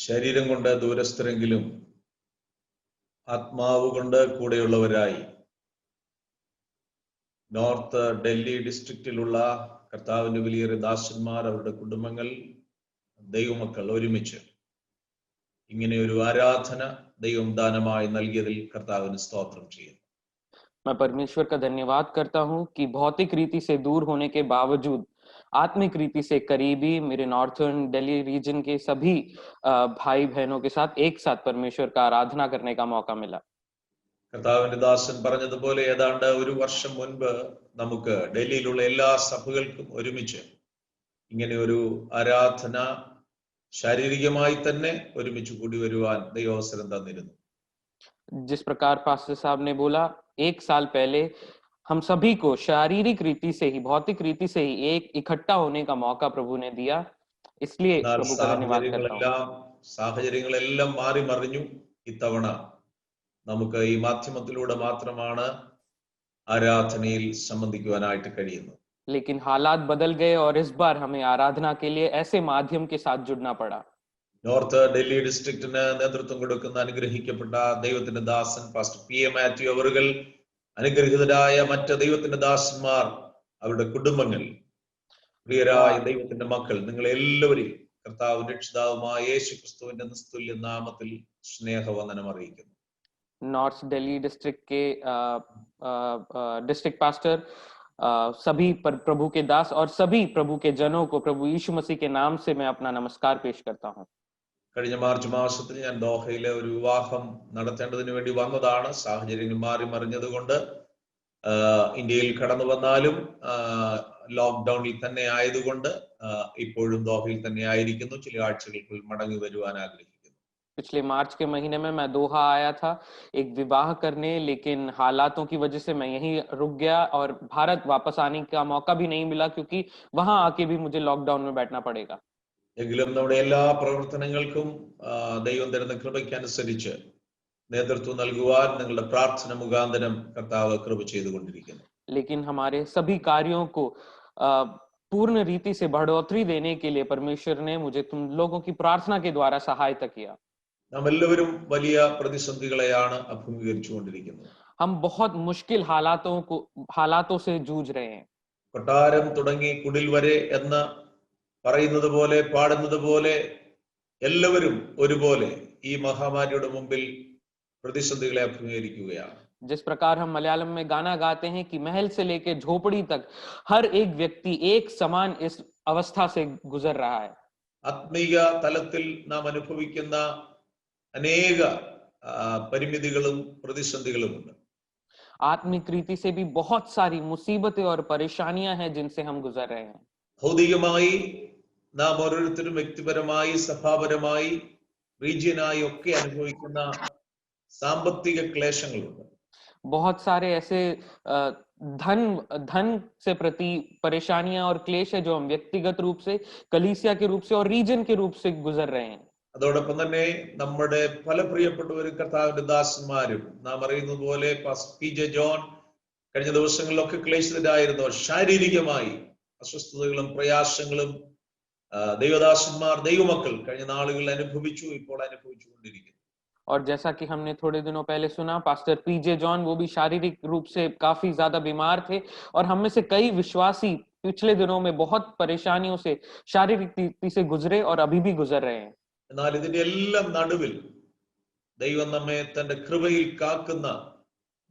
ശരീരം കൊണ്ട് ദൂരസ്ഥരെങ്കിലും ആത്മാവ് കൊണ്ട് കൂടെയുള്ളവരായി നോർത്ത് ഡൽഹി ഡിസ്ട്രിക്റ്റിലുള്ള കർത്താവിന്റെ വലിയ ദാസന്മാർ, അവരുടെ കുടുംബങ്ങൾ, ദൈവമക്കൾ ഒരുമിച്ച് ഇങ്ങനെ ഒരു ആരാധന ദൈവം ദാനമായി നൽകിയതിൽ കർത്താവിന് സ്തോത്രം ചെയ്യുന്നു. मैं परमेश्वर का धन्यवाद करता हूं कि भौतिक रीति से दूर होने के बावजूद आत्मिक रीति से करीबी मेरे नॉर्थर्न दिल्ली रीजन के सभी भाई बहनों के साथ एक साथ परमेश्वर का आराधना करने का मौका मिला. കർത്താവിന്റെ ദാസൻ പറഞ്ഞതുപോലെ ഏതാണ്ട് ഒരു വർഷം മുൻപ് നമുക്ക് ഡൽഹിയിലുള്ള എല്ലാ സഭകൾക്കും ഒരുമിച്ച് ഇങ്ങനെ ഒരു ആരാധന ശാരീരികമായി തന്നെ ഒരുമിച്ച് കൂടി വരുവാൻ ദൈവാവസരം തന്നിരുന്നു. जिस प्रकार पास्टर साहब ने बोला, एक साल पहले हम सभी को शारीरिक रीति से ही, भौतिक रीति से ही एक इकट्ठा होने का मौका प्रभु ने दिया. इसलिए प्रभु का धन्यवाद करता हूं. സാഹചര്യങ്ങളെല്ലാം മാറി മറിഞ്ഞു. ഇത്തവണ നമുക്ക് ഈ മാധ്യമത്തിലൂടെ മാത്രമാണ് ആരാധനയിൽ സംബന്ധിക്കുവാനായിട്ട് കഴിയുന്നത്. लेकिन हालात बदल गए और इस बार हमें आराधना के लिए ऐसे माध्यम के साथ जुड़ना पड़ा. നോർത്ത് ഡൽഹി ഡിസ്ട്രിക്റ്റിന് നേതൃത്വം കൊടുക്കുന്ന അനുഗ്രഹിക്കപ്പെട്ട ദൈവത്തിന്റെ ദാസൻ പാസ്റ്റർ പി എ മാത്യു അവറുകൾ, അനുഗ്രഹീതരായ മറ്റ് ദൈവത്തിന്റെ ദാസന്മാർ, അവരുടെ കുടുംബങ്ങൾ, പ്രിയരായ ദൈവത്തിന്റെ മക്കൾ, നിങ്ങൾ എല്ലാവരെയും കർത്താവ് രക്ഷിതാവുമായ യേശു ക്രിസ്തുവിന്റെ നിസ്തുല്യ നാമത്തിൽ സ്നേഹവന്ദനം അറിയിക്കുന്നു. नॉर्थ दिल्ली डिस्ट्रिक्ट के डिस्ट्रिक्ट पास्टर, सभी प्रभु के दास और सभी प्रभु के जनों को प्रभु यीशु मसीह के नाम से मैं अपना नमस्कार पेश करता हूं. കഴിഞ്ഞ മാർച്ച് മാസത്തിൽ ഞാൻ ദോഹയിലെ ഒരു വിവാഹം നടത്തേണ്ടതിന് വേണ്ടി വന്നതാണ്. സാഹചര്യങ്ങൾ മാറി മറിഞ്ഞതുകൊണ്ട് ഇന്ത്യയിൽ കടന്നു വന്നാലും ലോക്ക്ഡൌണിൽ തന്നെ ആയതുകൊണ്ട് ഇപ്പോഴും ദോഹയിൽ തന്നെ ആയിരിക്കുന്നു. ചില ആഴ്ചകൾക്കുള്ളിൽ മടങ്ങി വരുവാൻ ആഗ്രഹിക്കുന്നു. पिछले मार्च के महीने में मैं दोहा आया था एक विवाह करने, लेकिन हालातों की वजह से मैं यहीं रुक गया और भारत वापस आने का मौका भी नहीं मिला, क्योंकि वहां आके भी मुझे लॉकडाउन में बैठना पड़ेगा. എങ്കിലും നമ്മുടെ എല്ലാ പ്രവർത്തനങ്ങൾക്കും ദൈവം തരുന്ന കൃപയ്ക്കനുസരിച്ച് നേതൃത്വം നൽകുവാൻ നിങ്ങളുടെ പ്രാർത്ഥന മുഖാന്തരം കർത്താവ് കൃപ ചെയ്തുകൊണ്ടിരിക്കുന്നു. लेकिन हमारे सभी कार्यों को पूर्ण रीति से बढ़ोतरी देने के लिए परमेश्वर ने मुझे तुम लोगों की प्रार्थना के द्वारा सहायता किया. നാം എല്ലാവരും വലിയ പ്രതിസന്ധികളെയാണ് അഭിമുഖീകരിച്ചുകൊണ്ടിരിക്കുന്നത്. हम बहुत मुश्किल हालातों से जूझ रहे हैं. കൊട്ടാരം തുടങ്ങി കുടിൽ വരെ എന്ന് പറയുന്നത് പോലെ, പാടുന്നത് പോലെ എല്ലാവരും ഒരുപോലെ ഈ മഹാമാരിയുടെ മുമ്പിൽ പ്രതിസന്ധികളെ അഭിമുഖീകരിക്കുകയാണ്. जिस प्रकार हम मलयालम में गाना गाते हैं कि महल से लेकर झोपड़ी तक हर एक व्यक्ति एक समान इस अवस्था से गुजर रहा है. ആത്മീയ തലത്തിൽ നാം അനുഭവിക്കുന്ന അനേക പരിമിതികളും പ്രതിസന്ധികളുമുണ്ട്. आत्मिक रीति से भी बहुत सारी मुसीबतें और परेशानियां हैं जिनसे हम गुजर रहे हैं. ഭൗതികമായി നാം ഓരോരുത്തരും വ്യക്തിപരമായി, സഭാപരമായി, റീജിയനായി ഒക്കെ അനുഭവിക്കുന്ന സാമ്പത്തിക ക്ലേശങ്ങളുണ്ട്. बहुत सारे ऐसे धन से प्रति परेशानियां और क्लेश है जो हम व्यक्तिगत रूप से, कलीसिया के रूप से और रीजन के रूप से गुजर रहे हैं. അതോടൊപ്പം തന്നെ നമ്മുടെ പല പ്രിയപ്പെട്ടവരും കർത്താവിന്റെ ദാസന്മാരും നാം അറിയുന്നത് പോലെ പാസ്റ്റർ പി ജെ ജോൺ കഴിഞ്ഞ ദിവസങ്ങളിലൊക്കെ ക്ലേശിതരായിരുന്നു. ശാരീരികമായി അസ്വസ്ഥതകളും പ്രയാസങ്ങളും ദൈവദാസന്മാർ, ദൈവമക്കൾ കഴിഞ്ഞ നാളുകളിൽ അനുഭവിച്ചു, ഇപ്പോൾ അനുഭവിച്ചുകൊണ്ടിരിക്കുന്നു. और जैसा कि हमने थोड़े दिनों पहले सुना, पास्टर पीजे जॉन वो भी शारीरिक रूप से काफी ज्यादा बीमार थे और हम में से कई विश्वासी पिछले दिनों में बहुत परेशानियों से शारीरिक रीति से गुजरे और अभी भी गुजर रहे हैं. എന്നാൽ ഇതിന്റെ എല്ലാം നടുവിൽ ദൈവം നമ്മെ തന്റെ കൃപയിൽ കാക്കുന്ന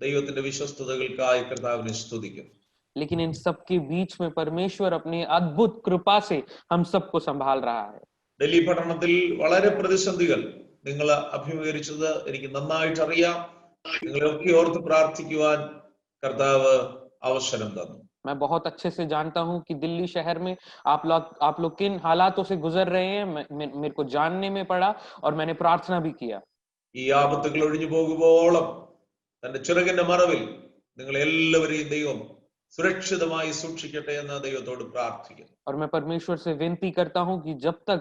ദൈവത്തിന്റെ വിശ്വസ്തതകൾക്കായി കർത്താവിനെ സ്തുതിക്കുന്നു. लेकिन इन सब के बीच में परमेश्वर अपनी अद्भुत कृपा से हम सबको संभाल रहा है. ഡൽഹി പട്ടണത്തിൽ വളരെ പ്രതിസന്ധികൾ നിങ്ങൾ അഭിമുഖീകരിച്ചത് എനിക്ക് നന്നായിട്ട് അറിയാം. നിങ്ങളെയൊക്കെ ഓർത്ത് പ്രാർത്ഥിക്കുവാൻ കർത്താവ് അവസരം തന്നു. मैं बहुत अच्छे से जानता हूं कि दिल्ली शहर में आप लोग किन हालातों से गुजर रहे हैं. मेरे को जानने में पड़ा और मैंने प्रार्थना भी किया. ഈ ആപത്തുകൾ ഒഴിഞ്ഞു പോകുമ്പോളം തന്റെ ചിറകിന്റെ മറവിൽ നിങ്ങൾ എല്ലാവരെയും ദൈവം സുരക്ഷിതമായി സൂക്ഷിക്കട്ടെ എന്ന് ദൈവത്തോട് പ്രാർത്ഥിക്കുന്നു. और मैं परमेश्वर से विनती करता हूं कि जब तक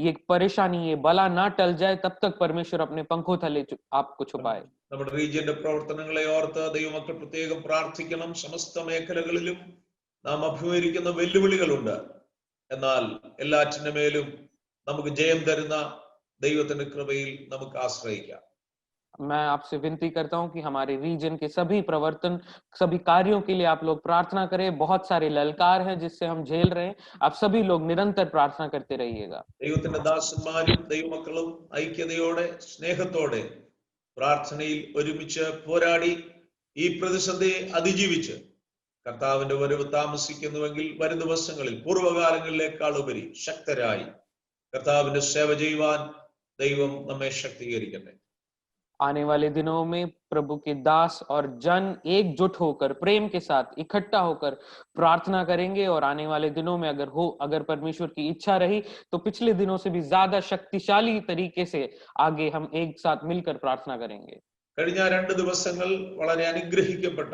ये परेशानी, ये बला ना टल जाए, तब तक परमेश्वर अपने पंखों तले आपको छुपाए. നമ്മുടെ റീജിയന്റെ പ്രവർത്തനങ്ങളെ ഓർത്ത് ദൈവമക്കൾ പ്രത്യേകം പ്രാർത്ഥിക്കണം. സമസ്ത മേഖലകളിലും നാം അഭിമുഖീകരിക്കുന്ന വെല്ലുവിളികളുണ്ട്. എന്നാൽ എല്ലാറ്റിന്റെ മേലും നമുക്ക് ജയം തരുന്ന ദൈവത്തിന്റെ കൃപയിൽ നമുക്ക് ആശ്രയിക്കാം. मैं आपसे विनती करता हूं कि हमारे रीजन के सभी प्रवर्तन, सभी कार्यों के लिए आप लोग प्रार्थना करें. बहुत सारे ललकार हैं जिससे हम झेल रहे हैं. आप सभी लोग निरंतर प्रार्थना करते रहिएगा. ദൈവത്തിന്റെ ദാസന്മാരും ദൈവമക്കളും ഐക്യതയോടെ സ്നേഹത്തോടെ പ്രാർത്ഥനയിൽ ഒരുമിച്ച് പോരാടി ഈ പ്രതിസന്ധിയെ അതിജീവിച്ച് കർത്താവിന്റെ വരവ് താമസിക്കുന്നുവെങ്കിൽ വരും ദിവസങ്ങളിൽ പൂർവ്വകാലങ്ങളിലേക്കാൾ ഉപരി ശക്തരായി കർത്താവിന്റെ സേവ ചെയ്യുവാൻ ദൈവം നമ്മെ ശക്തീകരിക്കട്ടെ. आने वाले दिनों में प्रभु के दास और जन एकजुट होकर प्रेम के साथ इकट्ठा होकर प्रार्थना करेंगे और आने वाले दिनों में अगर परमेश्वर की इच्छा रही तो पिछले दिनों से भी ज्यादा शक्तिशाली तरीके से आगे हम एक साथ मिलकर प्रार्थना करेंगे. കഴിഞ്ഞ 2 ദിവസങ്ങൾ വളരെ അനുഗ്രഹിക്കപ്പെട്ട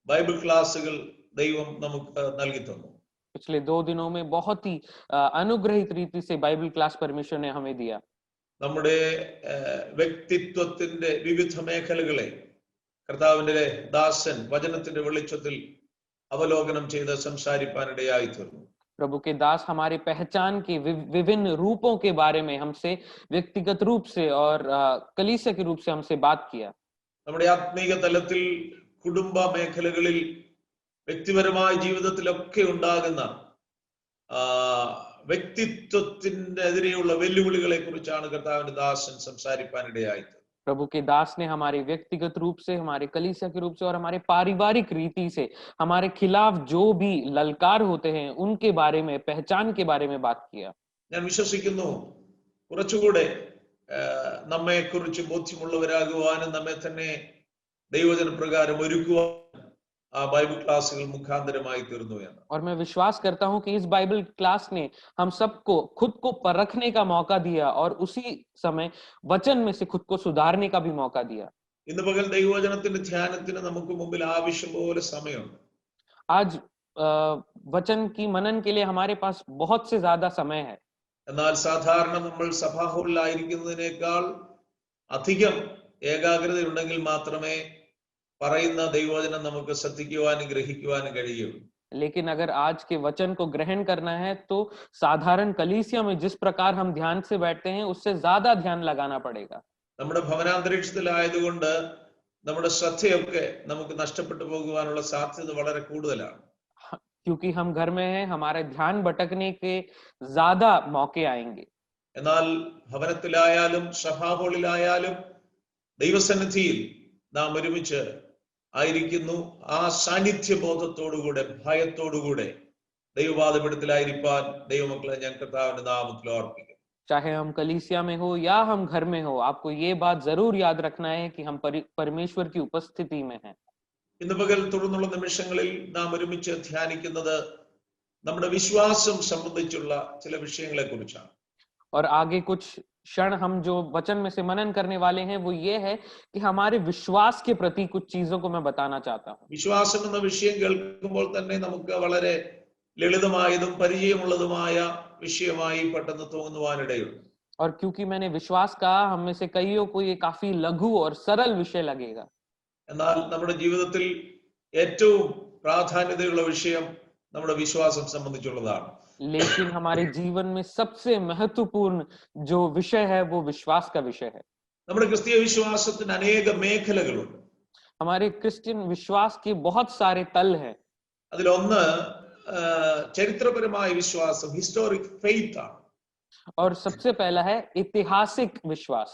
ബൈബിൾ ക്ലാസുകൾ ദൈവം നമുക്ക് നൽകി തന്നു. पिछले 2 दिनों में बहुत ही अनुग्रहित रीति से बाइबल क्लास परमेश्वर ने हमें दिया. നമ്മുടെ വ്യക്തിത്വത്തിന്റെ വിവിധ മേഖലകളെ കർത്താവിന്റെ ദാസൻ വചനത്തിന്റെ വെളിച്ചത്തിൽ അവലോകനം ചെയ്ത് സംസാരിപ്പാനിടയായി തീർന്നു. प्रभु के दास हमारे पहचान के विभिन्न रूपों के बारे में हमसे व्यक्तिगत रूप से और कलीसिया के रूप से हमसे बात किया. നമ്മുടെ ആത്മീക തലത്തിൽ കുടുംബ മേഖലകളിൽ വ്യക്തിപരമായ ജീവിതത്തിലൊക്കെ ഉണ്ടാകുന്ന വ്യക്തിത്വത്തിനെതിരെയുള്ള വെല്ലുവിളികളെ കുറിച്ചാണ് കർത്താവിന്റെ ദാസൻ സംസാരിപ്പാനിടയായത്. प्रभु के दास ने हमारे व्यक्तिगत रूप से, हमारे कलीसिया के रूप से और हमारे पारिवारिक रीति से हमारे खिलाफ जो भी ललकार होते हैं उनके बारे में, पहचान के बारे में बात किया. ഞാൻ വിശ്വസിക്കുന്നു കുറച്ചുകൂടെ നമ്മെ കുറിച്ച് ബോധ്യമുള്ളവരാകുവാനും നമ്മെ തന്നെ ദൈവവചന പ്രകാരം ഒരുക്കുവാൻ ആ ബൈബിൾ ക്ലാസുകൾ മുഖാന്തരമായി തീർന്നു എന്ന്. और मैं विश्वास करता हूं कि इस बाइबल क्लास ने हम सबको खुद को परखने का मौका दिया और उसी समय वचन में से खुद को सुधारने का भी मौका दिया. ഇന്ന് പകൽ ദൈവവചനത്തിന്റെ ധ്യാനത്തിന് നമുക്ക് മുമ്പിൽ ആവശ്യം പോലെ സമയമുണ്ട്. आज वचन की मनन के लिए हमारे पास बहुत से ज्यादा समय है. എന്നാൽ സാധാരണ നമ്മൾ സഭാ ഹാളിലായിരിക്കുന്നതിനേക്കാൾ അധികം ഏകാഗ്രത ഉണ്ടെങ്കിൽ മാത്രമേ പറയുന്ന ദൈവവചനം നമുക്ക് ശ്രദ്ധിക്കുവാനും ഗ്രഹിക്കുവാനും കഴിയുള്ളൂ. लेकिन अगर आज के वचन को ग्रहण करना है तो साधारण कलीसिया में जिस प्रकार हम ध्यान से बैठते हैं उससे ज्यादा ध्यान लगाना पड़ेगा. നമ്മുടെ ഭവനാന്തരീക്ഷത്തിലായതുകൊണ്ട് നമ്മുടെ ശ്രദ്ധയൊക്കെ നമുക്ക് നഷ്ടപ്പെട്ടു പോകുവാനുള്ള സാധ്യത വളരെ കൂടുതലാണ്. क्योंकि हम घर में हैं, हमारे ध्यान भटकने के ज्यादा मौके आएंगे. എന്നാൽ ഭവനത്തിലായാലും സഭാ ഹാളിലായാലും ദൈവസന്നിധിയിൽ നാം ഒരുമിച്ച് ആയിരിക്കുന്നു. ആ സാന്നിധ്യബോധത്തോടുകൂടെ ഭയത്തോടുകൂടെ ദൈവപാദപീഠത്തിലായിരിക്കാൻ ദൈവമക്കളെ ഞാൻ കർത്താവിന്റെ നാമത്തിൽ ഓർപ്പിക്കുന്നു. चाहे हम कलीसिया में हो या हम घर में हो, आपको ये बात जरूर याद रखना है कि हम परमेश्वर की उपस्थिति में हैं. ഇന്ന് പകൽ തുടർന്നുള്ള നിമിഷങ്ങളിൽ നാം ഒരുമിച്ച് ധ്യാനിക്കുന്നത് നമ്മുടെ വിശ്വാസം സംബന്ധിച്ചുള്ള ചില വിഷയങ്ങളെ കുറിച്ചാണ്. और आगे कुछ क्षण हम जो वचन में से मनन करने वाले हैं वो ये है कि हमारे विश्वास के प्रति कुछ चीजों को मैं बताना चाहता हूँ. വിശ്വാസം എന്ന വിഷയം കേൾക്കുമ്പോൾ തന്നെ നമുക്ക് വളരെ ലളിതമായതും പരിചയമുള്ളതുമായ വിഷയമായി പെട്ടെന്ന് തോന്നുവാനിടയുണ്ട്. और क्योंकि मैंने विश्वास कहा, हम में से कईयों को ये काफी लघु और सरल विषय लगेगा. എന്നാൽ നമ്മുടെ ജീവിതത്തിൽ ഏറ്റവും പ്രാധാന്യതയുള്ള വിഷയം നമ്മുടെ വിശ്വാസം സംബന്ധിച്ചുള്ളതാണ്. लेकिन हमारे जीवन में सबसे महत्वपूर्ण जो विषय है वो विश्वास का विषय है. നമ്മുടെ ക്രിസ്തീയ വിശ്വാസത്തിന് അനേക മേഖലകളുണ്ട്. हमारे क्रिश्चियन विश्वास के बहुत सारे तल हैं. അതിലൊന്ന് ചരിത്രപരമായ വിശ്വാസം, ഹിസ്റ്റോറിക് ഫെയ്ത്ത് ആണ്. और सबसे पहला है ऐतिहासिक विश्वास.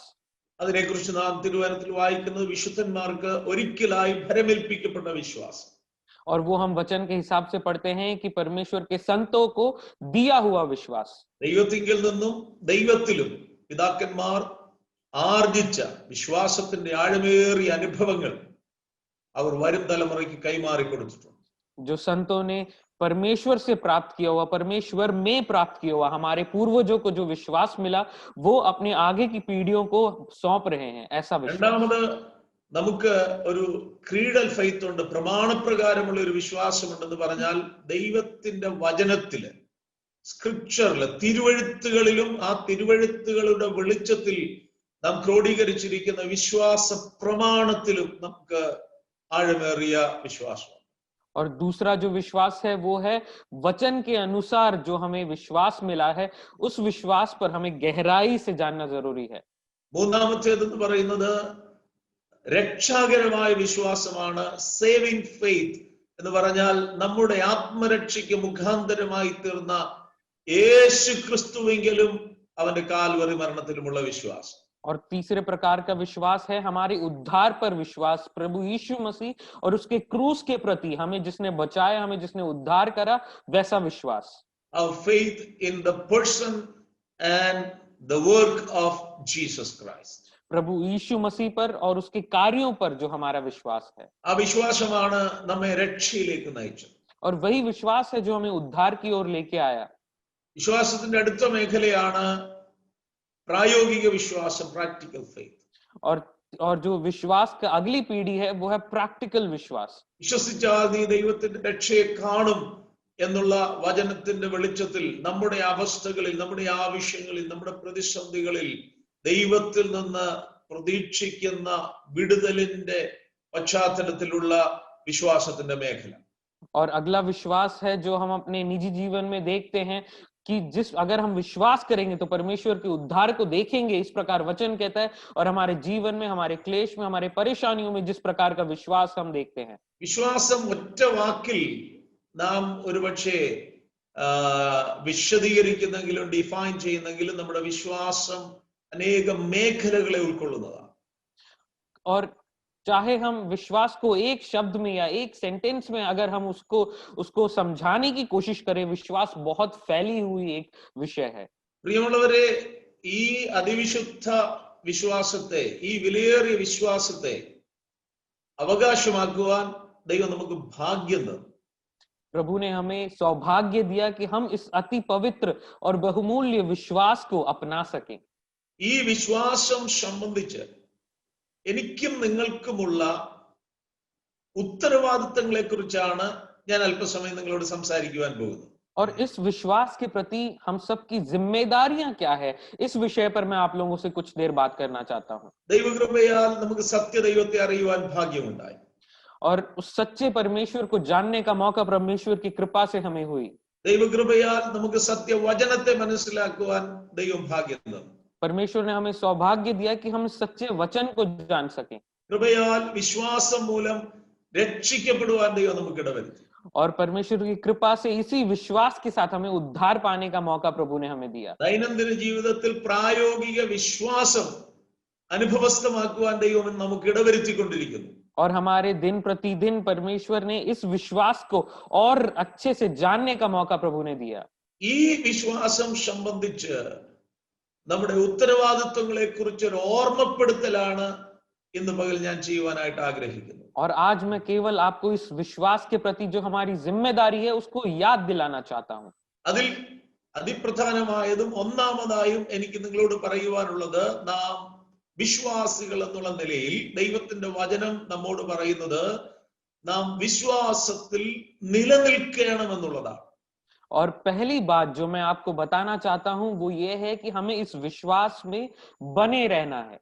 അതിനെക്കുറിച്ച് നാം തിരുവചനത്തിൽ വായിക്കുന്നത് വിശുദ്ധന്മാർക്ക് ഒരിക്കലായി ഭരമേൽപ്പിക്കപ്പെട്ട വിശ്വാസം. और वो हम वचन के हिसाब से पढ़ते हैं कि परमेश्वर के संतों को दिया हुआ विश्वास. ദൈവത്തിങ്കിൽ നിന്നും ദൈവത്തിലും പിതാക്കന്മാർ ആർജിച്ച വിശ്വാസത്തിന്റെ ആഴമേറിയ അനുഭവങ്ങൾ അവർ വരും തലമുറയ്ക്ക് കൈമാറി കൊടുത്തിട്ടുണ്ട്. जो संतों ने परमेश्वर से प्राप्त किया हुआ, परमेश्वर में प्राप्त किया हुआ, हमारे पूर्वजों को जो विश्वास मिला वो अपने आगे की पीढ़ियों को सौंप रहे हैं. ऐसा विश्वास. രണ്ടാമത് നമുക്ക് ഒരു ക്രീഡൽ ഫെയ്ത്ത് ഉണ്ട്, പ്രമാണപ്രകാരമുള്ള ഒരു വിശ്വാസമുണ്ടെന്ന് പറഞ്ഞാൽ ദൈവത്തിന്റെ വചനത്തില്, സ്ക്രിപ്ചറില്, തിരുവഴുത്തുകളിലും ആ തിരുവഴുത്തുകളുടെ വെളിച്ചത്തിൽ നാം ക്രോഡീകരിച്ചിരിക്കുന്ന വിശ്വാസ പ്രമാണത്തിലും നമുക്ക് ആഴമേറിയ വിശ്വാസം. और दूसरा जो विश्वास है वो है वचन के अनुसार जो हमें विश्वास मिला है, उस विश्वास पर हमें गहराई से जानना जरूरी है। മൂന്നാമത്തേതെന്ന് പറയുന്നത് രക്ഷാകരമായ വിശ്വാസമാണ്. സേവിംഗ് ഫെയ്ത്ത് എന്ന് പറഞ്ഞാൽ നമ്മുടെ ആത്മരക്ഷയ്ക്ക് മുഖാന്തരമായി തീർന്ന യേശു ക്രിസ്തുവെങ്കിലും അവന്റെ കാൽവറി മരണത്തിലുമുള്ള വിശ്വാസം. और तीसरे प्रकार का विश्वास है हमारे उद्धार पर विश्वास, प्रभु यीशु मसीह और उसके क्रूस के प्रति, हमें जिसने बचाया, हमें जिसने उद्धार करा, वैसा विश्वास. Our faith in the person and the work of Jesus Christ. प्रभु यीशु मसीह पर और उसके कार्यों पर जो हमारा विश्वास है. ആ വിശ്വാസമാണ് നമ്മെ രക്ഷയിലേക്ക് നയിച്ചത്. और वही विश्वास है जो हमें उद्धार की ओर लेके आया. വിശ്വാസത്തിന്റെ അടുത്ത മേഖലയാണ് പ്രായോഗിക വിശ്വാസം, പ്രാക്ടിക്കൽ ഫെയ്ത്ത്. और जो विश्वास का अगली पीढ़ी है वो है प्रैक्टिकल विश्वास. വിശ്വസിച്ചാൽ നീ ദൈവത്തിന്റെ രക്ഷയെ കാണും എന്നുള്ള വചനത്തിന്റെ വെളിച്ചത്തിൽ നമ്മുടെ അവസ്ഥകളിൽ, നമ്മുടെ ആവശ്യങ്ങളിൽ, നമ്മുടെ പ്രതിസന്ധികളിൽ ദൈവത്തിൽ നിന്ന് പ്രതീക്ഷിക്കുന്ന വിടുതലിന്റെ പശ്ചാത്തലത്തിലുള്ള വിശ്വാസത്തിന്റെ മേഖല. और अगला विश्वास है जो हम अपने निजी जीवन में देखते हैं कि अगर हम विश्वास करेंगे तो परमेश्वर के उद्धार को देखेंगे, इस प्रकार वचन कहता है. और हमारे जीवन में, हमारे क्लेश में, हमारे परेशानियों में जिस प्रकार का विश्वास हम देखते हैं. വിശ്വാസം ഒറ്റ വാക്കിൽ നാം ഒരുപക്ഷെ വിശദീകരിക്കുന്നെങ്കിലും ഡിഫൈൻ ചെയ്യുന്നെങ്കിലും നമ്മുടെ വിശ്വാസം അനേകം മേഖലകളെ ഉൾക്കൊള്ളുന്നതാണ്. और चाहे हम विश्वास को एक शब्द में या एक सेंटेंस में अगर हम उसको समझाने की कोशिश करें, विश्वास बहुत फैली हुई एक विषय है. പ്രിയമുള്ളവരെ, ഈ അതിവിശുദ്ധ വിശ്വാസത്തെ, ഈ വിലയേറിയ വിശ്വാസത്തെ അവകാശമാക്കുവാൻ ദൈവം നമുക്ക് ഭാഗ്യം തന്നു. प्रभु ने हमें सौभाग्य दिया कि हम इस अति पवित्र और बहुमूल्य विश्वास को अपना सकें. ഈ വിശ്വാസം സംബന്ധിച്ച് എനിക്കും നിങ്ങൾക്കുമുള്ള ഉത്തരവാദിത്തങ്ങളെ കുറിച്ചാണ് ഞാൻ അല്പസമയം നിങ്ങളോട് സംസാരിക്കുവാൻ പോകുന്നത്. और इस विश्वास के प्रति हम सबकी जिम्मेदारियां क्या है, इस विषय पर मैं आप लोगों से कुछ देर बात करना चाहता हूं. ദൈവകൃപയാൽ നമുക്ക് സത്യദൈവത്തെ അറിയുവാൻ ഭാഗ്യമുണ്ടായി. और उस सच्चे परमेश्वर को जानने का मौका परमेश्वर की कृपा से हमें हुई. ദൈവകൃപയാൽ നമുക്ക് സത്യവചനത്തെ മനസ്സിലാക്കുവാൻ ദൈവം ഭാഗ്യം തന്നു. परमेश्वर ने हमें सौभाग्य दिया कि हम सच्चे वचन को जान सकें. കൃപയാൽ വിശ്വാസം മൂലം രക്ഷിക്കപ്പെടുവാൻ ദൈവം നമുക്ക് ഇടവരുത്തി. और परमेश्वर की कृपा से इसी विश्वास के साथ हमें उद्धार पाने का मौका प्रभु ने हमें दिया. ദൈനംദിന ജീവിതത്തിൽ പ്രായോഗിക വിശ്വാസം അനുഭവസ്ഥമാക്കുവാൻ ദൈവം നമുക്ക് ഇടവരുത്തിക്കൊണ്ടിരിക്കുന്നു. और हमारे दिन प्रतिदिन परमेश्वर ने इस विश्वास को और अच्छे से जानने का मौका प्रभु ने दिया. ഈ വിശ്വാസം സംബന്ധിച്ച് നമ്മുടെ ഉത്തരവാദിത്വങ്ങളെ കുറിച്ച് ഒരു ഓർമ്മപ്പെടുത്തലാണ് ഇന്ന് പകൽ ഞാൻ ചെയ്യുവാനായിട്ട് ആഗ്രഹിക്കുന്നത്. और आज मैं केवल आपको इस विश्वास के प्रति जो हमारी जिम्मेदारी है उसको याद दिलाना चाहता हूं. അതിൽ അതിപ്രധാനമായതും ഒന്നാമതായും എനിക്ക് നിങ്ങളോട് പറയുവാനുള്ളത്, നാം വിശ്വാസികൾ എന്നുള്ള നിലയിൽ ദൈവത്തിന്റെ വചനം നമ്മോട് പറയുന്നത് നാം വിശ്വാസത്തിൽ നിലനിൽക്കണമെന്നുള്ളതാണ്. और पहली बात जो मैं आपको बताना चाहता हूं वो ये है कि हमें इस विश्वास में बने रहना है.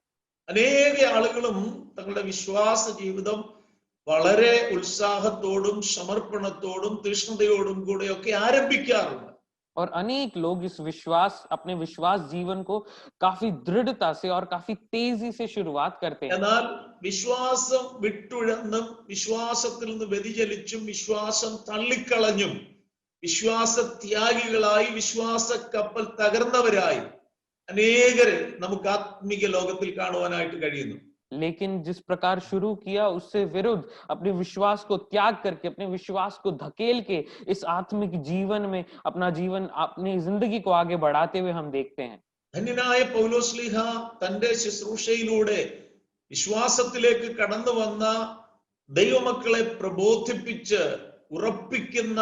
അനേക ആളുകളും തങ്ങളുടെ വിശ്വാസ ജീവിതം വളരെ ഉത്സാഹത്തോടും സമർപ്പണത്തോടും തീഷ്ണതയോടും കൂടെയൊക്കെ ആരംഭിക്കാറുണ്ട്. और अनेक लोग इस अपने विश्वास जीवन को काफी दृढ़ता से और काफी तेजी से शुरुआत करते हैं. എന്നാൽ വിശ്വാസം വിട്ടുഴന്നും വിശ്വാസത്തിൽ നിന്ന് വ്യതിചലിച്ചും വിശ്വാസം തള്ളിക്കളഞ്ഞും വിശ്വാസ ത്യാഗികളായി വിശ്വാസ കപ്പൽ തകർന്നവരായി അനേകരെ നമുക്ക് ആത്മീക ലോകത്തിൽ കാണുവാനായിട്ട് കഴിയുന്നു. लेकिन जिस प्रकार शुरू किया उससे विरुद्ध अपने विश्वास को त्याग करके, अपने विश्वास को धकेल के इस आत्मिक जीवन में अपना जीवन, अपनी जिंदगी को आगे बढ़ाते हुए हम देखते हैं. ധന്യനായ പൗലോസ്ലീഹ തന്റെ ശുശ്രൂഷയിലൂടെ വിശ്വാസത്തിലേക്ക് കടന്നു വന്ന ദൈവമക്കളെ പ്രബോധിപ്പിച്ച് ഉറപ്പിക്കുന്ന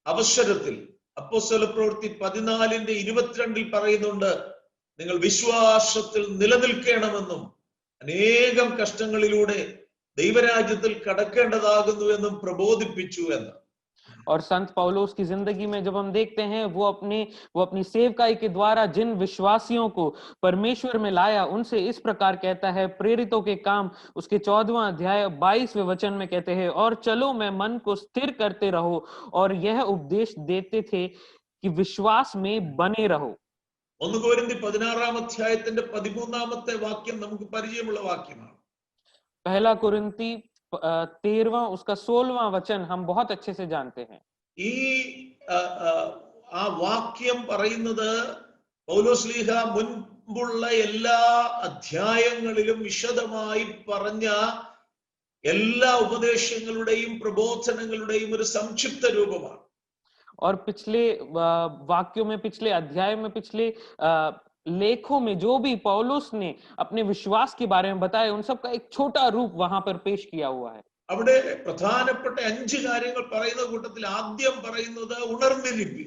അവസരത്തിൽ അപ്പോസ്തലപ്രവൃത്തി 14:22 പറയുന്നുണ്ട്, നിങ്ങൾ വിശ്വാസത്തിൽ നിലനിൽക്കണമെന്നും അനേകം കഷ്ടങ്ങളിലൂടെ ദൈവരാജ്യത്തിൽ കടക്കേണ്ടതാകുന്നു എന്നും പ്രബോധിപ്പിച്ചു എന്ന്. और संत पौलुस की जिंदगी में जब हम देखते हैं वो अपनी सेवकाई के द्वारा जिन विश्वासियों को परमेश्वर में लाया उनसे इस प्रकार कहता है, प्रेरितों के काम उसके 14वां अध्याय 22वें वचन में कहते हैं, और चलो मैं मन को स्थिर करते रहो और यह उपदेश देते थे कि विश्वास में बने रहो। 1 കൊരിന്തി 16 അധ്യായത്തിന്റെ 13 വാക്യം നമുക്ക് പരിചയമുള്ള വാക്യമാണ്. पहला कुरिन्ती 13वां उसका 16वां वचन हम बहुत अच्छे से जानते हैं. ഈ ആ വാക്യം പറയുന്നത് പൗലോസ്ലീഹ മുൻപുള്ള എല്ലാ അധ്യായങ്ങളിലും വിശദമായി പറഞ്ഞ എല്ലാ ഉപദേശങ്ങളുടെയും പ്രബോധനങ്ങളുടെയും ഒരു സംക്ഷിപ്ത രൂപമാണ്. और पिछले वाक्यों में, पिछले अध्याय में, पिछले लेखों में जो भी पौलुस ने अपने विश्वास के बारे में बताया उन सब का एक छोटा रूप वहां पर पेश किया हुआ है. അവിടെ പ്രധാനപ്പെട്ട 5 കാര്യങ്ങൾ പറയുന്ന കൂട്ടത്തിൽ ആദ്യം പറയുന്നത് ഉണർന്നിരിപ്പി.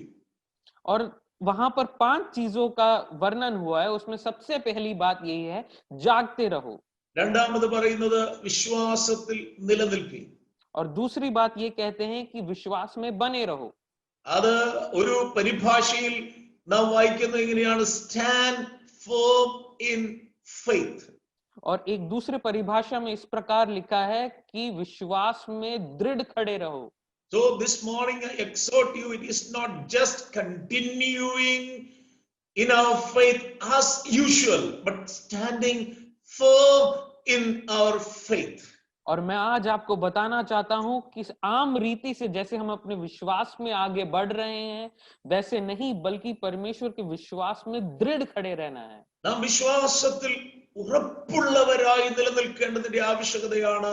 और वहां पर 5 चीजों का वर्णन हुआ है. उसमें सबसे पहली बात यही है, जागते रहो. രണ്ടാമത് പറയുന്നത് വിശ്വാസത്തിൽ നിലനിൽപ്പി. और दूसरी बात ये कहते हैं कि विश्वास में बने रहो. അത് ഒരു പരിഭാഷയിൽ നാം വായിക്കുന്നത് ഇങ്ങനെയാണ്, സ്റ്റാൻഡ് ഫേം ഇൻ ഫെയ്ത്ത്. और एक दूसरे परिभाषा में इस प्रकार लिखा है कि विश्वास में दृढ़ खड़े रहो. So this morning I exhort you, it is not just continuing in our faith as usual, but standing firm in our faith. और मैं आज आपको बताना चाहता हूं कि आम रीति से जैसे हम अपने विश्वास में आगे बढ़ रहे हैं वैसे नहीं, बल्कि परमेश्वर के विश्वास में दृढ़ खड़े रहना है. നാം വിശ്വാസത്തിൽ ഉറപ്പുള്ളവരായി നിലനിൽക്കേണ്ടതിന്റെ ആവശ്യകതയാണ്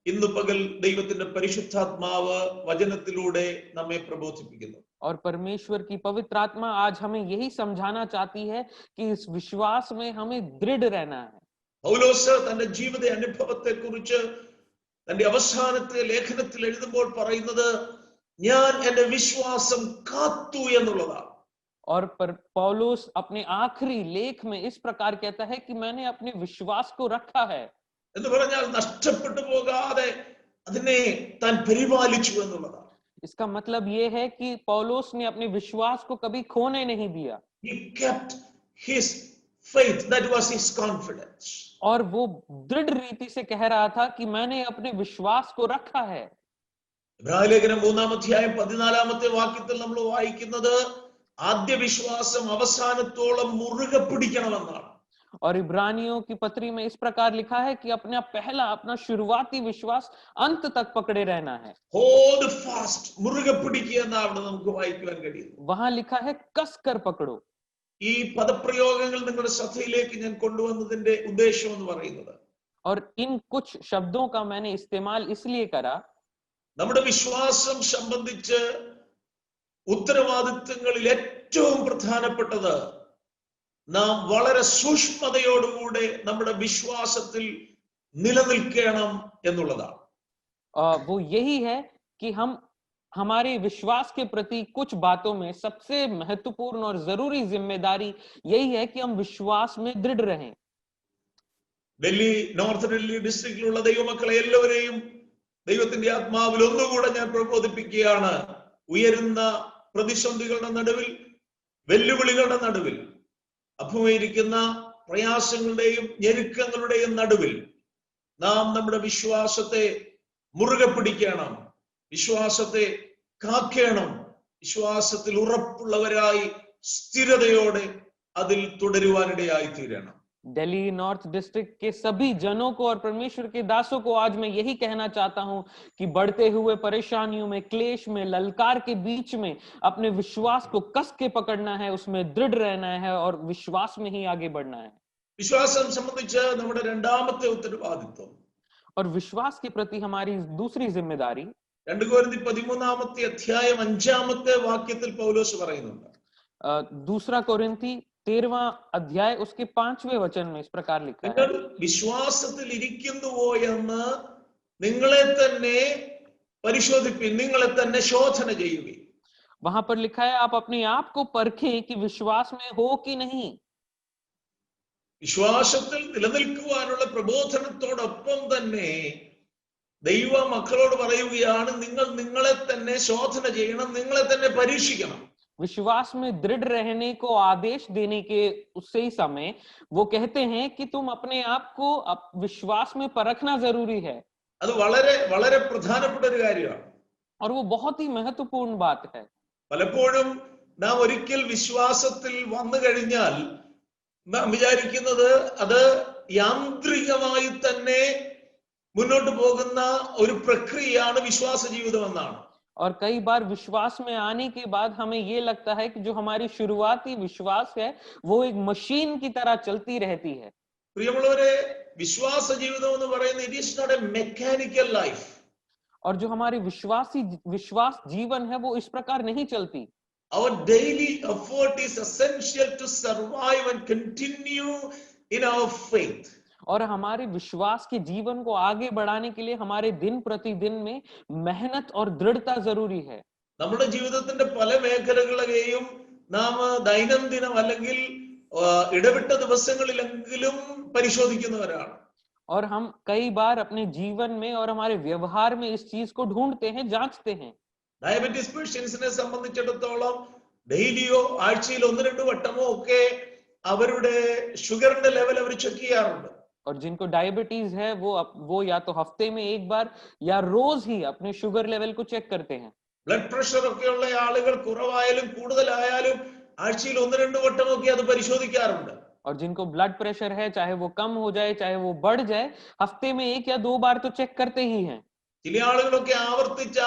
ഇന്ന് പകൽ ദൈവത്തിന്റെ പരിശുദ്ധാത്മാവ് വചനത്തിലൂടെ നമ്മെ പ്രബോധിപ്പിക്കുന്നു. और परमेश्वर की पवित्र आत्मा आज हमें यही समझाना चाहती है कि इस विश्वास में हमें दृढ़ रहना है. പൗലോസ് തന്റെ ജീവിത അനുഭവത്തെ കുറിച്ച് തന്റെ അവസാനത്തെ ലേഖനത്തിൽ എഴുതുമ്പോൾ പറയുന്നത്, ഞാൻ എന്റെ വിശ്വാസം കാത്തു എന്നുള്ളതാണ്. और पौलुस अपने आखिरी लेख में इस प्रकार कहता है कि मैंने अपने विश्वास को रखा है. എന്ന് പറഞ്ഞാൽ നഷ്ടപ്പെട്ടു പോകാതെ അതിനെ താൻ പരിപാലിച്ചു എന്നുള്ളതാണ്. इसका मतलब ये है कि पौलुस ने अपने विश्वास को कभी खोने नहीं दिया. He kept his faith, that was his confidence. और वो दृढ़ रीति से कह रहा था कि मैंने अपने विश्वास को रखा है. ഇബ്രായ ലേഖനം 3 അധ്യായം 14 വാക്യത്തിൽ നമ്മൾ വായിക്കുന്നത് ആദ്യ വിശ്വാസം അവസാനത്തോളം മുറുകെ പിടിക്കണമെന്നാണ്. और इब्रानियों की पत्री में इस प्रकार लिखा है कि अपना शुरुआती विश्वास अंत तक पकड़े रहना है. Hold fast, മുറുകെ പിടിക്കുക എന്നാണ് നമുക്ക് വായിക്കുവാൻ കഴിയുന്നത്. वहां लिखा है कस कर पकड़ो. ഈ പദപ്രയോഗങ്ങൾ നിങ്ങളുടെ ശ്രദ്ധയിലേക്ക് ഞാൻ കൊണ്ടുവന്നതിന്റെ ഉദ്ദേശം എന്ന് പറയുന്നത്, और इन कुछ शब्दों का मैंने इस्तेमाल इसलिए करा, നമ്മുടെ വിശ്വാസം സംബന്ധിച്ച് ഉത്തരവാദിത്തങ്ങളിൽ ഏറ്റവും പ്രധാനപ്പെട്ടത് നാം വളരെ സൂക്ഷ്മതയോടുകൂടെ നമ്മുടെ വിശ്വാസത്തിൽ നിലനിൽക്കണം എന്നുള്ളതാണ്. वो यही है कि हम हमारे विश्वास के प्रति कुछ बातों में सबसे महत्वपूर्ण और जरूरी जिम्मेदारी यही है कि हम विश्वास में दृढ़ रहें. ഡൽഹി, നോർത്ത് ഡൽഹി ഡിസ്ട്രിക്റ്റിലുള്ള ദൈവമക്കളെ എല്ലാവരെയും ദൈവത്തിന്റെ ആത്മാവിൽ ഒന്നുകൂടെ ഞാൻ പ്രബോധിപ്പിക്കുകയാണ്. ഉയരുന്ന പ്രതിസന്ധികളുടെ നടുവിൽ, വെല്ലുവിളികളുടെ നടുവിൽ, അഭിമുഖീകരിക്കുന്ന പ്രയാസങ്ങളുടെയും ഞെരുക്കങ്ങളുടെയും നടുവിൽ നാം നമ്മുടെ വിശ്വാസത്തെ മുറുകെ പിടിക്കണം, വിശ്വാസത്തെ കാക്കണം, വിശ്വാസത്തിൽ ഉറപ്പുള്ളവരായി സ്ഥിരതയോടെ അതിൽ തുടരുവാനിടയായി തീരണം. दिल्ली नॉर्थ डिस्ट्रिक्ट के सभी जनों को और परमेश्वर के दासों को आज मैं यही कहना चाहता हूं कि बढ़ते हुए परेशानियों में, क्लेश में, ललकार के बीच में अपने विश्वास को कस के पकड़ना है, उसमें दृढ़ रहना है और विश्वास में ही आगे बढ़ना है. വിശ്വാസം സംബന്ധിച്ച് നമ്മുടെ രണ്ടാമത്തെ ഉത്തരവാദിത്വം, और विश्वास के प्रति हमारी दूसरी जिम्मेदारी 2 കൊരിന്തി 13 അധ്യായം 5 വാക്യത്തിൽ പൗലോസ് പറയുന്നുണ്ട്. दूसरा कोरिन्थी 13वां अध्याय उसके 5वें वचन में इस प्रकार लिखा है, വിശ്വാസത്തിൽ ഇരിക്കുന്നുവോ എന്ന് നിങ്ങളെ തന്നെ പരിശോധിപ്പിൻ, നിങ്ങളെ തന്നെ ശോധന ചെയ്യുവിൻ. वहां पर लिखा है आप अपने आप को परखें कि विश्वास में हो कि नहीं. വിശ്വാസത്തിൽ നിലനിൽക്കുവാനുള്ള പ്രബോധനത്തോടൊപ്പം തന്നെ ദൈവ മക്കളോട് പറയുകയാണ്, നിങ്ങൾ നിങ്ങളെ തന്നെ ശോധന ചെയ്യണം, നിങ്ങളെ തന്നെ പരീക്ഷിക്കണം. विश्वास में दृढ़ रहने को आदेश देने के उससे ही समय वो कहते हैं कि तुम अपने आप को विश्वास में परखना जरूरी है. അത് വളരെ വളരെ പ്രധാനപ്പെട്ട ഒരു കാര്യമാണ്. और वो बहुत ही महत्वपूर्ण बात है. പലപ്പോഴും നാം ഒരിക്കൽ വിശ്വാസത്തിൽ വന്നു കഴിഞ്ഞാൽ നാം വിചാരിക്കുന്നത് അത് യാന്ത്രികമായി തന്നെ മുന്നോട്ട് പോകുന്ന ഒരു പ്രക്രിയയാണ് വിശ്വാസ ജീവിതം എന്നാണ്. और कई बार विश्वास में आने के बाद हमें ये लगता है कि जो हमारी शुरुआती विश्वास है वो एक मशीन की तरह चलती रहती है. പ്രിയമുള്ളവരെ, വിശ്വാസ ജീവിതം എന്ന് പറയുന്നത് it is not a mechanical life. और जो हमारी विश्वास जीवन है वो इस प्रकार नहीं चलती. Our daily effort is essential to survive and continue in our faith. और हमारे विश्वास के जीवन को आगे बढ़ाने के लिए हमारे दिन प्रतिदिन में मेहनत और दृढ़ता जरूरी है. നമ്മുടെ ജീവിതത്തിന്റെ പല മേഖലകളെയും നാം ദൈനംദിനം അല്ലെങ്കിൽ ഇടവിട്ട ദിവസങ്ങളിലെങ്കിലും പരിശോധിക്കുന്നവരാണ്. और हम कई बार अपने जीवन में और हमारे व्यवहार में इस चीज को ढूंढते हैं, जांचते हैं. ഡയബറ്റീസ് പേഷ്യൻസിനെ സംബന്ധിച്ചിടത്തോളം ഡെയിലിയോ ആഴ്ചയിൽ 1-2 വട്ടമോ ഒക്കെ അവരുടെ ഷുഗറിന്റെ ലെവൽ അവർ ചെക്ക് ചെയ്യാറുണ്ട്. और जिनको डायबिटीज है वो या तो हफ्ते में एक बार या रोज ही अपने शुगर लेवल को चेक करते हैं. ബ്ലഡ് പ്രഷർ ഒക്കെയുള്ള ആളുകൾ കുറവായാലും കൂടുതലായാലും ആഴ്ചയിൽ 1-2 വട്ടമൊക്കെ അത് പരിശോധിക്കാറുണ്ട്. और जिनको ब्लड प्रेशर है, चाहे वो कम हो जाए चाहे वो बढ़ जाए, हफ्ते में 1 या 2 बार तो चेक करते ही हैं. ചില ആളുകളൊക്കെ ആവർത്തിച്ച്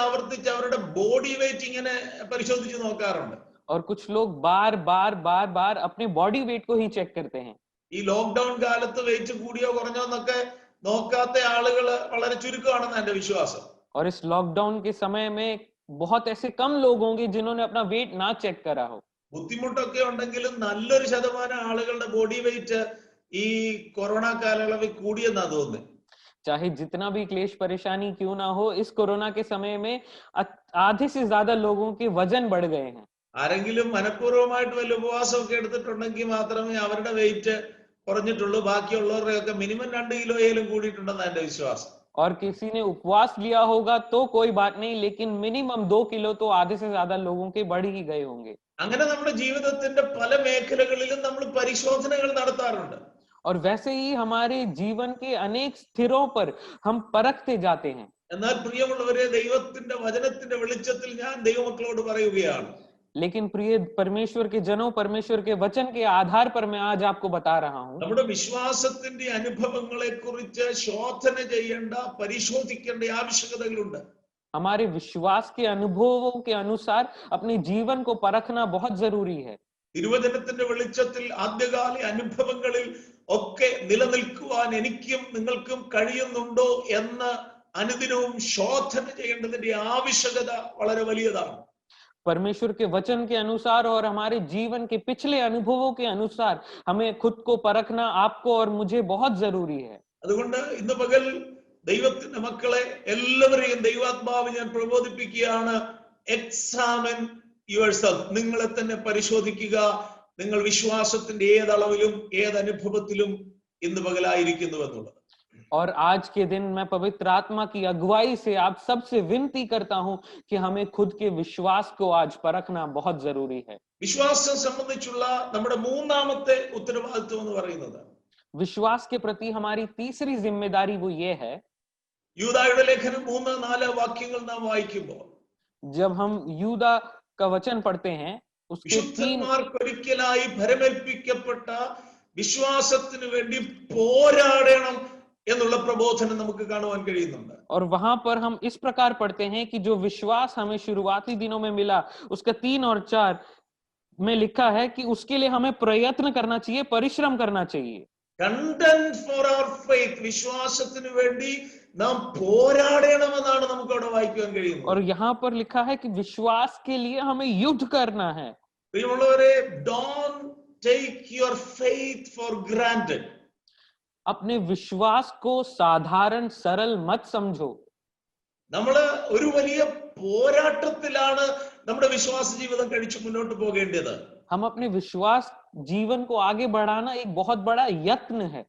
അവരുടെ ബോഡി വെയിറ്റ് ഇങ്ങനെ പരിശോധിച്ച് നോക്കാറുണ്ട്. और कुछ लोग बार अपने बॉडी वेट को ही चेक करते हैं. ഈ ലോക്ക്ഡൌൺ കാലത്ത് വെയിറ്റ് കൂടിയോ കുറഞ്ഞോ എന്നൊക്കെ നോക്കാത്ത ആളുകൾ വളരെ ചുരുക്കമാണെന്ന് എന്റെ വിശ്വാസം. और इस लॉकडाउन के समय में बहुत ऐसे कम लोग होंगे जिन्होंने अपना वेट ना चेक करा हो. ബുദ്ധിമുട്ടൊക്കെ ഉണ്ടെങ്കിലും നല്ലൊരു ശതമാനം ആളുകളുടെ ബോഡി വെയിറ്റ് ഈ കൊറോണ കാലയളവിൽ കൂടിയെന്നാ തോന്നുന്നത്. चाहे जितना भी क्लेश परेशानी क्यों ना हो, इस कोरोना के समय में आधे से ज्यादा लोगों के वजन बढ़ गए हैं. ആരെങ്കിലും മനഃപൂർവ്വമായിട്ട് വല്ല ഉപവാസമൊക്കെ എടുത്തിട്ടുണ്ടെങ്കിൽ മാത്രമേ അവരുടെ വെയിറ്റ് കുറഞ്ഞിട്ടുള്ളൂ. ബാക്കിയുള്ളവരുടെയൊക്കെ മിനിമം 2 കിലോയിലും കൂടിയിട്ടുണ്ടെന്നാണ് എന്റെ വിശ്വാസം. और किसी ने उपवास लिया होगा तो कोई बात नहीं, लेकिन मिनिमम 2 किलो तो आधे से ज्यादा लोगों के बढ़ ही गए होंगे. അങ്ങനെ നമ്മുടെ ജീവിതത്തിന്റെ പല മേഖലകളിലും നമ്മൾ പരിശോധനകൾ നടത്താറുണ്ട്. और वैसे ही हमारे जीवन के अनेक स्थिरों पर हम परखते जाते हैं. എന്നാൽ പ്രിയമുള്ളവരെ, ദൈവത്തിന്റെ വചനത്തിന്റെ വെളിച്ചത്തിൽ ഞാൻ ദൈവമക്കളോട് പറയുകയാണ്, लेकिन प्रिय परमेश्वर के जनों, परमेश्वर के वचन के आधार पर मैं आज आपको बता रहा हूं, നമ്മുടെ വിശ്വാസത്തിന്റെ അനുഭവങ്ങളെ കുറിച്ച് ശോധന ചെയ്യേണ്ട, പരിശോധിക്കേണ്ട ആവശ്യകതകളുണ്ട്. हमारे विश्वास के अनुभवों के अनुसार अपने जीवन को परखना बहुत जरूरी है. തിരുവചനത്തിന്റെ വെളിച്ചത്തിൽ ആദ്യകാല അനുഭവങ്ങളിൽ ഒക്കെ നിലനിൽക്കുവാൻ എനിക്കും നിങ്ങൾക്കും കഴിയുന്നുണ്ടോ എന്ന് അനുദിനവും ശോധന ചെയ്യേണ്ടതിന്റെ ആവശ്യകത വളരെ വലിയതാണ്. परमेश्वर के वचन के अनुसार और हमारे जीवन के पिछले अनुभवों के अनुसार हमें खुद को परखना आपको और मुझे बहुत जरूरी है. അതുകൊണ്ട് ഇന്ന് പകൽ ദൈവത്തിന്റെ മക്കളെ എല്ലാവരെയും ദൈവാത്മാവ് ഞാൻ പ്രബോധിപ്പിക്കുകയാണ്, എക്സാമിൻ യുവർസെൽഫ്. നിങ്ങളെ തന്നെ പരിശോധിക്കുക. നിങ്ങൾ വിശ്വാസത്തിന്റെ ഏതളവിലും ഏതനുഭവത്തിലും ഇന്ന് പകലായിരിക്കുന്നു എന്നുള്ളത്. और आज के दिन मैं पवित्र आत्मा की अगुवाई से आप सबसे विनती करता हूं कि हमें खुद के विश्वास को आज परखना बहुत जरूरी है. വിശ്വാസം സംബന്ധിച്ചുള്ള നമ്മുടെ മൂന്നാമത്തെ ഉത്തരവാദിത്വം എന്ന് പറയുന്നത്, विश्वास के प्रति हमारी तीसरी जिम्मेदारी वो ये है, യൂദായുടെ ലേഖനം 3-4 വാക്യങ്ങൾ നാം വായിക്കുമ്പോൾ, जब हम यूदा का वचन पढ़ते हैं उसके 3 വിശുദ്ധന്മാർക്കൊരിക്കലായി ഭരമേൽപ്പിക്കപ്പെട്ട വിശ്വാസത്തിന് വേണ്ടി പോരാടണം എന്നുള്ള പ്രബോധനം നമുക്ക് കാണുവാൻ കഴിയുന്നുണ്ട്. और वहां पर हम इस प्रकार पढ़ते हैं कि जो विश्वास हमें शुरुआती दिनों में मिला, उसका 3 और 4 में लिखा है कि उसके लिए हमें प्रयत्न करना चाहिए, परिश्रम करना चाहिए. Contend for our faith, വിശ്വാസത്തിന് വേണ്ടി നാം പോരാടണമെന്നാണ് നമുക്ക് അവിടെ വായിക്കാൻ കഴിയുന്നത്. और यहाँ पर लिखा है कि विश्वास के लिए हमें युद्ध करना है. പ്രിയമുള്ളവരെ, don't take your faith for granted. अपने विश्वास को साधारण सरल मत समझो. നമ്മള് ഒരു വലിയ പോരാട്ടത്തിലാണ് നമ്മുടെ വിശ്വാസ ജീവിതം കഴിച്ചു മുന്നോട്ട് പോകേണ്ടത്. हम अपने विश्वास जीवन को आगे बढ़ाना एक बहुत बड़ा यत्न है.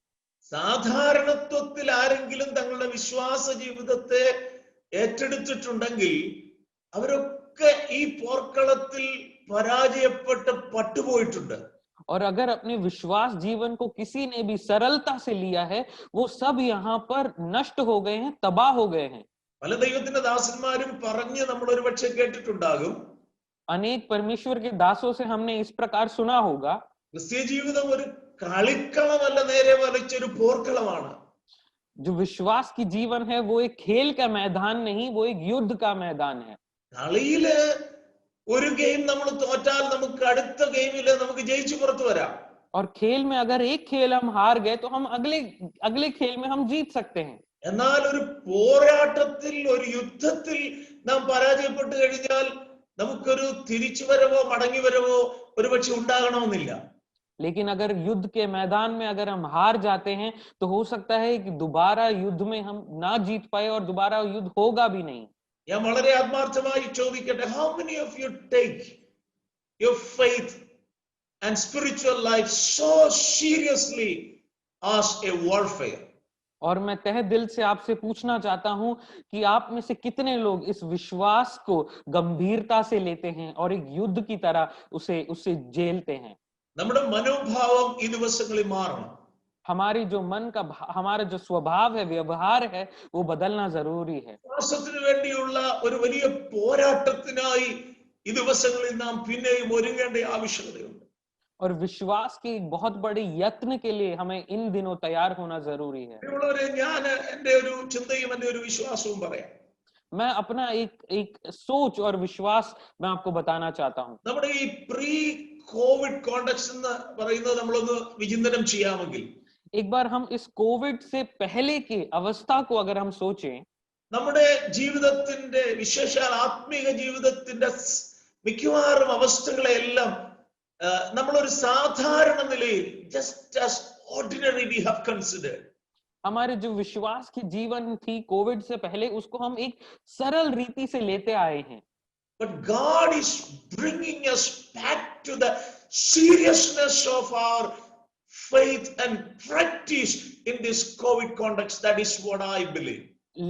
സാധാരണത്വത്തിൽ ആരെങ്കിലും തങ്ങളുടെ വിശ്വാസ ജീവിതത്തെ ഏറ്റെടുത്തിട്ടുണ്ടെങ്കിൽ അവരൊക്കെ ഈ പോർക്കളത്തിൽ പരാജയപ്പെട്ട് പട്ടുപോയിട്ടുണ്ട്. और अगर अपने विश्वास जीवन को किसी ने भी सरलता से लिया है, वो सब यहाँ पर नष्ट हो गए हैं, तबाह हो गए हैं. പല ദൈവത്തിന്റെ ദാസന്മാരും പറഞ്ഞ് നമ്മൾ ഒരുപക്ഷെ കേട്ടിട്ടുണ്ടാകും, अनेक परमेश्वर के दासों से हमने इस प्रकार सुना होगा, ക്രിസ്തീയ ജീവിതം ഒരു കളിക്കളമല്ല, നേരെ മറിച്ചൊരു പോർക്കളമാണ്. जो विश्वास की जीवन है वो एक खेल का मैदान नहीं, वो एक युद्ध का मैदान है. കളിയില് ഒരു ഗെയിം നമ്മൾ തോറ്റാൽ നമുക്ക് അടുത്ത ഗെയിമില് നമുക്ക് ജയിച്ചു പുറത്തു വരാം. और खेल में अगर एक खेल हम हार गए तो हम अगले खेल में हम जीत सकते हैं. എന്നാൽ ഒരു പോരാട്ടത്തിൽ, ഒരു യുദ്ധത്തിൽ നാം പരാജയപ്പെട്ടു കഴിഞ്ഞാൽ നമുക്കൊരു തിരിച്ചുവരവോ മടങ്ങിവരവോ ഒരുപക്ഷെ ഉണ്ടാകണമെന്നില്ല. लेकिन अगर युद्ध के मैदान में अगर हम हार जाते हैं तो हो सकता है कि दोबारा युद्ध में हम ना जीत पाए और दोबारा युद्ध होगा भी नहीं. ഞാൻ വളരെ ആത്മാർത്ഥമായി ചോദിക്കട്ടെ, how many of you take your faith and spiritual life so seriously as a warfare? और मैं तहे दिल से आपसे पूछना चाहता हूं कि आप में से कितने लोग इस विश्वास को गंभीरता से लेते हैं और एक युद्ध की तरह उसे झेलते हैं. നമ്മുടെ മനോഭാവം ഈ ദിവസങ്ങളിൽ മാറണം. हमारी जो मन का, हमारा जो स्वभाव है, व्यवहार है, वो बदलना जरूरी है. വിശ്വാസത്തിന് വേണ്ടിയുള്ള ഒരു വലിയ പോരാട്ടത്തിനായി ഈ ദിവസങ്ങളിൽ നാം പിന്നെയും ഒരുങ്ങേണ്ട ആവശ്യകതയുണ്ട്. और विश्वास के एक बहुत बड़े यत्न के लिए हमें इन दिनों तैयार होना जरूरी है. ഞാൻ എന്റെ ഒരു ചിന്തയും എന്റെ ഒരു വിശ്വാസവും പറയാം. मैं अपना एक सोच और विश्वास मैं आपको बताना चाहता हूं. നമ്മുടെ ഈ പ്രീ കോവിഡ് കോണ്ടെക്സ്റ്റ് എന്ന് പറയുന്നത് നമ്മളൊന്ന് വിചിന്തനം ചെയ്യാമെങ്കിൽ, एक बार हम इस कोविड से पहले की अवस्था को अगर हम सोचें, നമ്മുടെ ജീവിതത്തിന്റെ, വിശേഷാൽ ആത്മീയ ജീവിതത്തിന്റെ മിക്കവാറും അവസ്ഥകളെല്ലാം നമ്മളൊരു സാധാരണ നിലയിൽ just as ordinary we have considered. हमारे जो विश्वास की जीवन थी कोविड से पहले, उसको हम एक सरल रीति से लेते आए हैं. But God is bringing us back to the seriousness of our faith and practice in this COVID context. That is what I believe.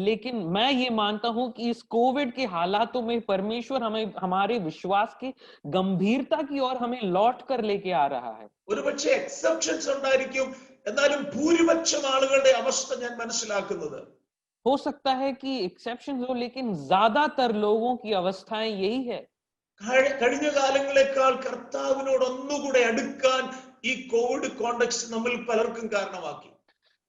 लेकिन मैं ये मानता हूं कि इस कोविड के हालातों में परमेश्वर हमें हमारे विश्वास की गंभीरता की ओर हमें लौट कर लेके आ रहा है. ഒരുപക്ഷെ എക്സെപ്ഷൻസ് ഉണ്ടായിരിക്കും, എന്നാലും ഭൂരിപക്ഷം ആളുകളുടെ അവസ്ഥ ഞാൻ മനസ്സിലാക്കുന്നത്, हो सकता है कि एक्सेप्शन हो, लेकिन ज्यादातर लोगों की अवस्थाएं यही है. കഴിഞ്ഞ കാലങ്ങളെക്കാൾ കർത്താവിനോട് ഒന്നുകൂടെ അടുക്കാൻ ഈ കോവിഡ് കോണ്ടെക്സ്റ്റ് നമ്മിൽ പലർക്കും കാരണമാക്കി.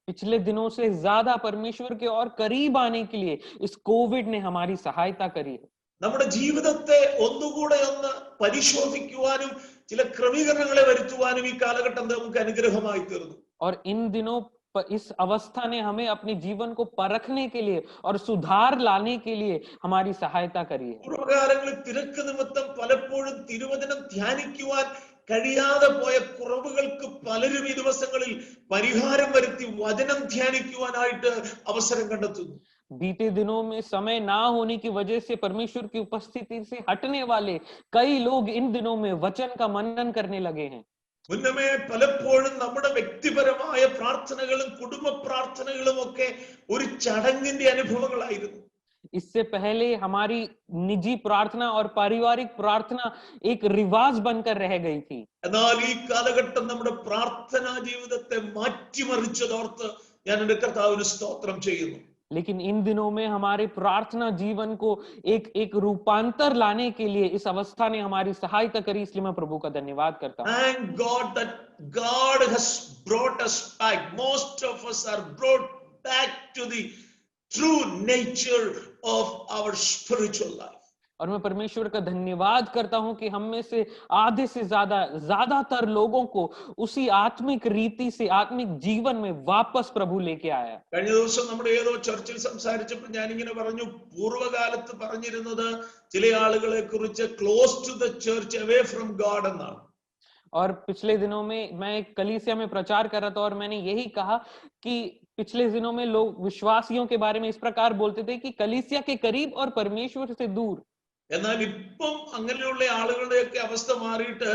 पिछले दिनों से ज्यादा परमेश्वर के और करीब आने के लिए इस कोविड ने हमारी सहायता करी है. നമ്മുടെ ജീവിതത്തെ ഒന്നുകൂടെ ഒന്ന് പരിശോധിക്കുവാനും ചില ക്രമീകരണങ്ങളെ വരുത്തുവാനും ഈ കാലഘട്ടം നമുക്ക് അനുഗ്രഹമായി തീർന്നു. और इन दिनों इस अवस्था ने हमें अपने जीवन को परखने के लिए और सुधार लाने के लिए हमारी सहायता करी है. പൂർവ്വകാലങ്ങളിൽ തിരക്ക് നിമിത്തം പലപ്പോഴും തിരുവചനം ധ്യാനിക്കുവാൻ കഴിയാതെ പോയ കുറവുകൾക്ക് പലരും ഈ ദിവസങ്ങളിൽ പരിഹാരം വരുത്തി വചനം ധ്യാനിക്കുവാനായിട്ട് അവസരം കണ്ടെത്തുന്നു. बीते दिनों में समय ना होने की वजह से परमेश्वर की उपस्थिति से हटने वाले कई लोग इन दिनों में वचन का मनन करने लगे हैं. മുന്നമേ പലപ്പോഴും നമ്മുടെ വ്യക്തിപരമായ പ്രാർത്ഥനകളും കുടുംബ പ്രാർത്ഥനകളും ഒക്കെ ഒരു ചടങ്ങിന്റെ അനുഭവങ്ങളായിരുന്നു. इससे पहले हमारी निजी प्रार्थना और पारिवारिक प्रार्थना एक रिवाज बनकर रह गई थी. എന്നാൽ ഈ കാലഘട്ടം നമ്മുടെ പ്രാർത്ഥനാ ജീവിതത്തെ മാറ്റിമറിച്ചതോർത്ത് ഞാൻ എൻ്റെ കർത്താവിന് സ്തോത്രം ചെയ്യുന്നു. लेकिन इन दिनों में हमारे प्रार्थना जीवन को एक रूपांतर लाने के लिए इस अवस्था ने हमारी सहायता करी, इसलिए मैं प्रभु का धन्यवाद करता हूँ. Thank God that God has brought us back. Most of us are brought back to the true nature of our spiritual life. और मैं परमेश्वर का धन्यवाद करता हूं कि हम में से आधे से ज्यादातर लोगों को उसी आत्मिक रीति से, आत्मिक जीवन में वापस प्रभु लेके आया. കഴിഞ്ഞ ദിവസം നമ്മുടെ ഏതോ ചർച്ചിൽ സംസാരിച്ചപ്പോൾ ഞാൻ ഇങ്ങനെ പറഞ്ഞു, പൂർവ്വകാലത്ത് പറഞ്ഞിരുന്നത് ചില ആളുകളെ കുറിച്ച് close to the church, away from God എന്നാണ്. और पिछले दिनों में मैं कलीसिया में प्रचार कर रहा था और मैंने यही कहा कि पिछले दिनों में लोग विश्वासियों के बारे में इस प्रकार बोलते थे कि कलीसिया के करीब और परमेश्वर से दूर. എന്നാൽ ഇപ്പം അങ്ങനെയുള്ള ആളുകളുടെയൊക്കെ അവസ്ഥ മാറിയിട്ട്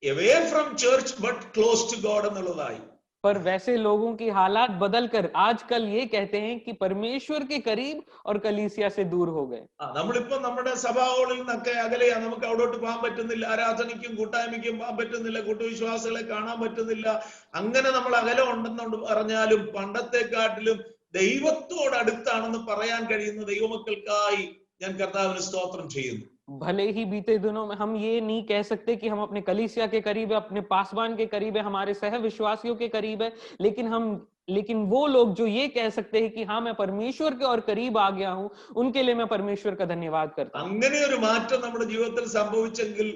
away from church but close to God എന്നുള്ളതായി. पर वैसे लोगों की हालात बदलकर आजकल ये कहते हैं कि परमेश्वर के करीब और कलीसिया से दूर हो गए। നമ്മളിപ്പോ നമ്മുടെ സഭാ ഹാളിൽ നിന്നൊക്കെ അകലെയാ, നമുക്ക് അവിടോട്ട് പോകാൻ പറ്റുന്നില്ല, ആരാധനയ്ക്കും കൂട്ടായ്മയ്ക്കും പോകാൻ പറ്റുന്നില്ല, കൂട്ടുവിശ്വാസികളെ കാണാൻ പറ്റുന്നില്ല. അങ്ങനെ നമ്മൾ അകലെ ഉണ്ടെന്ന് പറഞ്ഞാലും പണ്ടത്തെക്കാട്ടിലും ദൈവത്തോട് അടുത്താണെന്ന് പറയാൻ കഴിയുന്ന ദൈവമക്കൾക്കായി ഞാൻ കർത്താവിന് സ്തോത്രം ചെയ്യുന്നു. भले ही बीते दिनों में हम ये नहीं कह सकते कि हम अपने कलीसिया के करीब है, अपने पासवान के करीब है, हमारे सह विश्वासियों के करीब है, लेकिन वो लोग जो ये कह सकते हैं कि हाँ मैं परमेश्वर के और करीब आ गया हूं, उनके लिए मैं परमेश्वर का धन्यवाद करता हूं। അങ്ങനെ ഒരു മാറ്റം നമ്മുടെ ജീവിതത്തിൽ സംഭവിച്ചെങ്കിൽ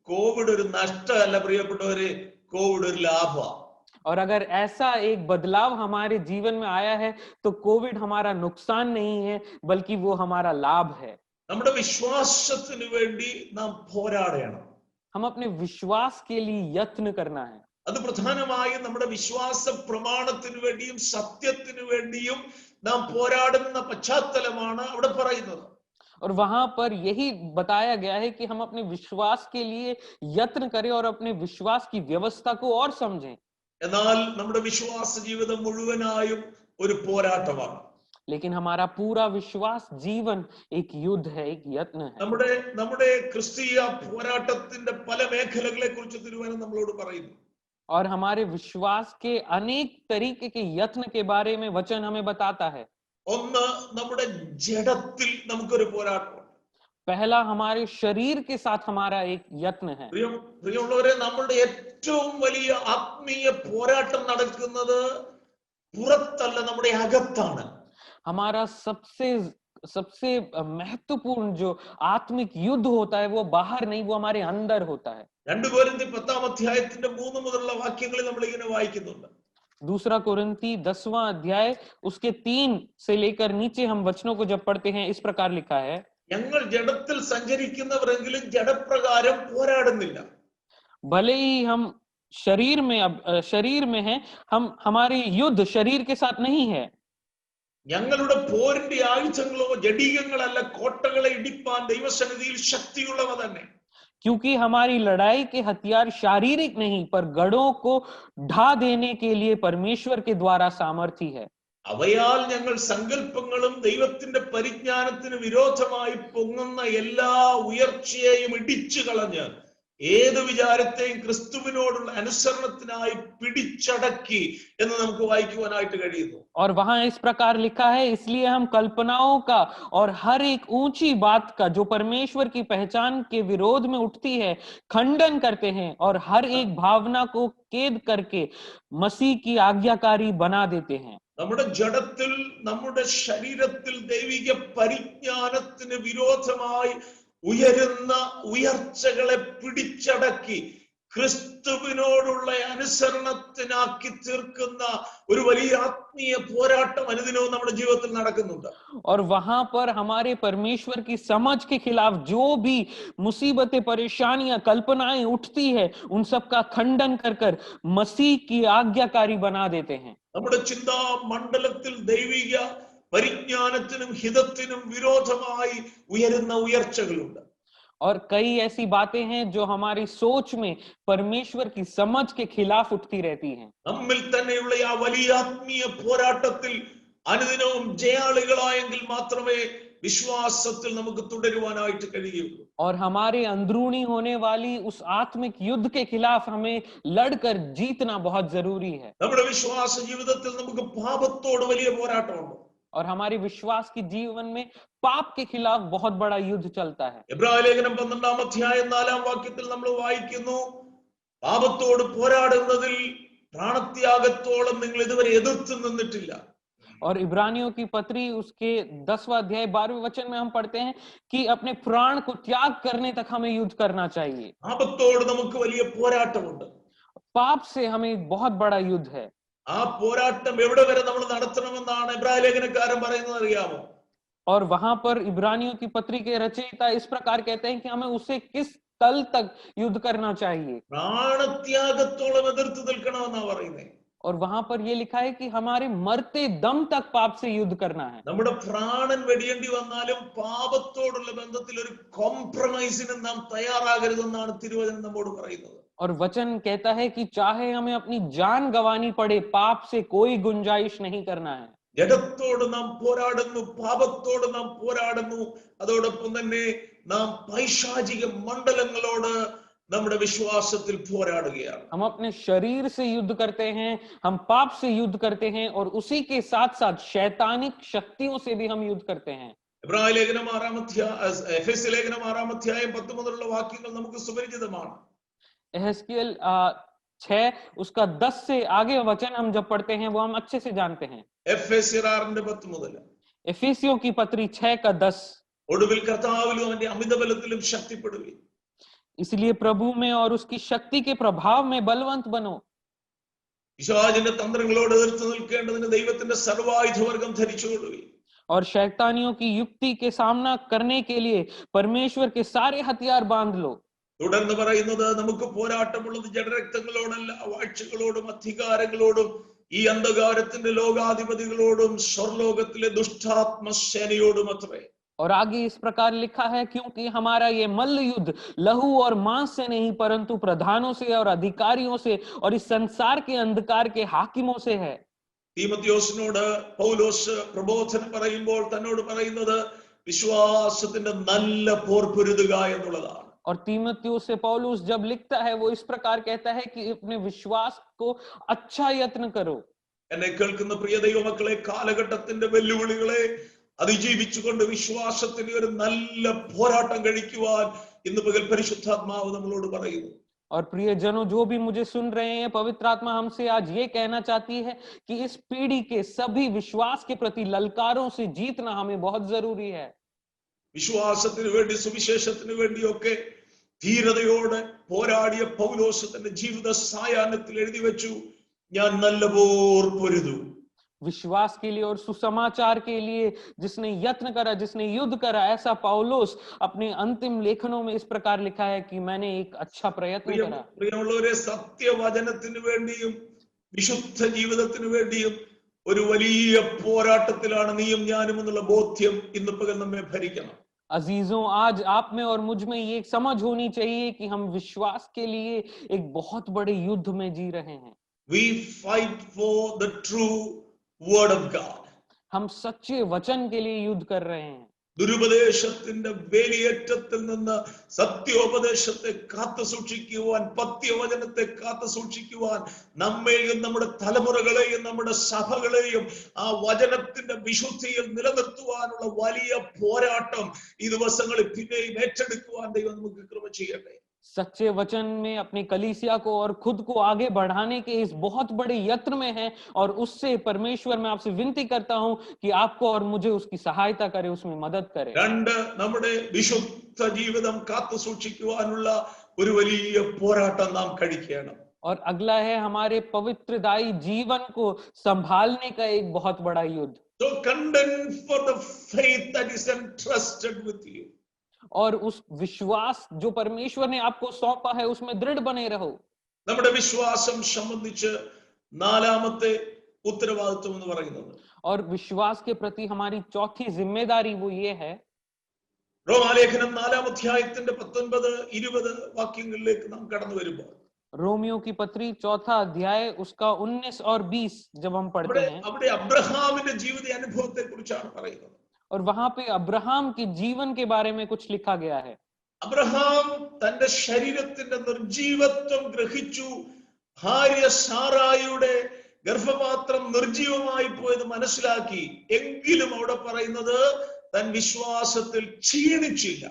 കോവിഡ് ഒരു നഷ്ടമല്ല പ്രിയപ്പെട്ടവരെ, കോവിഡ് ഒരു ലാഭമാണ്. और अगर ऐसा एक बदलाव हमारे जीवन में आया है तो कोविड हमारा नुकसान नहीं है, बल्कि वो हमारा लाभ है। നമ്മുടെ വിശ്വാസത്തിന് വേണ്ടി നാം പോരാടണം. हम अपने विश्वास के लिए यत्न करना है। അത് പ്രധാനമായും നമ്മുടെ വിശ്വാസ പ്രമാണത്തിന് വേണ്ടിയും സത്യത്തിന് വേണ്ടിയും നാം പോരാടുന്ന പശ്ചാത്തലമാണ് അവിടെ പറയുന്നത്. और वहां पर यही बताया गया है कि हम अपने विश्वास के लिए यत्न करें और अपने विश्वास की व्यवस्था को और समझें। എന്നാൽ നമ്മുടെ വിശ്വാസ ജീവിതം മുഴുവനായും ഒരു പോരാട്ടമാണ്. लेकिन हमारा पूरा विश्वास जीवन एक युद्ध है, एक यत्न है। നമ്മുടെ ക്രിസ്തീയ പോരാട്ടത്തിന്റെ പല മേഖലകളെ കുറിച്ച് തിരുവചനം നമ്മളോട് പറയുന്നു. और हमारे विश्वास के अनेक तरीके के यत्न के बारे में वचन हमें बताता है। ഒന്ന്, നമ്മുടെ ജഡത്തിൽ നമുക്കൊരു പോരാട്ടം. पहला, हमारे शरीर के साथ हमारा एक यत्न है। പ്രിയമുള്ളവരെ, നമ്മുടെ ഏറ്റവും വലിയ ആത്മീയ പോരാട്ടം നടക്കുന്നത് പുറത്തല്ല, നമ്മുടെ അകത്താണ്. हमारा सबसे महत्वपूर्ण जो आत्मिक युद्ध होता है वो बाहर नहीं, वो हमारे अंदर होता है। 2 कोरिന്ത്യർ 10-ാം അധ്യായത്തിന്റെ 3 മുതലുള്ള വാക്യങ്ങളിൽ നമ്മൾ ഇങ്ങനെ വായിക്കുന്നുണ്ട്. दूसरा कोरिन्थी 10वां अध्याय उसके 3 से लेकर नीचे हम वचनों को जब पढ़ते हैं, इस प्रकार लिखा है, ഞങ്ങൾ ജഡത്തിൽ സഞ്ചരിക്കുന്നവരെങ്കിലും ജഡപ്രകാരം പോരാടുന്നില്ല. भले ही हम शरीर में हैं, हमारे युद्ध शरीर के साथ नहीं है। ഞങ്ങളുടെ പോരിന്റെ ആയുധങ്ങളോ ജഡീകങ്ങളല്ല, കോട്ടകളെ ഇടിപ്പാൻ ദൈവസന്നിധിയിൽ ശക്തിയുള്ളവ തന്നെ. क्योंकि हमारी लड़ाई के हथियार शारीरिक नहीं, पर गढ़ों को ढा देने के लिए परमेश्वर के द्वारा सामर्थी है। അവയാൽ ഞങ്ങൾ സങ്കല്പങ്ങളും ദൈവത്തിന്റെ പരിജ്ഞാനത്തിന് വിരോധമായി പൊങ്ങുന്ന എല്ലാ ഉയർച്ചയെയും ഇടിച്ചു കളഞ്ഞ് ഏത് വിചാരത്തെയും ക്രിസ്തുവിനോടുള്ള അനുസരണത്തിനായി പിടിച്ചടക്കി എന്ന് നമുക്ക് വായിക്കുവാനായിട്ട് കഴിയുന്നു. और वहां इस प्रकार लिखा है, इसलिए हम कल्पनाओं का और हर एक ऊंची बात का जो परमेश्वर की पहचान के विरोध में उठती है खंडन करते हैं, और हर एक भावना को कैद करके मसीह की आज्ञाकारी बना देते हैं। നമ്മുടെ ജഡത്തിൽ, നമ്മുടെ ശരീരത്തിൽ ദൈവിക പരിജ്ഞാനത്തിന് വിരോധമായി ഉയരുന്ന ഉയർച്ചകളെ പിടിച്ചടക്കി ക്രിസ്തുവിനോടുള്ള അനുസരണത്തിനാക്കി തീർക്കുന്ന ഒരു വലിയ ആത്മീയ പോരാട്ടം അനുദിനവും നമ്മുടെ ജീവിതത്തിൽ നടക്കുന്നുണ്ട്. और वहां पर हमारे परमेश्वर की समझ के खिलाफ जो भी मुसीबतें, परेशानियां, कल्पनाएं उठती है, उन सब का खंडन कर मसीह की आज्ञाकारी बना देते हैं। നമ്മുടെ ചിന്താ മണ്ഡലത്തിൽ ദൈവിക പരിജ്ഞാനത്തിനും ഹിതത്തിനും വിരോധമായി ഉയരുന്ന ഉയർച്ചകളുണ്ട്. और कई ऐसी बातें हैं जो हमारी सोच में परमेश्वर की समझ के खिलाफ उठती रहती हैं। നമ്മിൽ തന്നെയുള്ള ആ വലിയ ആത്മീയ പോരാട്ടത്തിൽ അനുദിനവും ജയാളികളായെങ്കിൽ മാത്രമേ വിശ്വാസത്തിൽ നമുക്ക് തുടരുവാനായിട്ട് കഴിയുള്ളൂ. और हमारे अंदरूनी होने वाली उस आत्मिक युद्ध के खिलाफ हमें लड़कर जीतना बहुत जरूरी है। നമ്മുടെ വിശ്വാസ ജീവിതത്തിൽ നമുക്ക് പാപത്തോട് വലിയ പോരാട്ടമുണ്ട്. और हमारे विश्वास के जीवन में पाप के खिलाफ बहुत बड़ा युद्ध चलता है। എബ്രായ ലേഖനം 12-ാം അധ്യായം 4-ാം വാക്യത്തിൽ നമ്മൾ വായിക്കുന്നു, പാപത്തോട് പോരാടുന്നതിൽ പ്രാണത്യാഗത്തോളം നിങ്ങൾ ഇതുവരെ എതിർത്ത് നിന്നിട്ടില്ല. और इब्रानियों की पत्री उसके 10वां अध्याय 12वें वचन में हम पढ़ते हैं कि अपने प्राण को त्याग करने तक हमें युद्ध करना चाहिए। പാപത്തോട് നമുക്ക് വലിയ പോരാട്ടമുണ്ട്. पाप से हमें बहुत बड़ा युद्ध है। ആ പോരാട്ടം എവിടെ വരെ നമ്മൾ നടത്തണമെന്നാണ് എബ്രായ ലേഖനക്കാരൻ പറയുന്നത് അറിയാമോ? और वहां पर इब्रानियों की पत्री के रचयिता इस प्रकार कहते हैं कि हमें उससे किस तल तक युद्ध करना चाहिए। പ്രാണത്യാഗത്തോളം എതിർത്ത് നിൽക്കണമെന്നാ പറയുന്നത്. और वहां पर ये लिखा है कि हमारे मरते दम तक पाप से युद्ध करना है। നമ്മുടെ പ്രാണൻ വെടിയേണ്ടി വന്നാലും പാപത്തോടുള്ള ബന്ധത്തിൽ ഒരു കോംപ്രമൈസിന് നാം തയ്യാറാകരുതെന്നാണ് തിരുവചനം നമ്മോട് പറയുന്നത്. और वचन कहता है कि चाहे हमें अपनी जान गंवानी पड़े, पाप से कोई गुंजाइश नहीं करना है। ജഡത്തോട് നാം പോരാടുന്നു, പാപത്തോട് നാം പോരാടുന്നു, അതോടൊപ്പം തന്നെ നാം പൈശാചിക മണ്ഡലങ്ങളോട് നമ്മുടെ വിശ്വാസത്തിൽ പോരാടുകയാണ്. हम अपने शरीर से युद्ध करते हैं, हम पाप से युद्ध करते हैं और उसी के साथ साथ शैतानिक शक्तियों से भी हम युद्ध करते हैं। എബ്രായ ലേഖനം 6-ാം അധ്യായം, എഫെസ്യ ലേഖനം 6-ാം അധ്യായം 10 മുതലുള്ള വാക്യങ്ങൾ നമുക്ക് സുപരിചിതമാണ്. एहेस्केल 6 उसका 10 से आगे वचन हम जब पढ़ते हैं वो हम अच्छे से जानते हैं। എഫെസ്യർ 6-ന്റെ 10 മുതൽ एफिसियों की पत्री 6 का 10, ഒടുവിൽ കർത്താവിലും അവന്റെ അമിതബലത്തിലും ശക്തിപ്പെടുവീൻ. इसलिए प्रभु में और उसकी शक्ति के प्रभाव में बलवंत बनो। പിശാചിന്റെ തന്ത്രങ്ങളോട് എതിർത്ത് നിൽക്കേണ്ടതിന് ദൈവത്തിന്റെ സർവായുധവർഗം ധരിച്ചുകൊള്ളുവീൻ. और शैतानियों की युक्ति के सामना करने के लिए परमेश्वर के सारे हथियार बांध लो। തുടർന്ന് പറയുന്നത്, നമുക്ക് പോരാട്ടമുള്ളത് ജഡരക്തങ്ങളോടല്ല, വാഴ്ചകളോടും അധികാരങ്ങളോടും ഈ അന്ധകാരത്തിന്റെ ലോകാധിപതികളോടും സ്വർലോകത്തിലെ ദുഷ്ടാത്മസേനയോടും അത്രേ. और आगे इस प्रकार लिखा है, क्योंकि हमारा ये मल्ल युद्ध लहू और मांस से नहीं परंतु प्रधानों से और अधिकारियों से और इस संसार के अंधकार के हाकिमों से है। തീമോഥെയോസിനോട് പൗലോസ് പ്രബോധനം പറയുമ്പോൾ തന്നോട് പറയുന്നത് വിശ്വാസത്തിന്റെ നല്ല പോർ പൊരുതുക എന്നുള്ളതാണ്. और तीमुथियुस से पौलुस जब लिखता है वो इस प्रकार कहता है कि अपने विश्वास को अच्छा यत्न करो। എന്നെ കേൾക്കുന്ന പ്രിയ ദൈവമക്കളെ, കാലഘട്ടത്തിന്റെ വെല്ലുവിളികളെ അതിജീവിച്ചുകൊണ്ട് വിശ്വാസത്തിന് ഒരു നല്ല പോരാട്ടം കഴിക്കുവാൻ ഇന്ന് പകൽ പരിശുദ്ധാത്മാവ് നമ്മളോട് പറയുന്നു. और प्रियजनों, जो भी मुझे सुन रहे हैं, पवित्र आत्मा हमसे आज ये कहना चाहती है कि इस पीढ़ी के सभी विश्वास के प्रति ललकारों से जीतना हमें बहुत जरूरी है। വിശ്വാസത്തിന് വേണ്ടി, സുവിശേഷത്തിന് വേണ്ടിയൊക്കെ ധീരതയോടെ പോരാടിയ പൗലോസ് തന്റെ ജീവിത സായാഹ്നത്തിൽ എഴുതി വെച്ചു, ഞാൻ നല്ല പോർ പൊരുതു. विश्वास के लिए और सुसमाचार के लिए जिसने यत्न करा, जिसने युद्ध करा, ऐसा पौलुस अपने अंतिम लेखनों में इस प्रकार लिखा है कि मैंने एक अच्छा प्रयत्न करा। പ്രിയമുള്ളവരെ, സത്യവചനത്തിന് വേണ്ടിയും വിശുദ്ധ ജീവിതത്തിന് വേണ്ടിയും ഒരു വലിയ പോരാട്ടത്തിലാണ് നീയും ഞാനും എന്നുള്ള ബോധ്യം ഇന്ന് പകൽ നമ്മെ ഭരിക്കണം. अजीजों, आज आप में और मुझ में ये समझ होनी चाहिए कि हम विश्वास के लिए एक बहुत बड़े युद्ध में जी रहे हैं। We fight for the true word of God. हम सच्चे वचन के लिए युद्ध कर रहे हैं। ദുരുപദേശത്തിന്റെ വേലിയേറ്റത്തിൽ നിന്ന് സത്യോപദേശത്തെ കാത്തു സൂക്ഷിക്കുവാൻ, പത്യവചനത്തെ കാത്തു സൂക്ഷിക്കുവാൻ നമ്മെയും നമ്മുടെ തലമുറകളെയും നമ്മുടെ സഭകളെയും ആ വചനത്തിന്റെ വിശുദ്ധിയിൽ നിലനിർത്തുവാനുള്ള വലിയ പോരാട്ടം ഈ ദിവസങ്ങളിൽ പിന്നെയും ഏറ്റെടുക്കുവാൻ ദൈവം നമുക്ക് കൃപ ചെയ്യട്ടെ. सच्चे वचन में अपनी कलीसिया को और खुद को आगे बढ़ाने के इस बहुत बड़े यत्न में है और उससे परमेश्वर मैं आपसे विनती करता हूं कि आपको और मुझे उसकी सहायता करे, उसमें मदद करे। രണ്ട്, നമ്മുടെ വിശുദ്ധ ജീവിതം കാത്തു സൂക്ഷിക്കുവാനുള്ള ഒരു വലിയ പോരാട്ടം നാം കഴിക്കണം. और अगला है हमारे पवित्रदायी जीवन को संभालने का एक बहुत बड़ा युद्ध। So contend for the faith that is entrusted with you. और उस विश्वास जो परमेश्वर ने आपको सौंपा है उसमें दृढ़ बने रहो। നമ്മുടെ വിശ്വാസം സംബന്ധിച്ച് നാലാമത്തെ ഉത്തരവാദിത്വം എന്ന് പറയുന്നത്, और विश्वास के प्रति हमारी चौथी जिम्मेदारी वो ये है, റോമാലേഖനം 4-ാം അധ്യായത്തിന്റെ 19-20 വാക്യങ്ങളിലേക്ക് നാം കടന്നു വരുമ്പോൾ रोमियो की पत्री 4था अध्याय उसका 19 और 20 जब हम पढ़ते हैं, അവിടെ അബ്രഹാമിന്റെ ജീവിത അനുഭവത്തെ കുറിച്ചാണ് പറയുന്നത്. और वहां पे अब्राहम के जीवन के बारे में कुछ लिखा गया है। അബ്രഹാം തന്റെ ശരീരത്തിന്റെ നിർജീവത്വം ഗ്രഹിച്ചു. ഭാര്യ സാറായിയുടെ ഗർഭപാത്രം നിർജീവമായി പോയത് മനസ്സിലാക്കി. എങ്കിലും അവിടെ പറയുന്നത് തൻ വിശ്വാസത്തിൽ ക്ഷീണിച്ചില്ല.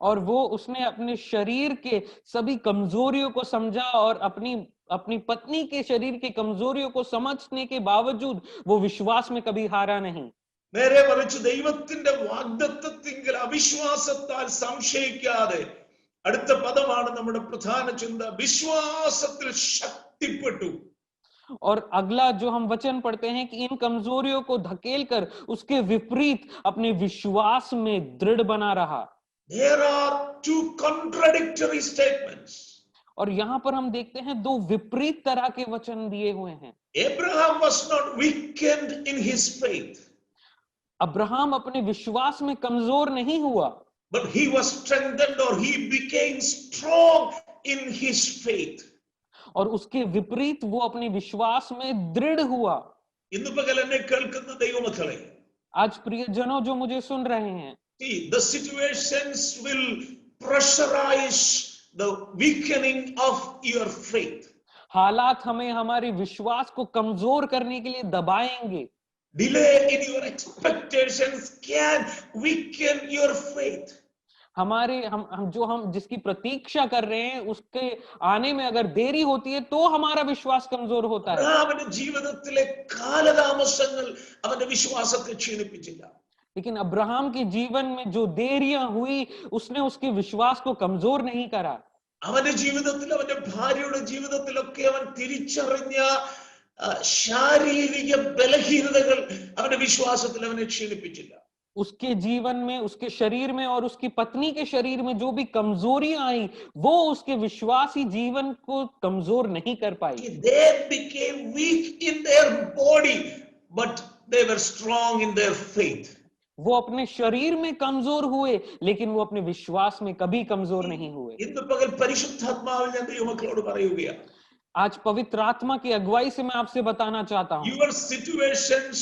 और वो उसने अपने शरीर के सभी कमजोरियों को समझा और अपनी पत्नी के शरीर के कमजोरियों को समझने के बावजूद वो विश्वास में कभी हारा नहीं। നേരെ മറിച്ച് ദൈവത്തിന്റെ വാഗ്ദത്തത്തിങ്കൽ അവിശ്വാസത്താൽ സംശയിക്കാതെ, അടുത്ത പദമാണ് നമ്മുടെ പ്രധാന ചിന്ത, വിശ്വാസത്തിൽ ശക്തിപ്പെട്ടു. और अगला जो हम वचन पढ़ते हैं कि इन कमजोरियों को धकेल कर उसके विपरीत अपने विश्वास में दृढ़ बना रहा। There are two contradictory statements. और यहाँ पर हम देखते हैं दो विपरीत तरह के वचन दिए हुए हैं। Abraham was not weakened in his faith, Abraham अपने विश्वास में कमजोर नहीं हुआ, but he was strengthened, or he became strong in his faith. और उसके विपरीत वो अपने विश्वास में दृढ़ हुआ। ഇന്ന് പകൽ എന്നെ കേൾക്കുന്ന ദൈവമക്കളെ, आज प्रियजनों जो मुझे सुन रहे हैं, see, the situations will pressurize the weakening of your faith. हालात हमें हमारे विश्वास को कमजोर करने के लिए दबाएंगे। Delay in your expectations can weaken your faith. हम जिसकी प्रतीक्षा कर रहे हैं उसके आने में अगर देरी होती है तो हमारा विश्वास कमजोर होता है। അബ്രഹാമിന്റെ ജീവിതത്തിലെ കാലതാമസങ്ങൾ അവന്റെ വിശ്വാസത്തെ ക്ഷീണിപ്പിച്ചില്ല. लेकिन अब्राहम के जीवन में जो देरियां हुई उसने उसके विश्वास को कमजोर नहीं करा। അവന്റെ ജീവിതത്തിൽ, അവന്റെ ഭാര്യയുടെ ജീവിതത്തിലൊക്കെ അവൻ തിരിച്ചറിഞ്ഞ ശാരീരിക ബലഹീനതകൾ അവന്റെ വിശ്വാസത്തിൽ അവനെ ക്ഷീണിപ്പിച്ചില്ല. उसके जीवन में, उसके शरीर में और उसकी पत्नी के शरीर में जो भी कमजोरियां आई वो उसके विश्वासी जीवन को कमजोर नहीं कर पाई। They became weak in their body, but they were strong in their faith. वो अपने शरीर में कमजोर हुए लेकिन वो अपने विश्वास में कभी कमजोर नहीं हुए। ഇന്ന് പകൽ പരിശുദ്ധാത്മാവിൽ ഞാൻ ദൈവമക്കളോട് പറയുകയാണ്, आज पवित्र आत्मा की अगुवाई से मैं आपसे बताना चाहता हूँ, your situations,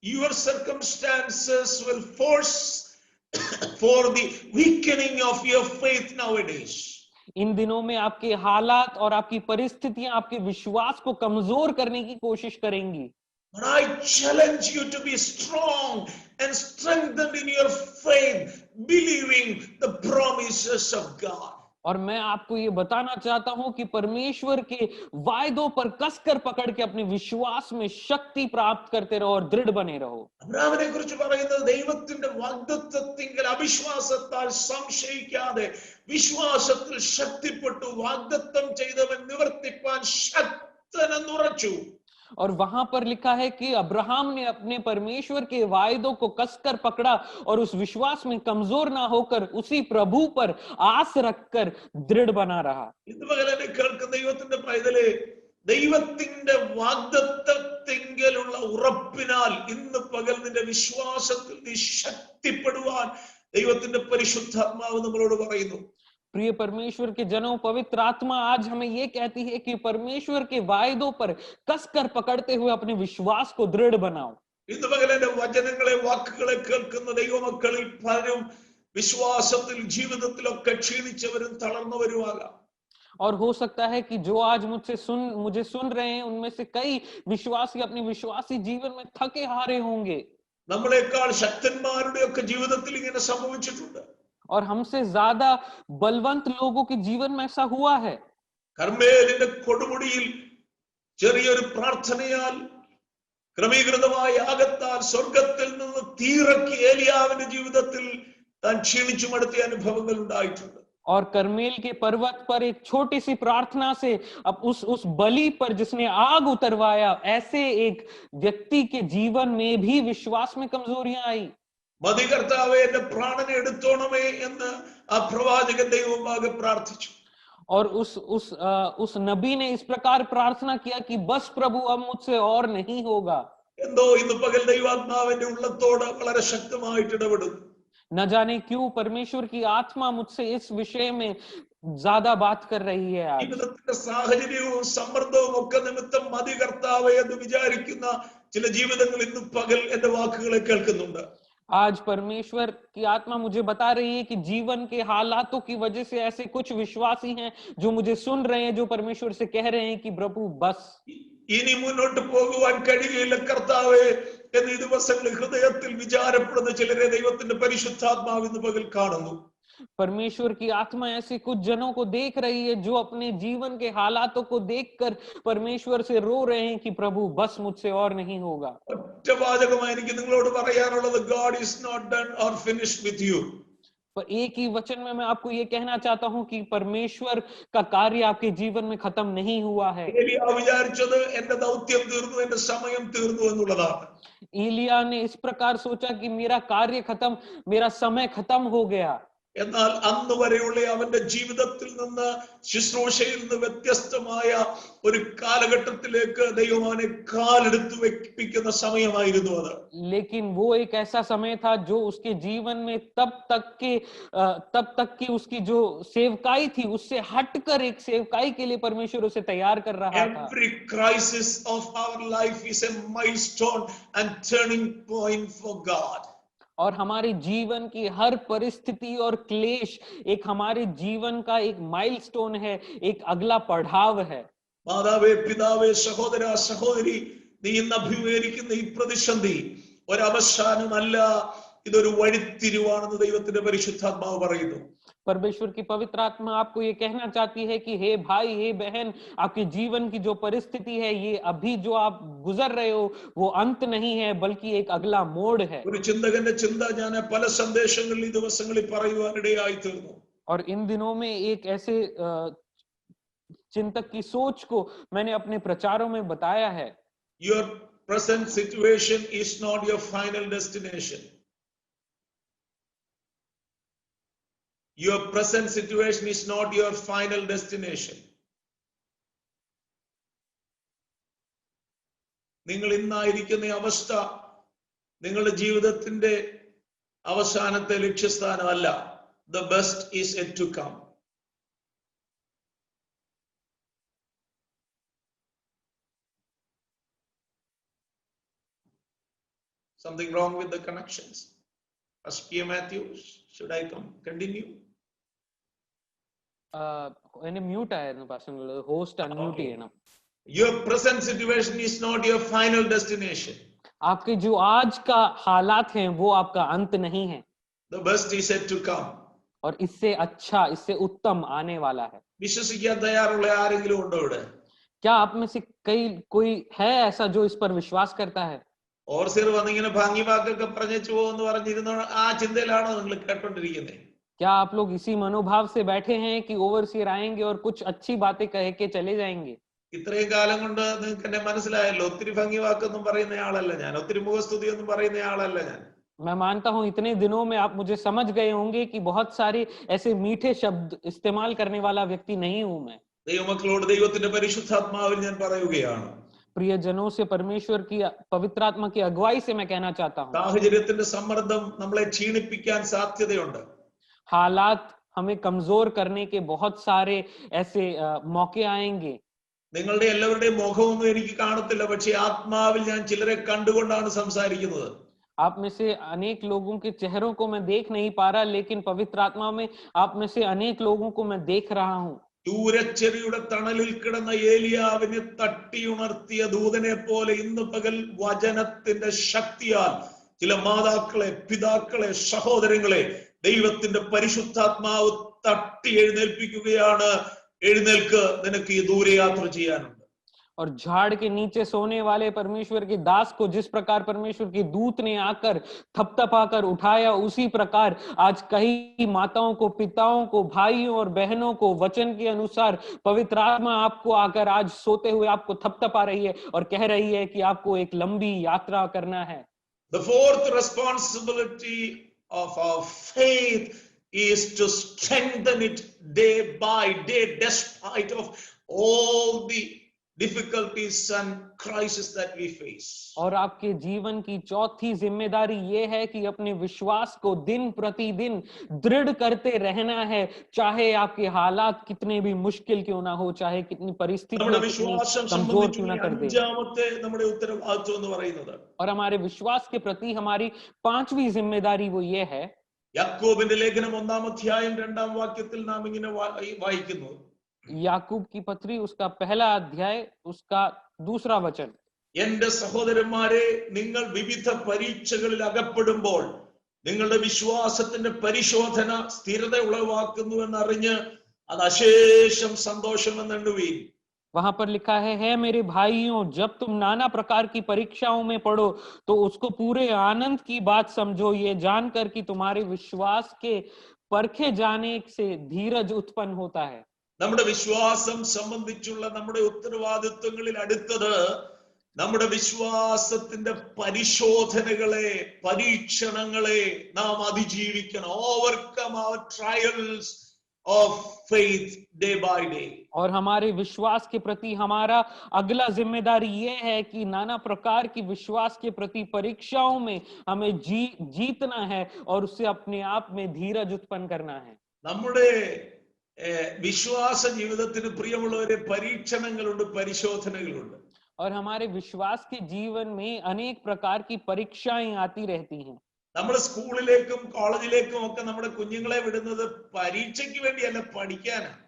your circumstances will force for the weakening of your faith nowadays. इन दिनों में आपके हालात और आपकी परिस्थितियां आपके विश्वास को कमजोर करने की कोशिश करेंगी। But I challenge you to be strong and strengthened in your faith, believing the promises of God. और मैं आपको ये बताना चाहता हूं कि परमेश्वर के वायदों पर कसकर पकड़ के अपने विश्वास में शक्ति प्राप्त करते रहो और दृढ़ बने रहो। അബ്രഹാമിനെ കുറിച്ച് പറയുന്നത് ദൈവത്തിന്റെ വാഗ്ദത്തത്തിങ്കൽ അവിശ്വാസത്താൽ സംശയിക്കാതെ വിശ്വാസത്തിൽ ശക്തിപ്പെട്ടു വാഗ്ദത്തം ചെയ്തവൻ നിവർത്തിപ്പാൻ ശക്തനെന്നുറച്ചു। और वहां पर लिखा है कि अब्राहम ने अपने परमेश्वर के वायदों को कसकर पकड़ा और उस विश्वास में कमजोर ना होकर उसी प्रभु पर आस रखकर दृढ़ बना रहा। ഇന്ന് പകലെന്നെ കേൾക്കുന്ന ദൈവത്തിന്റെ പൈതലേ, ദൈവത്തിന്റെ വാഗ്ദത്തത്തിങ്കലുള്ള ഉറപ്പിനാൽ ഇന്ന് പകൽ നിന്റെ വിശ്വാസത്തിൽ നീ ശക്തിപ്പെടുവാൻ ദൈവത്തിന്റെ പരിശുദ്ധാത്മാവ് നമ്മളോട് പറയുന്നു। प्रिय परमेश्वर के जनों, पवित्र आत्मा आज हमें ये कहती है कि परमेश्वर के वायदों पर कसकर पकड़ते हुए अपने विश्वास को दृढ़ बनाओ। ഇന്ന് പകൽ എന്റെ വചനങ്ങളെ, വാക്കുകളെ കേൾക്കുന്ന ദൈവമക്കളിൽ പലരും വിശ്വാസത്തിൽ ജീവിതത്തിലൊക്കെ ക്ഷീണിച്ചവരും തളർന്നവരുമാകാം। और हो सकता है कि जो आज मुझे सुन रहे हैं उनमें से कई विश्वासी अपने विश्वासी जीवन में थके हारे होंगे। നമ്മളെക്കാൾ ശക്തന്മാരുടെയൊക്കെ ജീവിതത്തിൽ ഇങ്ങനെ സംഭവിച്ചിട്ടുണ്ട്। और हमसे ज्यादा बलवंत लोगों के जीवन में ऐसा हुआ है। കർമ്മേലിന്റെ കൊടുമുടിയിൽ ചെറിയൊരു പ്രാർത്ഥനയാൽ ക്രമീകൃതമായ യാഗത്താൽ സ്വർഗത്തിൽ നിന്ന് തീയിറക്കി ഏലിയാവിന്റെ ജീവിതത്തിൽ താൻ ക്ഷീണിച്ചു മടുത്തിയ അനുഭവങ്ങൾ ഉണ്ടായിട്ടുണ്ട്। और करमेल के पर्वत पर एक छोटी सी प्रार्थना से अब उस बलि पर जिसने आग उतरवाया, ऐसे एक व्यक्ति के जीवन में भी विश्वास में कमजोरियां आई। മതി കർത്താവേ, എന്റെ പ്രാണനെ എടുത്തോണമേ എന്ന് ആ പ്രവാചകൻ ദൈവമാകെ പ്രാർത്ഥിച്ചു। और उस नबी ने इस प्रकार प्रार्थना किया कि बस प्रभु अब मुझसे और नहीं होगा। എന്തോ ഇന്ന് പകൽ ദൈവാത്മാവിന്റെ ഉള്ളത്തോട് വളരെ ശക്തമായിട്ട് ഇടപെടുന്നു। न जाने क्यों परमेश्वर की आत्मा मुझसे इस विषय में ज्यादा बात कर रही है। आज ജീവിതത്തിന്റെ സാഹചര്യവും സമ്മർദ്ദവും ഒക്കെ നിമിത്തം മതി കർത്താവേ എന്ന് വിചാരിക്കുന്ന ചില ജീവിതങ്ങൾ ഇന്ന് പകൽ എന്റെ വാക്കുകളെ കേൾക്കുന്നുണ്ട്। आज परमेश्वर की आत्मा मुझे बता रही है कि जीवन के हालातों की वजह से ऐसे कुछ विश्वासी हैं जो मुझे सुन रहे हैं, जो परमेश्वर से कह रहे हैं कि प्रभु बस ഇനി മുന്നോട്ട് പോകുവാൻ കഴിയില്ല കർത്താവേ എന്ന് ഈ ദിവസങ്ങളിൽ ഹൃദയത്തിൽ വിചാരപ്പെടുന്ന ചിലരെ ദൈവത്തിന്റെ പരിശുദ്ധാത്മാവ് ഇന്ന് പകൽ കാണുന്നു। परमेश्वर की आत्मा ऐसे कुछ जनों को देख रही है जो अपने जीवन के हालातों को देखकर परमेश्वर से रो रहे हैं कि प्रभु बस मुझसे और नहीं होगा। ഒറ്റ വാചകമായി എനിക്ക് നിങ്ങളോട് പറയാനുള്ളത്, God is not done or finished with you. पर एक ही वचन में मैं आपको ये कहना चाहता हूं कि परमेश्वर का कार्य आपके जीवन में खत्म नहीं हुआ है। ഏലിയാ വിചാരിച്ചത് എന്റെ ദൗത്യം തീർന്നു, എന്റെ സമയം തീർന്നു എന്നുള്ളതാണ്। एलिया ने इस प्रकार सोचा कि मेरा कार्य खत्म, मेरा समय खत्म हो गया। എന്നാൽ അന്ന് വരെയുള്ള അവന്റെ ജീവിതത്തിൽ നിന്ന് ശുശ്രൂഷയിൽ നിന്ന് വ്യത്യസ്തമായ ഒരു കാലഘട്ടത്തിലേക്ക് ദൈവം അവനെ കാലെടുത്ത് വെപ്പിക്കുന്ന സമയമായിരുന്നു അത്. लेकिन वो एक ऐसा समय था जो उसके जीवन में तब तक की उसकी जो सेवकाई थी उससे हटकर एक सेवकाई के लिए परमेश्वर उसे तैयार कर रहा था. Every crisis of our life is a milestone and turning point for God. और हमारे जीवन की हर परिस्थिति और क्लेश एक हमारे जीवन का एक माइलस्टोन है, एक अगला पड़ाव है. മാതാവേ, പിതാവേ, സഹോദര, സഹോദരി, നീ ഇന്ന് അഭിമുഖീകരിക്കുന്ന ഈ പ്രതിസന്ധി ഒരവസാനമല്ല, ഇതൊരു വഴിത്തിരിവാണെന്ന് ദൈവത്തിന്റെ പരിശുദ്ധാത്മാവ് പറയുന്നു. परमेश्वर की पवित्र आत्मा आपको ये कहना चाहती है कि हे भाई, हे बहन, आपके जीवन की जो परिस्थिति है, ये अभी जो आप गुजर रहे हो वो अंत नहीं है, बल्कि एक अगला मोड़ है. ഒരു ചിന്തകന്റെ ചിന്ത ഞാൻ പല സന്ദേശങ്ങളിൽ ഈ ദിവസങ്ങളിൽ പറയുവാനിടയായി തീർന്നു. और इन दिनों में एक ऐसे चिंतक की सोच को मैंने अपने प्रचारों में बताया है. Your present situation is not your final destination. Your present situation is not your final destination. നിങ്ങൾ ഇന്നായിരിക്കുന്ന അവസ്ഥ നിങ്ങളുടെ ജീവിതത്തിന്റെ അവസാനത്തെ ലക്ഷ്യസ്ഥാനമല്ല. The best is yet to come. Something wrong with the connections? Pastor P. Matthews, should I continue? എന്നെ mute ആയിരുന്നു pastor, host unmute ചെയ്യണം. Your present situation is not your final destination. आपके जो आज का हालात हैं वो आपका अंत नहीं है. The best is yet to come. और इससे अच्छा, इससे उत्तम आने वाला है. വിശ്വസിക്കാൻ തയ്യാറുള്ള ആരെങ്കിലും ഉണ്ടോ ഇവിടെ? क्या आप में से कोई है ऐसा जो इस पर विश्वास करता है? ഓർസിർ വന്നിങ്ങനെ ഭാങ്ങി വാക്കൊക്കെ പറഞ്ഞു പോകുമെന്ന് പറഞ്ഞിരുന്ന ആ ചിന്തയിലാണോ നിങ്ങൾ കേട്ടോണ്ടിരിക്കുന്നത്? क्या आप लोग इसी मनोभाव से बैठे हैं कि ओवरसीयर आएंगे और कुछ अच्छी बातें कह के चले जाएंगे? ഇത്രയും കാലം കൊണ്ട് നിങ്ങൾക്ക് എന്നെ മനസ്സിലായല്ലോ. ഒത്തിരി ഭംഗി വാക്കൊന്നും പറയുന്ന ആളല്ല ഞാൻ, ഒത്തിരി മുഖസ്തുതി ഒന്നും പറയുന്ന ആളല്ല ഞാൻ. मैं मानता हूं इतने दिनों में आप मुझे समझ गए होंगे कि बहुत सारे ऐसे मीठे शब्द इस्तेमाल करने वाला व्यक्ति नहीं हूं मैं. ദൈവമക്കളോട് ദൈവത്തിന്റെ പരിശുദ്ധാത്മാവിൽ ഞാൻ പറയുകയാണ്. प्रियजनों से परमेश्वर की पवित्र आत्मा की अगुवाई से मैं कहना चाहता हूं, സാഹചര്യത്തിന്റെ സമ്മർദ്ദം നമ്മളെ ക്ഷീണിപ്പിക്കാൻ സാധ്യതയുണ്ട്. हालात हमें कमजोर करने के बहुत सारे ऐसे मौके आएंगे. നിങ്ങളുടെ എല്ലാവരുടെയും മുഖമൊന്നും എനിക്ക് കാണത്തില്ല, പക്ഷെ ആത്മാവിൽ ഞാൻ ചിലരെ കണ്ടുകൊണ്ടാണ് സംസാരിക്കുന്നത്. आप में से अनेक लोगों के चेहरों को मैं देख नहीं पा रहा, लेकिन पवित्र आत्मा में आप में से अनेक लोगों को मैं देख रहा हूं. ദൂരച്ചെറിയുടെ തണലിൽ കിടന്ന ഏലിയാവിനെ തട്ടിയുണർത്തിയ ദൂതനെ പോലെ ഇന്ന് പകൽ വചനത്തിന്റെ ശക്തിയാൽ ചില മാതാക്കളെ, പിതാക്കളെ, സഹോദരങ്ങളെ ദൈവത്തിന്റെ പരിശുദ്ധാത്മാവ് തട്ടി എഴുന്നേൽപ്പിക്കുകയാണ്. എഴുന്നേൽക്ക്, നിനക്ക് ഈ ദൂരയാത്ര ചെയ്യാനുണ്ട്. और झाड़ के नीचे सोने वाले परमेश्वर के दास को जिस प्रकार परमेश्वर के दूत ने आकर थपथपाकर उठाया, उसी प्रकार आज कई माताओं को, पिताओं को, भाइयों और बहनों को वचन के अनुसार पवित्र आत्मा आपको आकर आज सोते हुए आपको थपथपा रही है और कह रही है कि आपको एक लंबी यात्रा करना है. The fourth responsibility of our faith is to strengthen it day by day, despite of all the difficulties and crises that we face. और आपके जीवन की चौथी जिम्मेदारी ये है कि अपने विश्वास को दिन प्रतिदिन दृढ़ करते रहना है, चाहे आपके हालात कितने भी मुश्किल क्यों ना हो, चाहे कितनी परिस्थितियां कमजोर क्यों ना कर दे. നമ്മുടെ ഉത്തരവാദിത്വം എന്ന് പറയുന്നത്, और हमारे विश्वास के प्रति हमारी पांचवी जिम्मेदारी वो ये है. യാക്കോബിന്റെ ലേഖനം 1-ാം അധ്യായം 2-ാം വാക്യത്തിൽ നാം ഇങ്ങനെ വായിക്കുന്നു. याकूब की पत्री उसका पहला अध्याय उसका दूसरा वचन, എന്റെ സഹോദരന്മാരെ, നിങ്ങൾ വിവിധ പരീക്ഷകളിൽ അകപ്പെടുമ്പോൾ നിങ്ങളുടെ വിശ്വാസത്തിന്റെ പരിശോധന സ്ഥിരത ഉളവാക്കുന്നു എന്നറിഞ്ഞ് അത് അശേഷം സന്തോഷമെന്നെണ്ണുവീൻ. वहां पर लिखा है मेरे भाइयों, जब तुम नाना प्रकार की परीक्षाओं में पड़ो तो उसको पूरे आनंद की बात समझो, ये जानकर कि तुम्हारे विश्वास के परखे जाने से धीरज उत्पन्न होता है. നമ്മുടെ വിശ്വാസം സംബന്ധിച്ചുള്ള നമ്മുടെ ഉത്തരവാദിത്വങ്ങളിൽ അടുത്തത് നമ്മുടെ വിശ്വാസത്തിന്റെ പരിശോധനകളെ, പരീക്ഷണങ്ങളെ നാം അതിജീവിക്കണം. Overcome our trials of faith day by day. और हमारे विश्वास के प्रति हमारा अगला जिम्मेदारी ये है कि नाना प्रकार की विश्वास के प्रति परीक्षाओं में हमें जीतना है और उससे अपने आप में धीरज उत्पन्न करना है. നമ്മുടെ വിശ്വാസ ജീവിതത്തിന് പ്രിയമുള്ളവരെ പരീക്ഷണങ്ങളുണ്ട്, പരിശോധനകളുണ്ട്. और हमारे विश्वास के जीवन में अनेक प्रकार की परीक्षाएं आती रहती हैं. നമ്മൾ സ്കൂളിലേക്കും കോളേജിലേക്കും ഒക്കെ നമ്മുടെ കുഞ്ഞുങ്ങളെ വിടുന്നത് പരീക്ഷയ്ക്ക് വേണ്ടിയല്ല, പഠിക്കാനാണ്.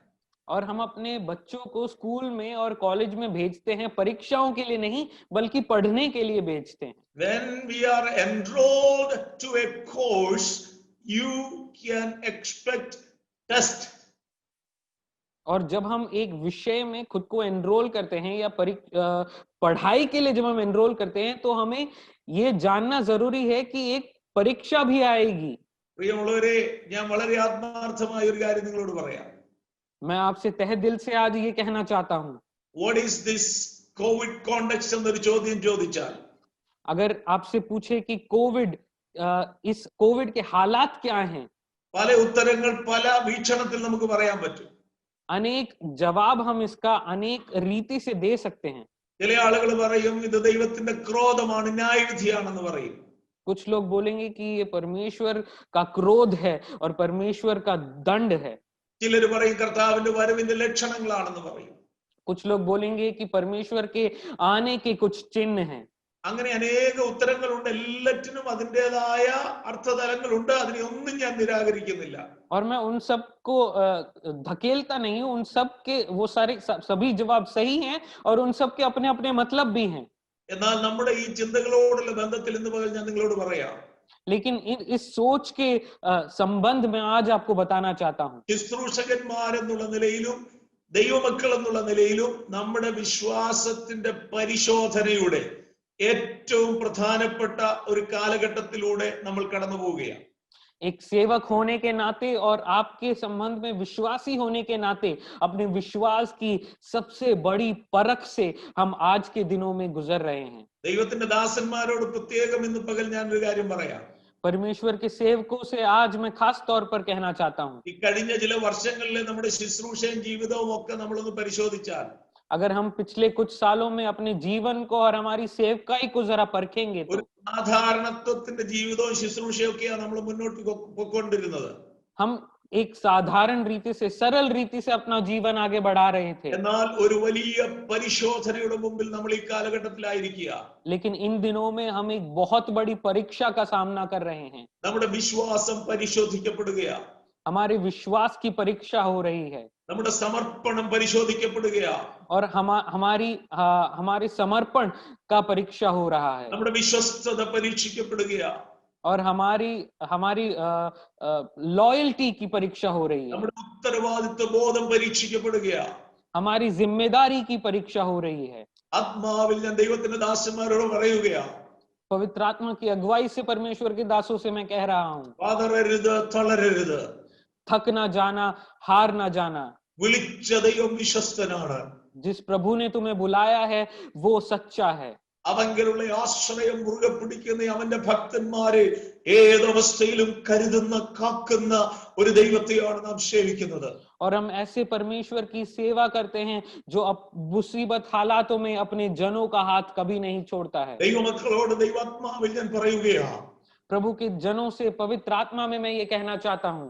और हम अपने बच्चों को स्कूल में और कॉलेज में भेजते हैं परीक्षाओं के लिए नहीं, बल्कि पढ़ने के लिए भेजते हैं. When we are enrolled to a course, you can expect test. और जब हम एक विषय में खुद को एनरोल करते हैं या पढ़ाई के लिए जब हम एनरोल करते हैं, तो हमें ये जानना जरूरी है कि एक परीक्षा भी आएगी. പ്രിയമുള്ളവരെ, ഞാൻ വളരെ ആത്മാർത്ഥമായ ഒരു കാര്യം നിങ്ങളോട് പറയാം. मैं आपसे तहे दिल से आज ये कहना चाहता हूँ. What is this COVID context എന്നൊരു ചോദ്യം ചോദിച്ചാൽ, अगर आपसे पूछे कि इस कोविड के हालात क्या हैं, പല ഉത്തരങ്ങൾ പല വീക്ഷണത്തിൽ നമുക്ക് പറയാൻ പറ്റും. अनेक जवाब हम इसका अनेक रीति से दे सकते हैं. ചില ആളുകൾ പറയും ഇത് ദൈവത്തിന്റെ ക്രോധമാണ്, ന്യായവിധിയാണെന്ന് പറയും. कुछ लोग बोलेंगे कि ये परमेश्वर का क्रोध है और परमेश्वर का दंड है. ചിലർ പറയും കർത്താവിന്റെ വരവിന്റെ ലക്ഷണങ്ങളാണെന്ന് പറയും. कुछ लोग बोलेंगे कि परमेश्वर के आने के कुछ चिन्ह हैं. അങ്ങനെ अनेक ഉത്തരങ്ങളുണ്ട്. എല്ലാറ്റിനും അതിൻ്റെതായ അർത്ഥതലങ്ങളുണ്ട്. അതിനെ ഒന്നും ഞാൻ നിരാകരിക്കുന്നില്ല. और मैं उन सब को धकेलता नहीं हूं. उन सब के वो सभी जवाब सही हैं और उन सब के अपने अपने मतलब भी हैं. എന്നാൽ നമ്മുടെ ഈ ചിന്തകളോടുള്ള ബന്ധത്തിൽ ഇന്ന് പകൽ ഞാൻ നിങ്ങളോട് പറയാം. लेकिन इस सोच के संबंध में आज आपको बताना चाहता हूं. ശുശ്രൂഷകന്മാരെന്നുള്ള നിലയിലും ദൈവമക്കൾ എന്നുള്ള നിലയിലും നമ്മുടെ വിശ്വാസത്തിന്റെ പരിശോധനയുടെ ഏറ്റവും പ്രധാനപ്പെട്ട ഒരു കാലഘട്ടത്തിലൂടെ നമ്മൾ കടന്നു പോവുകയാണ്. एक सेवक होने के नाते और आपके संबंध में विश्वासी होने के नाते अपने विश्वास की सबसे बड़ी परख से हम आज के दिनों में गुजर रहे हैं. ദൈവത്തിന്റെ ദാസന്മാരോട് പ്രത്യേകം ഇന്ന് പകൽ ഞാൻ ഒരു കാര്യം പറയാം. परमेश्वर के सेवकों से आज मैं खास तौर पर कहना चाहता हूँ. ഈ കഴിഞ്ഞ ചില വർഷങ്ങളിലെ നമ്മുടെ ശുശ്രൂഷയും ജീവിതവും ഒക്കെ നമ്മളൊന്ന് പരിശോധിച്ചാൽ, अगर हम पिछले कुछ सालों में अपने जीवन को और हमारी सेवकाई को जरा परखेंगे तो സാധാരണത്വത്തിന്റെ ജീവിതവും ശുശ്രൂഷയും ഒക്കെയാണ് നമ്മൾ മുന്നോട്ട് പോയിക്കൊണ്ടിരുന്നത്. हम एक साधारण रीति से, सरल रीति से अपना जीवन आगे बढ़ा रहे थे. എന്നാൽ ഒരു വലിയ പരിശോധനയുടെ മുമ്പിൽ നമ്മൾ ഈ കാലഘട്ടത്തിലായിരിക്കുക. लेकिन इन दिनों में हम एक बहुत बड़ी परीक्षा का सामना कर रहे हैं. നമ്മുടെ വിശ്വാസം പരിശോധിക്കപ്പെടുകയാണ്. हमारे विश्वास की परीक्षा हो रही है. നമ്മുടെ സമർപ്പണം പരിശോധിക്കപ്പെടുകയാണ്. और हमारे समर्पण का परीक्षा हो रहा है. നമ്മുടെ വിശ്വസ്തത പരീക്ഷിക്കപ്പെടുകയാണ്. और हमारी लॉयल्टी की परीक्षा हो रही है. നമ്മുടെ ഉത്തരവാദിത്വ ബോധം പരീക്ഷിക്കപ്പെടുകയാണ്. हमारी जिम्मेदारी की परीक्षा हो रही है. ആത്മാവിൽ ഞാൻ ദൈവത്തിന്റെ ദാസന്മാരോട് പറയുകയാണ്. पवित्र आत्मा की अगुवाई से परमेश्वर के दासों से मैं कह रहा हूँ, പതറരുത്, തളരരുത്. थक ना जाना, हार ना जाना. വിളിച്ച ദൈവം വിശ്വസ്തനാണ്. जिस प्रभु ने तुम्हें बुलाया है वो सच्चा है. അവങ്കലുള്ള ആശ്രയം മുറുകെ പിടിക്കുന്ന അവന്റെ ഭക്തന്മാരെ ഏതവസ്ഥയിലും കരുതുന്ന കാക്കുന്ന ഒരു ദൈവത്തെയാണ് നാം സേവിക്കുന്നത്. और हम ऐसे परमेश्वर की सेवा करते हैं जो अब मुसीबत हालातों में अपने जनों का हाथ कभी नहीं छोड़ता है. ദൈവമക്കളോട് ദൈവാത്മാവിൽ ഞാൻ പറയുകയാണ്. प्रभु के जनों से पवित्र आत्मा में मैं ये कहना चाहता हूँ.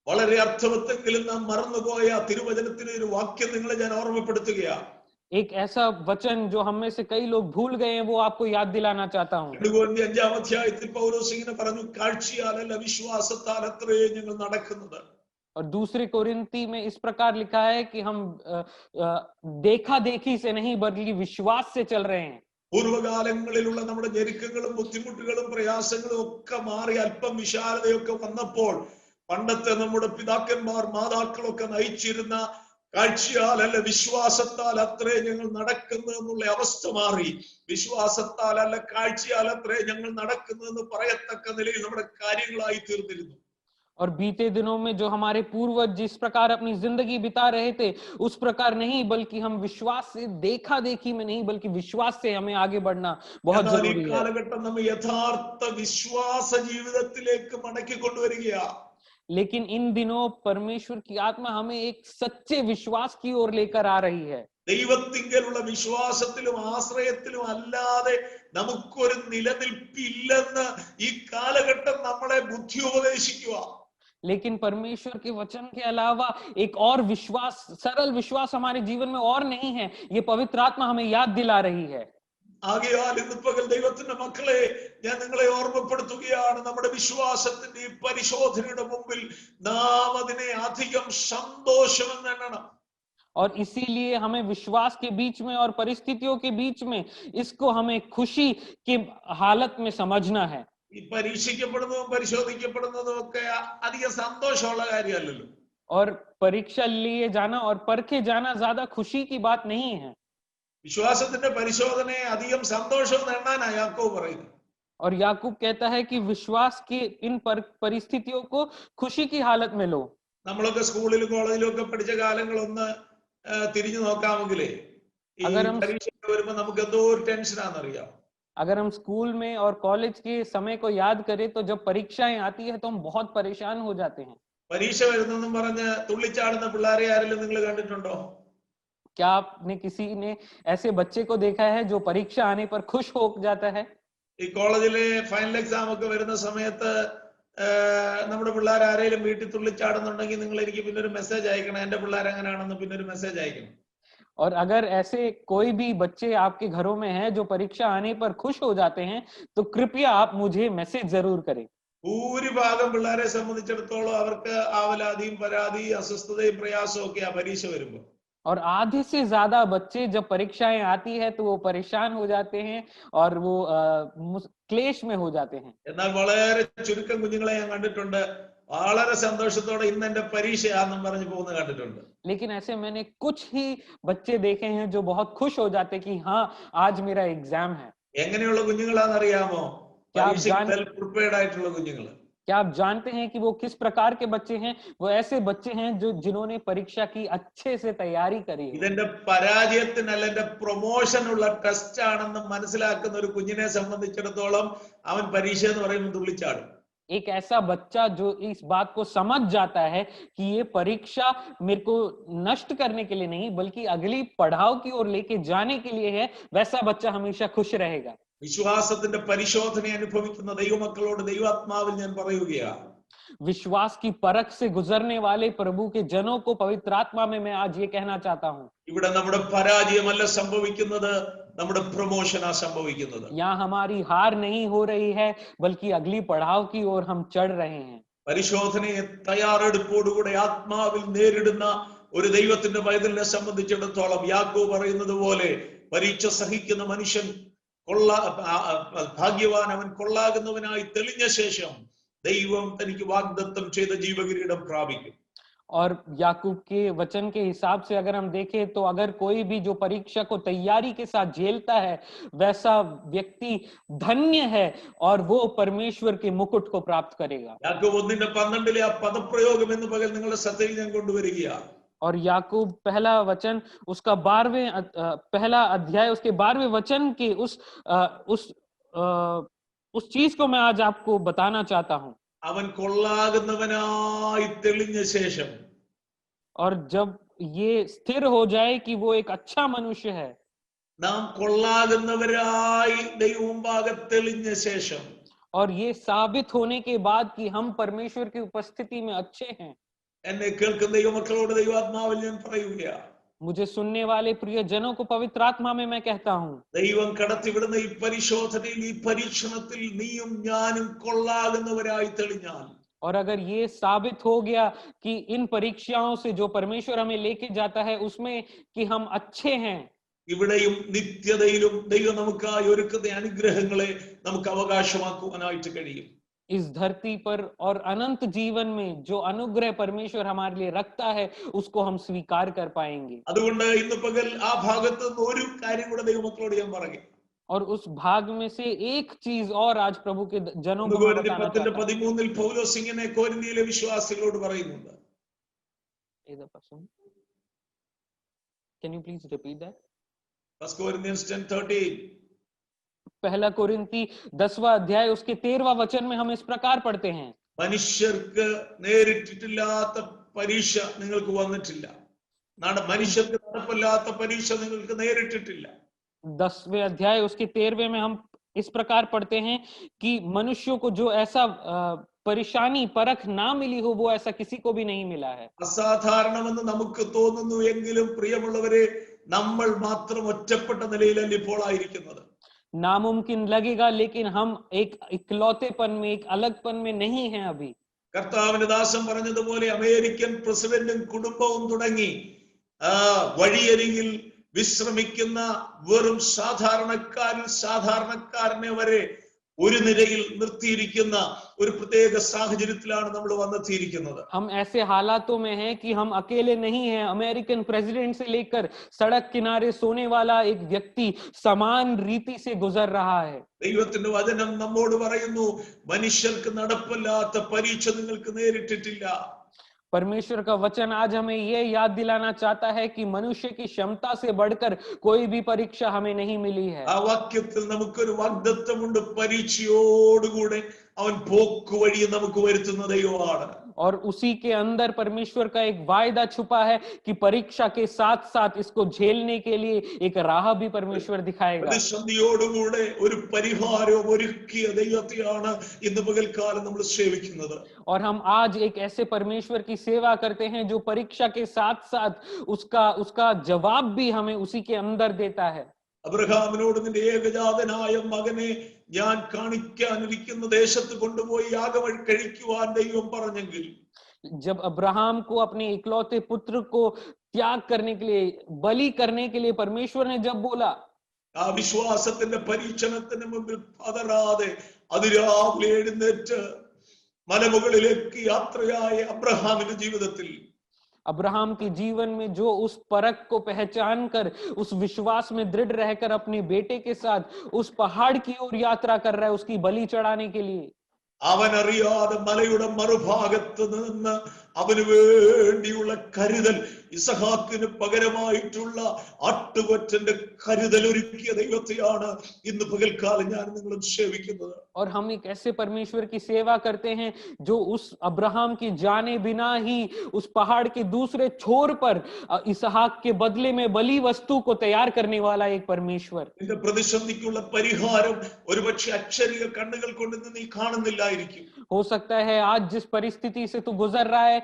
വളരെ അർത്ഥവത്തെങ്കിലും നാം മറന്നുപോയ തിരുവചനത്തിലെ ഒരു വാക്യം നിങ്ങളെ ഞാൻ ഓർമ്മപ്പെടുത്തുകയാണ്. एक ऐसा वचन जो हम में से कई लोग भूल गए हैं, वो आपको याद दिलाना चाहता हूँ. 5-ാം അധ്യായത്തിൽ പൗലോസ് ഇങ്ങനെ പറഞ്ഞു, കാഴ്ചയാലല്ല വിശ്വാസത്താൽ അത്രേ ഞങ്ങൾ നടക്കുന്നത്. और दूसरे कोरिन्थी में इस प्रकार लिखा है कि हम देखा देखी से नहीं बल्कि विश्वास से चल रहे हैं. പൂർവ്വകാലങ്ങളിലുള്ള നമ്മുടെ ഞെരുക്കങ്ങളും ബുദ്ധിമുട്ടുകളും പ്രയാസങ്ങളും ഒക്കെ മാറി അല്പം വിശാലതയൊക്കെ വന്നപ്പോൾ പണ്ടത്തെ നമ്മുടെ പിതാക്കന്മാർ മാതാക്കളൊക്കെ നയിച്ചിരുന്ന കാഴ്ചയാലല്ല വിശ്വാസത്താൽ അത്രേ ഞങ്ങൾ നടക്കുന്നു എന്നുള്ള അവസ്ഥ മാറി വിശ്വാസത്താലല്ല കാഴ്ചയാൽ അത്രേ ഞങ്ങൾ നടക്കുന്നു എന്ന് പറയത്തക്ക നിലയിൽ നമ്മുടെ കാര്യങ്ങളായി തീർന്നിരുന്നു. और बीते दिनों में जो हमारे पूर्वज जिस प्रकार अपनी जिंदगी बिता रहे थे उस प्रकार नहीं, बल्कि हम विश्वास से, देखा देखी में नहीं बल्कि विश्वास से हमें आगे बढ़ना बहुत എന്നാൽ ഈ जरूरी है। കാലഘട്ടം നമ്മെ യഥാർത്ഥ വിശ്വാസ ജീവിതത്തിലേക്ക് മടക്കി കൊണ്ടുവരികയാ. लेकिन इन दिनों परमेश्वर की आत्मा हमें एक सच्चे विश्वास की ओर लेकर आ रही है। ദൈവത്തിങ്കലുള്ള വിശ്വാസത്തിലും ആശ്രയത്തിലും അല്ലാതെ നമുക്കൊരു നിലനിൽപ്പില്ലെന്ന് ഈ കാലഘട്ടം നമ്മളെ ബുദ്ധി ഉപദേശിക്കുക. लेकिन परमेश्वर के वचन के अलावा एक और विश्वास, सरल विश्वास हमारे जीवन में और नहीं है, ये पवित्र आत्मा हमें याद दिला रही है। ആകയാൽ ഇന്ന് പകൽ ദൈവത്തിന്റെ മക്കളെ ഞാൻ നിങ്ങളെ ഓർമ്മപ്പെടുത്തുകയാണ്, നമ്മുടെ വിശ്വാസത്തിന്റെ ഈ പരിശോധനയുടെ മുമ്പിൽ നാം അതിനെ അധികം സന്തോഷമെന്ന് എണ്ണണം. और इसीलिए हमें विश्वास के बीच में और परिस्थितियों के बीच में इसको हमें खुशी की हालत में समझना है। ഈ പരീക്ഷിക്കപ്പെടുന്നതും പരിശോധിക്കപ്പെടുന്നതും ഒക്കെ അധികം സന്തോഷമുള്ള കാര്യമല്ലല്ലോ. और परीक्षा लिए जाना और परखे जाना ज्यादा खुशी की बात नहीं है। വിശ്വാസത്തിന്റെ പരിശോധനയെ അധികം സന്തോഷം നേടാനാ യാക്കോബ് പറയുന്നത്. और याकूब कहता है कि विश्वास की इन परिस्थितियों को खुशी की हालत में लो। നമ്മളൊക്കെ സ്കൂളിലും കോളേജിലും ഒക്കെ പഠിച്ച കാലങ്ങളൊന്ന് തിരിഞ്ഞു നോക്കാമെങ്കിലേ ഈ പരീക്ഷ വരുമ്പോ നമുക്ക് എന്തോ ഒരു ടെൻഷനാണെന്നറിയാം. अगर हम स्कूल में और कॉलेज के समय को याद करें तो जब परीक्षाएं आती है तो हम बहुत परेशान हो जाते हैं। പരീക്ഷ വരുന്നെന്നും പറഞ്ഞ് തുള്ളിച്ചാടുന്ന പിള്ളേരെ ആരെങ്കിലും നിങ്ങൾ കണ്ടിട്ടുണ്ടോ? क्या आपने किसी ने ऐसे बच्चे को देखा है जो परीक्षा आने पर खुश हो जाता है? ഈ കോളേജിലെ ഫൈനൽ എക്സാം ഒക്കെ വരുന്ന സമയത്ത് നമ്മുടെ പിള്ളേർ ആരെങ്കിലും വീട്ടിൽ തുള്ളിച്ചാടുന്നുണ്ടെങ്കിൽ നിങ്ങൾ എനിക്ക് പിന്നെ ഒരു മെസ്സേജ് അയക്കണം, എന്റെ പിള്ളേർ എങ്ങനെയാണെന്ന് പിന്നെ ഒരു മെസ്സേജ് അയക്കണം. और अगर ऐसे कोई भी बच्चे आपके घरों में हैं जो परीक्षा आने पर खुश हो जाते हैं तो कृपया आप मुझे मैसेज जरूर करें। ഭൂരിഭാഗം പിള്ളേരെ സംബന്ധിച്ചിടത്തോളം അവർക്ക് ആവലാതിയും പരാതിയും അസ്വസ്ഥതയും പ്രയാസവും ഒക്കെ ആ പരീക്ഷ വരുമ്പോ. और आधे से ज्यादा बच्चे जब परीक्षाएं आती है तो वो परेशान हो जाते हैं और वो क्लेश में हो जाते हैं। എന്നാൽ വളരെ ചുരുക്കം കുഞ്ഞുങ്ങളെ ഞാൻ കണ്ടിട്ടുണ്ട് വളരെ സന്തോഷത്തോടെ ഇന്ന് എന്റെ പരീക്ഷയാണെന്നും പറഞ്ഞു പോകുന്ന കണ്ടിട്ടുണ്ട്. लेकिन ऐसे मैंने कुछ ही बच्चे देखे हैं जो बहुत खुश हो जाते कि हाँ आज मेरा एग्जाम है। എങ്ങനെയുള്ള കുഞ്ഞുങ്ങളാണെന്നറിയാമോ? പരീക്ഷയ്ക്ക് വെൽ പ്രിപ്പയർഡ് ആയിട്ടുള്ള കുഞ്ഞുങ്ങൾ. क्या आप जानते हैं कि वो किस प्रकार के बच्चे हैं? वो ऐसे बच्चे हैं जो जिन्होंने परीक्षा की अच्छे से तैयारी करी है। ഇതെന്റെ പരാജയത്തിനല്ല എന്റെ പ്രൊമോഷനുള്ള ടെസ്റ്റ് ആണെന്ന് മനസ്സിലാക്കുന്ന ഒരു കുഞ്ഞിനെ സംബന്ധിച്ചിടത്തോളം അവൻ പരീക്ഷ എന്ന് പറയുമ്പോൾ തുള്ളിച്ചാടും. एक ऐसा बच्चा जो इस बात को समझ जाता है कि ये परीक्षा मेरे को नष्ट करने के लिए नहीं बल्कि अगली पड़ाव की ओर लेके जाने के लिए है, वैसा बच्चा हमेशा खुश रहेगा। വിശ്വാസത്തിന്റെ പരിശോധന അനുഭവിക്കുന്ന ദൈവമക്കളോട് ദൈവാത്മാവിൽ ഞാൻ പറയുകയാണ്, विश्वास की परख से गुजरने वाले प्रभु के जनों को पवित्र आत्मा में मैं आज ये कहना चाहता हूँ, ഇവിടെ നമ്മുടെ പരാജയമല്ല സംഭവിക്കുന്നത്, നമ്മുടെ പ്രൊമോഷനാ സംഭവിക്കുന്നത്. यहाँ हमारी हार नहीं हो रही है बल्कि अगली पड़ाव की ओर हम चढ़ रहे हैं। പരിശോധനയെ തയ്യാറെടുപ്പോടുകൂടെ ആത്മാവിൽ നേരിടുന്ന ഒരു ദൈവത്തിന്റെ പൈതലിനെ സംബന്ധിച്ചിടത്തോളം യാക്കോബ് പറയുന്നത് പോലെ പരീക്ഷ സഹിക്കുന്ന മനുഷ്യൻ ഭാഗ്യവാൻ, അവൻ കൊള്ളാകുന്നവനായി തെളിഞ്ഞ ശേഷം ദൈവം തനിക്ക് വാഗ്ദത്തം ചെയ്ത ജീവകിരീടം പ്രാപിക്കും. और याकूब के वचन के हिसाब से अगर हम देखें तो अगर कोई भी जो परीक्षा को तैयारी के साथ झेलता है वैसा व्यक्ति धन्य है और वो परमेश्वर के मुकुट को प्राप्त करेगा। യാക്കോബ് 1:12 ആ പദപ്രയോഗം എന്ന് പകൽ നിങ്ങളുടെ ശ്രദ്ധയിൽ ഞാൻ കൊണ്ടുവരികയാണ്. और याकूब पहला वचन उसका 12वें पहला अध्याय उसके 12वें वचन के उस चीज को मैं आज आपको बताना चाहता हूँ। അവൻ കൊള്ളാകുന്നവനായി തെളിഞ്ഞ ശേഷം, और जब ये स्थिर हो जाए कि वो एक अच्छा मनुष्य है, നാം കൊള്ളാകുന്നവരായി ദൈവമുമ്പാകെ തെളിഞ്ഞ ശേഷം, और ये साबित होने के बाद कि हम परमेश्वर की उपस्थिति में अच्छे हैं। എന്നെ കേൾക്കുന്ന ദൈവമക്കളോട് ദൈവാത്മാവിൽ ഞാൻ പറയുകയാണ്, मुझे सुनने वाले प्रिय जनों को पवित्र आत्मा में मैं कहता हूँ, ദൈവം കടത്തിവിടുന്ന ഈ പരിശോധനയിൽ, ഈ പരീക്ഷണത്തിൽ നീയും ഞാനും കൊള്ളാകുന്നവരായി തെളിഞ്ഞാൽ, और अगर ये साबित हो गया कि इन परीक्षाओं से जो परमेश्वर हमें लेके जाता है उसमें कि हम अच्छे हैं, ഇവിടെയും നിത്യതയിലും ദൈവം നമുക്കായി ഒരുക്കുന്ന അനുഗ്രഹങ്ങളെ നമുക്ക് അവകാശമാക്കുവാനായിട്ട് കഴിയും. इस धरती पर और अनंत जीवन में जो अनुग्रह परमेश्वर हमारे लिए रखता है उसको हम स्वीकार कर पाएंगे। അതുകൊണ്ട് ഇന്ന് പകൽ ആ ഭാഗത്ത് നിന്ന് ഒരു കാര്യം കൂടെ ദൈവമക്കളോട് ഞാൻ പറയും. और उस भाग में से एक चीज और आज प्रभु के जनों को मैं കൊരിന്ത്യർ बताना 10:13 चाहता हूं. പൗലോസ് ഇങ്ങനെ കൊരിന്ത്യയിലെ വിശ്വാസികളോട് പറയുന്നുണ്ട്. Either person. Can you please repeat that? 1 Corinthians 10:13. पहला कोरिन्थी 10वां अध्याय उसके 13वां वचन में हम इस प्रकार पढ़ते हैं. മനുഷ്യർക്ക് നേരിട്ടിട്ടില്ലാത്ത പരീക്ഷ നിങ്ങൾക്ക് വന്നിട്ടില്ല. മനുഷ്യർക്ക് നടപ്പില്ലാത്ത പരീക്ഷ നിങ്ങൾക്ക് നേരിട്ടിട്ടില്ല. 10वें अध्याय उसके 13वें में हम इस प्रकार पढ़ते हैं कि मनुष्यों को जो ऐसा परेशानी परख ना मिली हो वो ऐसा किसी को भी नहीं मिला है. അസാധാരണമെന്ന് നമുക്ക് തോന്നുന്നു എങ്കിലും പ്രിയമുള്ളവരെ, നമ്മൾ മാത്രം ഒറ്റപ്പെട്ട നിലയിലല്ല ഇപ്പോൾ ആയിരിക്കുന്നത്. नामुमकिन लगेगा लेकिन हम एक इकलौतेपन में, एक अलगपन में नहीं हैं अभी. കർത്താവിന്റെ ദാസൻ പറഞ്ഞതുപോലെ അമേരിക്കൻ പ്രസിഡന്റും കുടുംബവും തുടങ്ങി വഴിയരികിൽ വിശ്രമിക്കുന്ന വെറും സാധാരണക്കാരനെ വരെ ഒരു നിരയിൽ നിർത്തിയിരിക്കുന്ന ഒരു പ്രത്യേക സാഹചര്യത്തിലാണ് നമ്മൾ വന്നെത്തിയിരിക്കുന്നത്. हम ऐसे हालातों में हैं कि हम अकेले नहीं हैं. अमेरिकन प्रेसिडेंट से लेकर सड़क किनारे सोने वाला एक व्यक्ति समान रीति से गुजर रहा है. ദൈവത്തിന്റെ വചനം നമ്മോട് പറയുന്നു, മനുഷ്യർക്ക് നടപ്പില്ലാത്ത പരീക്ഷ നിങ്ങൾക്ക് നേരിട്ടിട്ടില്ല. परमेश्वर का वचन आज हमें ये याद दिलाना चाहता है कि मनुष्य की क्षमता से बढ़कर कोई भी परीक्षा हमें नहीं मिली है. ആ വാക്യത്തിൽ നമുക്കൊരു വാഗ്ദത്തമുണ്ട്, പരീക്ഷയോടുകൂടെ അവൻ പോക്കുവഴി നമുക്ക് വരുത്തുന്ന ദൈവമാണ്. और उसी के अंदर परमेश्वर का एक वायदा छुपा है कि परीक्षा के साथ साथ इसको झेलने के लिए एक राह भी परमेश्वर दिखाएगा. പ്രതിസന്ധിയോടുകൂടെ ഒരു പരിഹാരം ഒരുക്കിയ ദൈവത്തെയാണ് ഇന്ന് പകൽക്കാലം നമ്മൾ സേവിക്കുന്നത്. और हम आज एक ऐसे परमेश्वर की सेवा करते हैं जो परीक्षा के साथ साथ उसका जवाब भी हमें उसी के अंदर देता है. അബ്രഹാമിനോട് നിന്റെ ഏകജാതനായ മകനെ ഞാൻ കാണിക്കാനിരിക്കുന്ന ദേശത്ത് കൊണ്ടുപോയി യാഗം കഴിക്കുവാൻ ദൈവം പറഞ്ഞെങ്കിൽ, जब अब्राहम को अपने इकलौते पुत्र को त्याग करने के लिए, बलि करने के लिए परमेश्वर ने जब बोला, ആ വിശ്വാസത്തിന്റെ പരീക്ഷണത്തിന് മുമ്പിൽ പതറാതെ അതിരാവിലെ എഴുന്നേറ്റ് മലമുകളിലേക്ക് യാത്രയായ അബ്രഹാമിന്റെ ജീവിതത്തിൽ, अब्राहम के जीवन में जो उस परख को पहचान कर, उस विश्वास में दृढ़ रहकर अपने बेटे के साथ उस पहाड़ की ओर यात्रा कर रहा है उसकी बलि चढ़ाने के लिए, അവനറിയാതെ മലയുടെ മറുഭാഗത്ത് നിന്ന് അവന് വേണ്ടിയുള്ള കരുതൽ, ഇസഹാക്കിന് പകരമായിട്ടുള്ള ആട്ടുകൊറ്റന്റെ കരുതൽ ഒരുക്കിയ ദൈവത്തെയാണ് ഇന്ന് പകൽക്കാലം ഞാൻ നിങ്ങളും സേവിക്കുന്നത്. और हम एक ऐसे परमेश्वर की सेवा करते हैं जो उस अब्राहम के जाने बिना ही उस पहाड़ के दूसरे छोर पर इसहाक के बदले में बलि वस्तु को तैयार करने वाला एक परमेश्वर. നിന്റെ പ്രതിസന്ധിക്കുള്ള പരിഹാരം ഒരുപക്ഷെ അക്ഷരിക കണ്ണുകൾ കൊണ്ട് നീ കാണുന്നില്ലായിരിക്കും. हो सकता है आज जिस परिस्थिति से तू गुजर रहा है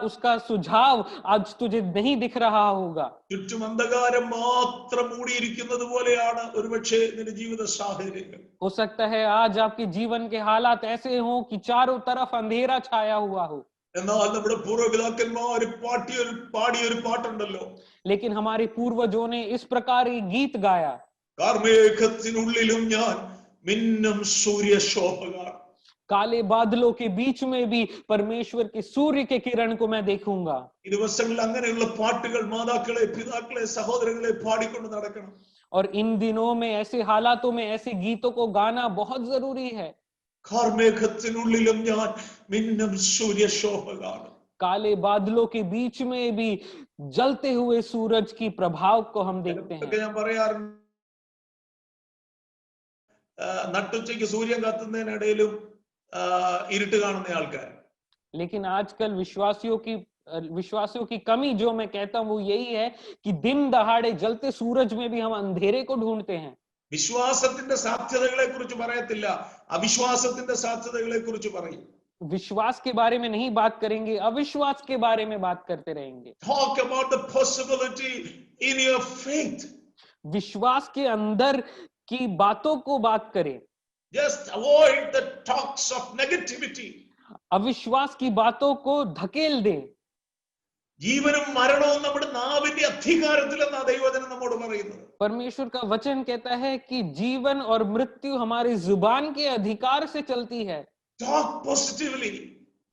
उसका सुझाव आज तुझे नहीं दिख रहा होगा. ചുറ്റും അന്ധകാരം മാത്രം മൂടിയിരിക്കുന്നത് പോലെയാണ് ഒരുപക്ഷെ നിന്റെ ജീവിത സാഹചര്യങ്ങൾ. हो सकता है आज आपके जीवन के हालात ऐसे हो कि चारों तरफ अंधेरा छाया हुआ हो. എന്നാൽ നമ്മുടെ പൂർവ്വപിതാക്കന്മാർ പാടിയൊരു പാട്ടുണ്ടല്ലോ, लेकिन हमारे पूर्वजों ने इस प्रकार एक गीत गाया, കാർമേഘത്തിനുള്ളിലും ഞാൻ മിന്നും സൂര്യശോഭ കാണും. काले बादलों के बीच में भी परमेश्वर के सूर्य के किरण को मैं देखूंगा. ഈ ദിവസങ്ങളിൽ അങ്ങനെയുള്ള പാട്ടുകൾ മാതാക്കളെ, പിതാക്കളെ, സഹോദരങ്ങളെ പാടിക്കൊണ്ട് നടക്കണം. और इन दिनों में ऐसे हालातों में ऐसे गीतों को गाना बहुत जरूरी है. കാർമേഘത്തിനുള്ളിലും ഞാൻ മിന്നും സൂര്യശോഭ കാണും. काले बादलों के बीच में भी जलते हुए सूरज की प्रभाव को हम देखते हैं. ഞാൻ പറയാറുണ്ട്, നട്ടുച്ചയ്ക്ക് സൂര്യൻ കത്തുന്നതിനിടയിലും ഇരുട്ട് കാണുന്ന ആൾക്കാർ. लेकिन आजकल विश्वासियों की कमी जो मैं कहता हूं वो यही है कि दिन दहाड़े जलते सूरज में भी हम अंधेरे को ढूंढते हैं. വിശ്വാസത്തിന്റെ സാധ്യതകളെ കുറിച്ച് പറയത്തില്ല, അവിശ്വാസത്തിന്റെ സാധ്യതകളെ കുറിച്ച് പറയും. विश्वास के बारे में नहीं बात करेंगे, अविश्वास के बारे में बात करते रहेंगे. Talk about the possibility in your faith. विश्वास के अंदर की बातों को बात करें. Just avoid the talks of negativity. अविश्वास की बातों को धकेल दें. ജീവനും മരണവും നമ്മുടെ നാവിന്റെ അധികാരത്തിലെന്നാ ദൈവവചനം നമ്മോട് പറയുന്നത്. परमेश्वर का वचन कहता है कि जीवन और मृत्यु हमारी जुबान के अधिकार से चलती है. Talk positively.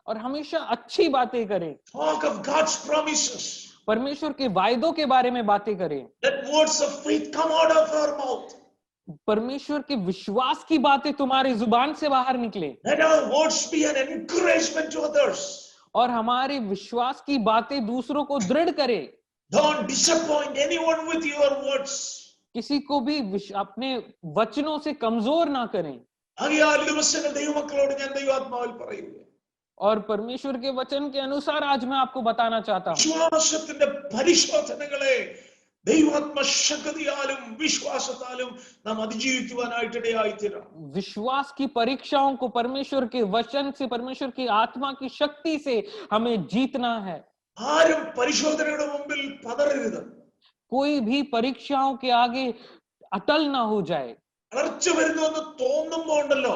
और हमेशा अच्छी बातें करें. Talk of God's promises. परमेश्वर के वायदों के बारे में बातें करें. Let words of faith come out of our mouth. परमेश्वर के विश्वास की बातें तुम्हारी जुबान से बाहर निकले Let our words be an encouragement to others. और हमारे विश्वास की बातें दूसरों को दृढ़ करे। Don't disappoint anyone with your words. किसी को भी अपने वचनों से कमजोर ना करें। ആകയാൽ ഈ ദിവസങ്ങൾ ദൈവമക്കളോട് ഞാൻ ദൈവാത്മാവിൽ പറയുക, और परमेश्वर के वचन के अनुसार आज मैं आपको बताना चाहता हूँ, വിശ്വാസത്തിന്റെ പരിശോധനകളെ ദൈവാത്മ ശക്തിയാലും വിശ്വാസത്താലും നാം അതിജീവിക്കുവാനായിട്ട് ഇടയായിത്തീരണം. विश्वास की परीक्षाओं को परमेश्वर के वचन से, परमेश्वर की आत्मा की शक्ति से हमें जीतना है। ആരും പരിശോധനയുടെ മുമ്പിൽ പതറരുത്. कोई भी परीक्षाओं के आगे अटल ना हो जाए। വളർച്ച വരുന്നുവെന്ന് തോന്നുമ്പോ ഉണ്ടല്ലോ,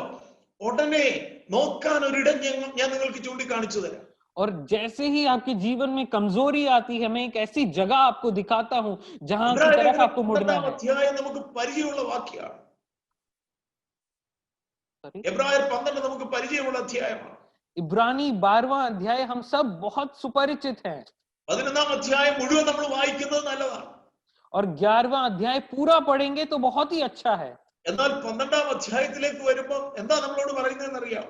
ഉടനെ നോക്കാൻ ഒരിടം ഞാൻ നിങ്ങൾക്ക് ചൂണ്ടിക്കാണിച്ചു തരാം. और जैसे ही आपके जीवन में कमजोरी आती है, मैं एक ऐसी जगह आपको दिखाता हूं जहां की तरफ आपको मुड़ना है। അധ്യായം നമുക്ക് പരിചയമുള്ള വാക്യമാണ്. എബ്രായർ 12 നമുക്ക് പരിചയമുള്ള അധ്യായമാണ്. इब्रानी 12वां अध्याय हम सब बहुत सुपरिचित हैं। 11ാം അധ്യായം മുഴുവൻ നമ്മൾ വായിക്കുന്നത് നല്ലതാണ്. और 11वां अध्याय पूरा पढ़ेंगे तो बहुत ही अच्छा है। എന്നാൽ 12ാം അധ്യായത്തിലേക്ക് വരുമ്പോൾ എന്താ നമ്മളോട് പറയുന്നതെന്ന് അറിയാം?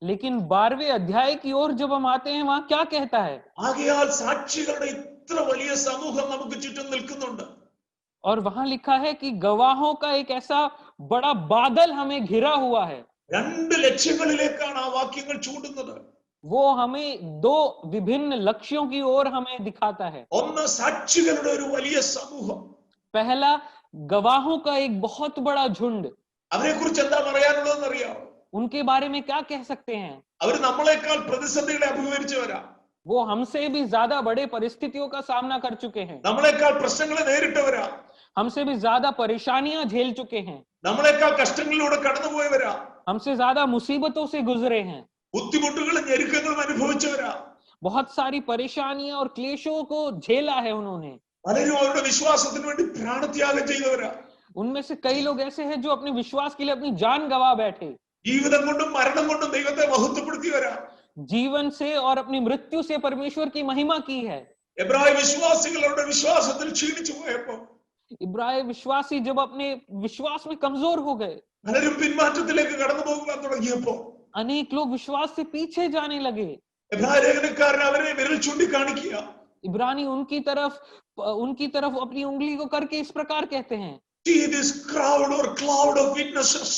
लेकिन 12वें अध्याय की ओर जब हम आते हैं, वहां क्या कहता है? ആകയാൽ സാക്ഷികളുടെ ഇത്ര വലിയ സമൂഹം നമുക്ക് ചുറ്റും നിൽക്കുന്നുണ്ട്. और वहां लिखा है कि गवाहों का एक ऐसा बड़ा बादल हमें घिरा हुआ है। രണ്ട് ലക്ഷ്യങ്ങളിലേക്കാണ് ആ വാക്യങ്ങൾ ചൂണ്ടുന്നത്. वो हमें दो विभिन्न लक्ष्यों की ओर हमें दिखाता है। ഒന്ന് സാക്ഷികളുടെ ഒരു വലിയ സമൂഹം. पहला, गवाहों का एक बहुत बड़ा झुंड। അവരെ കുറിച്ച് എന്താ പറയാനുള്ളതെന്ന് അറിയാമോ? उनके बारे में क्या कह सकते हैं? അവർ നമ്മളെക്കാൾ പ്രതിസന്ധികളെ അഭിമുഖീകരിച്ചവരാ. वो हमसे भी ज्यादा बड़े परिस्थितियों का सामना कर चुके हैं। നമ്മളെക്കാൾ പ്രശ്നങ്ങളെ നേരിട്ടവരാ. हमसे भी ज्यादा परेशानियां झेल चुके हैं। നമ്മളെക്കാൾ കഷ്ടങ്ങളിലൂടെ കടന്നുപോയവരാ. हमसे ज्यादा मुसीबतों से गुजरे हैं। ബുദ്ധിമുട്ടുകളും ഞെരുക്കങ്ങളും അനുഭവിച്ചവരാ. बहुत सारी परेशानियां और क्लेशों को झेला है उन्होंने। പലരും അവരുടെ വിശ്വാസത്തിന് വേണ്ടി പ്രാണത്യാഗം ചെയ്തവരാ. उनमें से कई लोग ऐसे हैं जो अपने विश्वास के लिए अपनी जान गवा बैठे। ജീവിതം കൊണ്ടും മരണം കൊണ്ടും ദൈവത്തെ മഹത്വപ്പെടുത്തിയവരാ. जीवन से और अपनी मृत्यु से परमेश्वर की महिमा की है। എബ്രായ വിശ്വാസികൾ അവരുടെ വിശ്വാസത്തിൽ ക്ഷീണിച്ചു പോയപ്പോ, इब्राय विश्वासी जब अपने विश्वास में कमजोर हो गए, പലരും പിന്മാറ്റത്തിലേക്ക് കടന്നു പോകുവാൻ തുടങ്ങിയപ്പോ, अनेक लोग विश्वास से पीछे जाने लगे। എബ്രായ ലേഖനക്കാരൻ അവരെ വിരൽ ചൂണ്ടിക്കാണിക്കുക. इब्रानी उनकी तरफ अपनी उंगली को करके इस प्रकार कहते हैं, See this crowd or cloud of witnesses.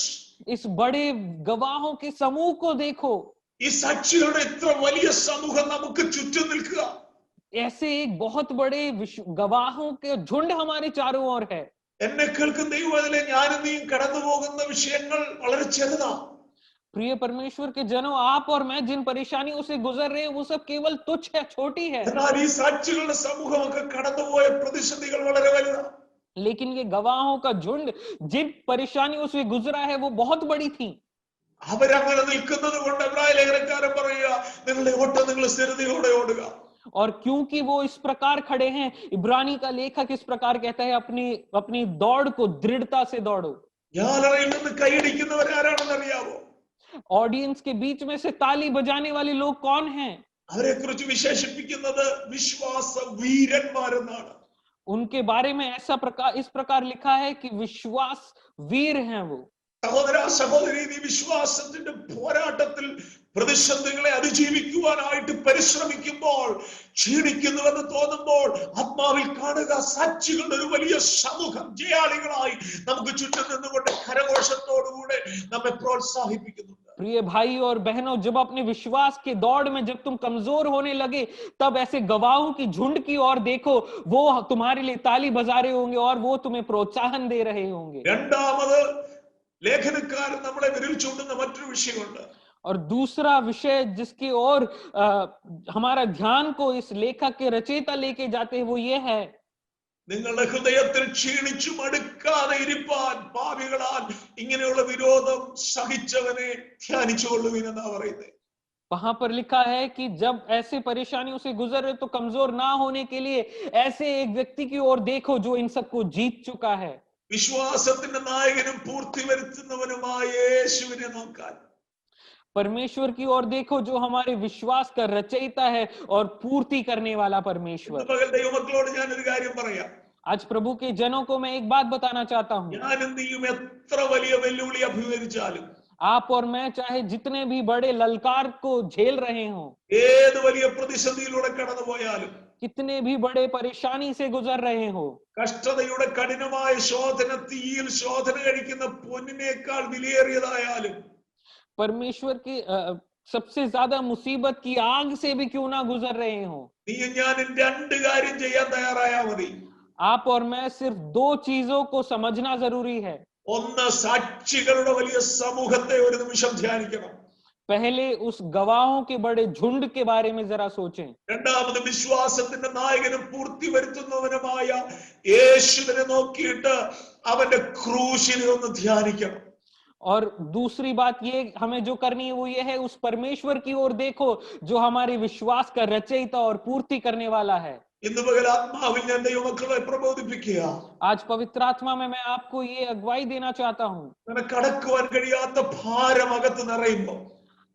इस बड़े गवाहों के समूह को देखो। ഈ സാക്ഷികളുടെ ഇത്ര വലിയ സമൂഹം നമുക്ക് ചുറ്റും നിൽക്കുക. ऐसे एक बहुत बड़े गवाहों के झुंड हमारे चारों ओर है। എന്നെ കേൾക്കുന്ന ദൈവത്തിലെ ഞാനും നീയും കടന്നു പോകുന്ന വിഷയങ്ങൾ വളരെ ചെറുതാ. प्रिय परमेश्वर के जनों, आप और मैं जिन परेशानियों से गुजर रहे हैं वो सब केवल तुच्छ है, छोटी है। എന്നാൽ ഈ സാക്ഷികളുടെ സമൂഹമൊക്കെ കടന്നുപോയ പ്രതിസന്ധികൾ വളരെ വലുതാ. लेकिन ये गवाहों का झुंड जिन परेशानियों से गुजरा है वो बहुत बड़ी थी। അവരങ്ങനെ നിൽക്കുന്നത് കൊണ്ട് എബ്രായ ലേഖനക്കാരൻ പറയുക, നിങ്ങളുടെ ഓട്ടം നിങ്ങൾ സ്ഥിരതയോടെ ഓടുക. और क्योंकि वो इस प्रकार खड़े हैं, इब्रानी का लेखक इस प्रकार कहता है, अपनी दौड़ को दृढ़ता से दौड़ो। യാലറയിൽ നിന്ന് കൈയടിക്കുന്നവർ ആരാണെന്ന് അറിയാവോ? ऑडियंस के बीच में से ताली बजाने वाले लोग कौन हैं? അവരെ കുറിച്ച് വിശേഷിപ്പിക്കുന്നത് വിശ്വാസ വീരന്മാരെന്നാണ്. उनके बारे में इस प्रकार लिखा है कि विश्वास वीर हैं वो। സഹോദര സഹോദരി, നീ വിശ്വാസത്തിന്റെ പോരാട്ടത്തിൽ പ്രതിസന്ധികളെ അതിജീവിക്കുവാനായിട്ട് പരിശ്രമിക്കുമ്പോൾ, ക്ഷീണിക്കുന്നുവെന്ന് തോന്നുമ്പോൾ, ആത്മാവിൽ കാണുക സാക്ഷികളുടെ ഒരു വലിയ സമൂഹം ജയാളികളായി നമുക്ക് ചുറ്റും നിന്നുകൊണ്ട് കരഘോഷത്തോടുകൂടെ നമ്മെ പ്രോത്സാഹിപ്പിക്കുന്നു. प्रिय भाई और बहनों, जब अपने विश्वास के दौड़ में जब तुम कमजोर होने लगे, तब ऐसे गवाहों की झुंड की ओर देखो, वो तुम्हारे लिए ताली बजा रहे होंगे और वो तुम्हें प्रोत्साहन दे रहे होंगे। രണ്ടാമത് ലേഖനക്കാരൻ നമ്മളെ വിരൽ ചൂണ്ടുന്ന മറ്റൊരു വിഷയമുണ്ട്. और दूसरा विषय जिसकी ओर हमारा ध्यान को इस लेखक के रचयिता लेके जाते हैं वो ये है, നിങ്ങളുടെ ഹൃദയത്തിൽ ക്ഷീണിച്ചു മടുക്കാതെ ഇരിപ്പാൻ പാപികളാൽ ഇങ്ങനെയുള്ള വിരോധം സഹിച്ചവനെ ധ്യാനിച്ചുകൊള്ളുവിൻ എന്നാ പറയുന്നത്. वहां पर लिखा है कि जब ऐसे परेशानियों से गुजर रहे तो कमजोर ना होने के लिए ऐसे एक व्यक्ति की ओर देखो जो इन सबको जीत चुका है। വിശ്വാസത്തിന്റെ നായകനും പൂർത്തി വരുത്തുന്നവനുമായ യേശുവിനെ നോക്കാൻ, परमेश्वर की ओर देखो जो हमारे विश्वास का रचयिता है और पूर्ति करने वाला परमेश्वर। പകൽ ദൈവമക്കളോട് ഞാൻ ഒരു കാര്യം പറയാം. आज प्रभु के जनों को मैं एक बात बताना चाहता हूँ, ഞാനും നീയും എത്ര വലിയ വെല്ലുവിളി അഭിമുഖീകരിച്ചാലും, आप और मैं चाहे जितने भी बड़े ललकार को झेल रहे हों, ഏത് വലിയ പ്രതിസന്ധിയിലൂടെ കടന്നു പോയാലും, कितने भी बड़े परेशानी से गुजर रहे हो, കഷ്ടതയുടെ കഠിനമായ ശോധന, തീയിൽ ശോധന കഴിക്കുന്ന പൊന്നിനേക്കാൾ വിലയേറിയതായാലും, परमेश्वर की सबसे ज्यादा मुसीबत की आग से भी क्यों ना गुजर रहे हो, നീയും ഞാനും രണ്ട് കാര്യം ചെയ്യാൻ തയ്യാറായാ മതി. आप और मैं सिर्फ दो चीजों को समझना जरूरी है. ഒന്ന്, സാക്ഷികളുടെ വലിയ സമൂഹത്തെ ഒരു നിമിഷം ധ്യാനിക്കണം. पहले उस गवाहों के बड़े झुंड के बारे में जरा सोचें. രണ്ടാമത്, വിശ്വാസത്തിന്റെ നായകനും പൂർത്തി വരുത്തുന്നവനുമായ യേശുവിനെ നോക്കിയിട്ട് അവന്റെ ക്രൂശിനെ ഒന്ന് ധ്യാനിക്കണം. और दूसरी बात ये हमें जो करनी है वो ये है, उस परमेश्वर की ओर देखो जो हमारे विश्वास का रचयिता और पूर्ति करने वाला है. ഇന്ന് പകൽ ആത്മാവിൽ ഞാൻ ദൈവമക്കളെ പ്രബോധിപ്പിക്കുക. आज पवित्र आत्मा में मैं आपको ये अगुवाई देना चाहता हूँ. നിനക്ക് അടക്കുവാൻ കഴിയാത്ത ഭാരം അകത്ത് നിറയുമ്പോൾ,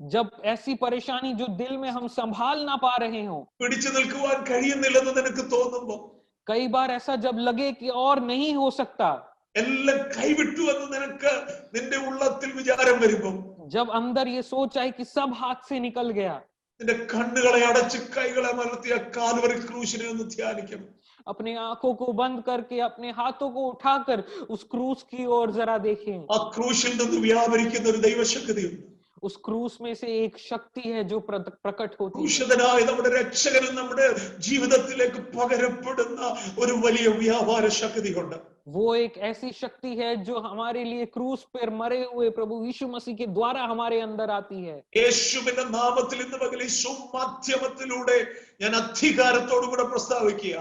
जब ऐसी परेशानी जो दिल में हम संभाल ना पा रहे हो, പിടിച്ചു നിൽക്കുവാൻ കഴിയുന്നില്ലെന്ന് നിനക്ക് തോന്നുമ്പോൾ, कई बार ऐसा जब लगे कि और नहीं हो सकता, എല്ലാം കൈവിട്ടു എന്ന് നിനക്ക് നിന്റെ ഉള്ളത്തിൽ വിചാരം വരുമ്പോൾ, जब अंदर ये सोच आए कि सब हाथ से निकल गया, നിന്റെ കണ്ണുകളെ അടച്ച് കൈകളെ മലർത്തിയ കാൽവരി ക്രൂശിനെ ഒന്ന് ധ്യാനിക്കണം. अपने आंखों को बंद करके अपने हाथों को उठाकर उस क्रूस की ओर जरा देखें. ആ ക്രൂശിൽ നിന്ന് വ്യാപരിക്കുന്ന ഒരു ദൈവശക്തിയുണ്ട്. उस क्रूस में से एक शक्ति है जो प्रकट होती है. ക്രൂശിതനായ നമ്മുടെ രക്ഷകനും നമ്മുടെ ജീവിതത്തിലേക്ക് പകരപ്പെടുന്ന ഒരു വലിയ വ്യാപാര ശക്തിയുണ്ട്. वो एक ऐसी शक्ति है जो हमारे लिए क्रूस पर मरे हुए प्रभु यीशु मसीह के द्वारा हमारे अंदर आती है. യേശുവിന്റെ നാമത്തിൽ ഇന്ന് പകൽ ഈ സുമാധ്യമത്തിലൂടെ ഞാൻ അധികാരത്തോടു കൂടെ പ്രസ്താവിക്കുക.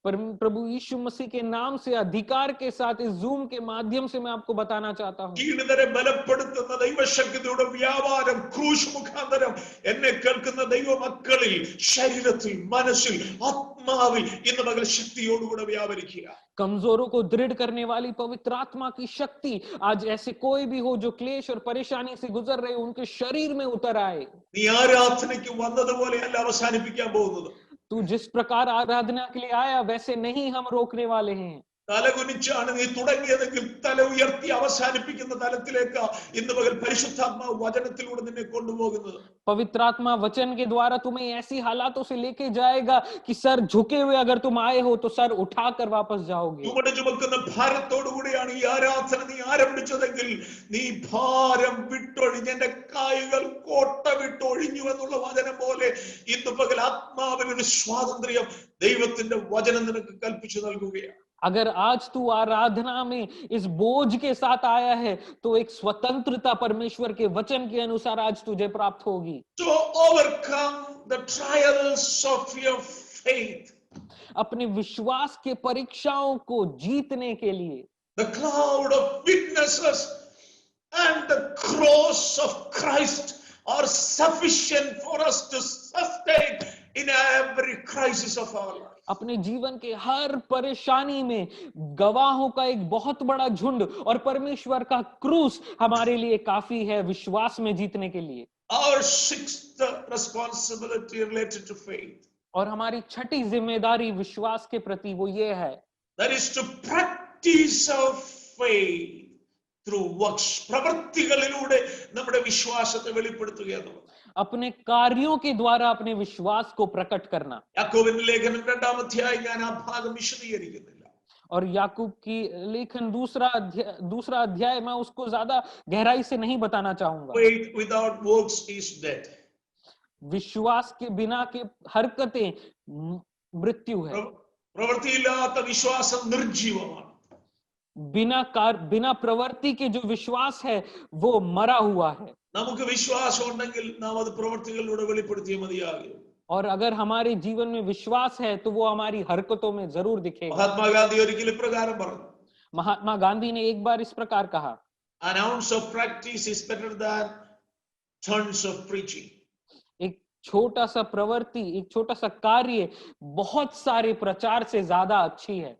पर प्रभु यीशु मसीह के नाम से अधिकार के साथ इस जूम के माध्यम से मैं आपको बताना चाहता हूँ, ീണതരെ ബലപ്പെടുത്തുന്ന ദൈവശക്തിയുടെ വ്യാപാരം ക്രൂശ് മുഖാന്തരം എന്നെ കേൾക്കുന്ന ദൈവമക്കളിൽ, ശരീരത്തിൽ, മനസ്സിൽ, ആത്മാവിൽ ഇന്ന് പകൽ ശക്തിയോടുകൂടെ വ്യാപരിക്കുക. कमजोरों को दृढ़ करने वाली पवित्र आत्मा की शक्ति आज ऐसे कोई भी हो जो क्लेश और परेशानी से गुजर रहे हो, उनके शरीर में उतर आए. നീ ആരാധനയ്ക്ക് വന്നതുപോലെയല്ല അവസാനിപ്പിക്കാൻ പോകുന്നത്. तू जिस प्रकार आराधना के लिए आया वैसे नहीं हम रोकने वाले हैं. തലകുനിച്ചാണ് നീ തുടങ്ങിയതെങ്കിൽ തല ഉയർത്തി അവസാനിപ്പിക്കുന്ന തലത്തിലേക്ക് ഇന്ന് പകൽ പരിശുദ്ധാത്മാവ് വചനത്തിലൂടെ നിന്നെ കൊണ്ടുപോകുന്നത്. पवित्र आत्मा वचन के द्वारा तुम्हें ऐसी हालातों से लेके जाएगा कि सर झुके हुए अगर तुम आए हो तो सर उठाकर वापस जाओगे. ചുമട് ചുമക്കുന്ന ഭാരത്തോടു കൂടിയാണ് ഈ ആരാധന നീ ആരംഭിച്ചതെങ്കിൽ നീ ഭാരം വിട്ടൊഴിഞ്ഞ് എന്റെ കാലുകൾ കോട്ട വിട്ടൊഴിഞ്ഞു എന്നുള്ള വചനം പോലെ ഇന്ന് പകൽ ആത്മാവിനൊരു സ്വാതന്ത്ര്യം ദൈവത്തിന്റെ വചനം നിനക്ക് കൽപ്പിച്ചു നൽകുകയാണ്. अगर आज तू आराधना में इस बोझ के साथ आया है तो एक स्वतंत्रता परमेश्वर के वचन के अनुसार आज तुझे प्राप्त होगी. To overcome the trials of your faith, अपने विश्वास के परीक्षाओं को जीतने के लिए the cloud of witnesses and the cross of Christ are sufficient for us to sustain in every crisis of our life. अपने जीवन के हर परेशानी में गवाहों का एक बहुत बड़ा झुंड और परमेश्वर का क्रूस हमारे लिए काफी है विश्वास में जीतने के लिए. Our sixth responsibility related to faith, और हमारी छठी जिम्मेदारी विश्वास के प्रति वो ये है, that is to practice our faith through works. പ്രവൃത്തികളിലൂടെ നമ്മുടെ വിശ്വാസത്തെ വെളിപ്പെടുത്തുക എന്നുള്ളത്. अपने कार्यों के द्वारा अपने विश्वास को प्रकट करना. യാക്കോബിന്റെ ലേഖനം 2-ാം അധ്യായം ഞാൻ ആ ഭാഗം വിശദീകരിക്കുന്നില്ല. और याकूब की लेखन दूसरा अध्याय मैं उसको ज्यादा गहराई से नहीं बताना चाहूंगा. Faith without works is dead. विश्वास के बिना के हरकतें मृत्यु है. പ്രവൃത്തിയില്ലാത്ത വിശ്വാസം നിർജീവമാണ്. बिना प्रवृत्ति के जो विश्वास है वो मरा हुआ है. നമുക്ക് വിശ്വാസം ഉണ്ടെങ്കിൽ നാം അത് പ്രവൃത്തികളിലൂടെ വെളിപ്പെടുത്തിയേ മതിയാകൂ. और अगर हमारे जीवन में विश्वास है तो वो हमारी हरकतों में जरूर दिखेगा. മഹാത്മാഗാന്ധി ഒരിക്കൽ ഇപ്രകാരം പറഞ്ഞു, महात्मा गांधी ने एक बार इस प्रकार कहा, an ounce of practice is better than tons of preaching. एक छोटा सा प्रवृत्ति, एक छोटा सा कार्य बहुत सारे प्रचार से ज्यादा अच्छी है.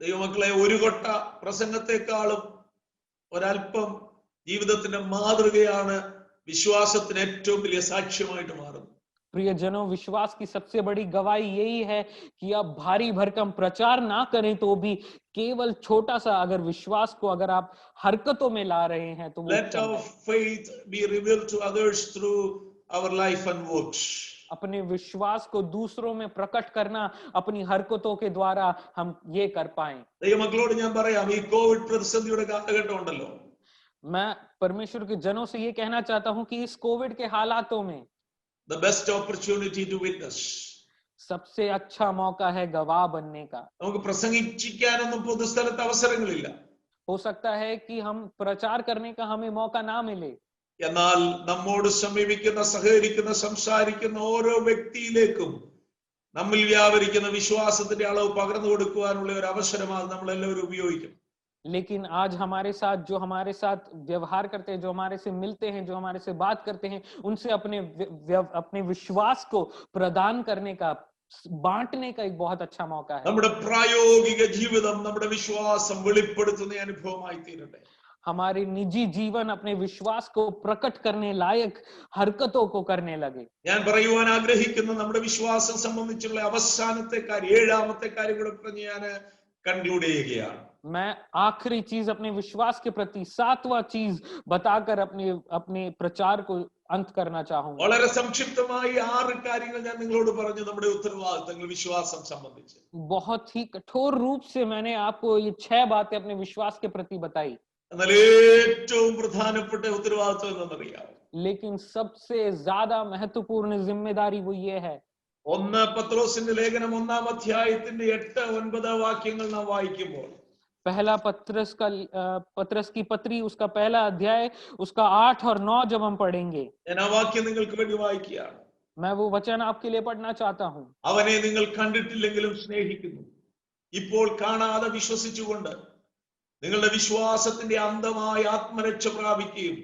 ദൈവമക്കളെ, ഒരു കൊട്ട പ്രസംഗത്തെക്കാളും ഒരൽപ്പം ജീവിതത്തിന്റെ മാതൃകയാണ് വിശ്വാസത്തിന് ഏറ്റവും വലിയ സാക്ഷ്യമായിട്ട് മാറുന്നത്. प्रियजनों, विश्वास की सबसे बड़ी गवाही यही है कि आप भारी भरकम प्रचार ना करें तो भी केवल छोटा सा अगर विश्वास को अगर आप हरकतों में ला रहे हैं तो वो Let उत्तम our है। faith be revealed to others through our life and works. अपने विश्वास को दूसरों में प्रकट करना अपनी हरकतों के द्वारा हम ये कर पाएं। ദൈവമക്കളോട് ഞാൻ പറയാം, ഈ കോവിഡ് പ്രതിസന്ധിയുടെ കാലഘട്ടം ഉണ്ടല്ലോ, मैं परमेश्वर के जनों से ये कहना चाहता हूं कि इस कोविड के हालातों में the best opportunity to witness. सबसे अच्छा मौका है गवाह बनने का। നമുക്ക് പ്രസംഗിക്കാനൊന്നും പൊതുസ്ഥലത്ത് അവസരങ്ങളില്ല. हो सकता है कि हम प्रचार करने का हमें मौका ना मिले, എന്നാൽ നമ്മോട് സമീപിക്കുന്ന, സഹകരിക്കുന്ന, സംസാരിക്കുന്ന ഓരോ വ്യക്തിയിലേക്കും നമ്മിൽ വ്യാപരിക്കുന്ന വിശ്വാസത്തിന്റെ അളവ് പകർന്നു കൊടുക്കുവാനുള്ള ഒരു അവസരമാണ് നമ്മൾ എല്ലാവരും ഉപയോഗിക്കും. लेकिन आज हमारे साथ व्यवहार करते हैं, जो हमारे से मिलते हैं, जो हमारे से बात करते हैं, उनसे अपने विश्वास को प्रदान करने का, बांटने का एक बहुत अच्छा मौका है। നമ്മുടെ പ്രായോഗിക ജീവിതം നമ്മുടെ വിശ്വാസം വെളിപ്പെടുത്തുന്ന അനുഭവമായി തീരട്ടെ. हमारे निजी जीवन अपने विश्वास को प्रकट करने लायक हरकतों को करने लगे। ഞാൻ പറയുവാൻ ആഗ്രഹിക്കുന്ന നമ്മുടെ വിശ്വാസം സംബന്ധിച്ചുള്ള അവസാനത്തെ കാര്യം, ഏഴാമത്തെ കാര്യം കൂടെ പറഞ്ഞ് ഞാൻ കൺക്ലൂഡ് ചെയ്യുകയാണ്. मैं आखिरी चीज अपने विश्वास के प्रति 7वां चीज बताकर अपने प्रचार को अंत करना चाहूंगा। വളരെ സംക്ഷിപ്തമായി 6 കാര്യങ്ങൾ ഞാൻ നിങ്ങളോട് പറഞ്ഞു നമ്മുടെ ഉത്തരവാദിത്തങ്ങൾ വിശ്വാസം സംബന്ധിച്ച്. बहुत ही कठोर रूप से मैंने आपको ये 6 बातें अपने विश्वास के प्रति बताई, എന്നാൽ ഏറ്റവും പ്രധാനപ്പെട്ട ഉത്തരവാദിത്വം എന്താണെന്നറിയാമോ? लेकिन सबसे ज्यादा महत्वपूर्ण जिम्मेदारी वो ये है। 1 പത്രോസിന്റെ ലേഖനം 1-ാം അധ്യായത്തിന്റെ 8-9 വാക്യങ്ങൾ നാം വായിക്കുമ്പോൾ, पहला पत्रस की पत्री उसका पहला अध्याय उसका 8 और 9 जब हम पढ़ेंगे, ഞാൻ ആ വാക്യം നിങ്ങൾക്ക് വേണ്ടി വായിക്കുകയാണ്. मैं वो वचन आपके लिए पढ़ना चाहता हूँ। അവനെ നിങ്ങൾ കണ്ടിട്ടില്ലെങ്കിലും സ്നേഹിക്കുന്നു, ഇപ്പോൾ കാണാതെ വിശ്വസിച്ചുകൊണ്ട് നിങ്ങളുടെ വിശ്വാസത്തിന്റെ അന്തമായ ആത്മരക്ഷ പ്രാപിക്കുകയും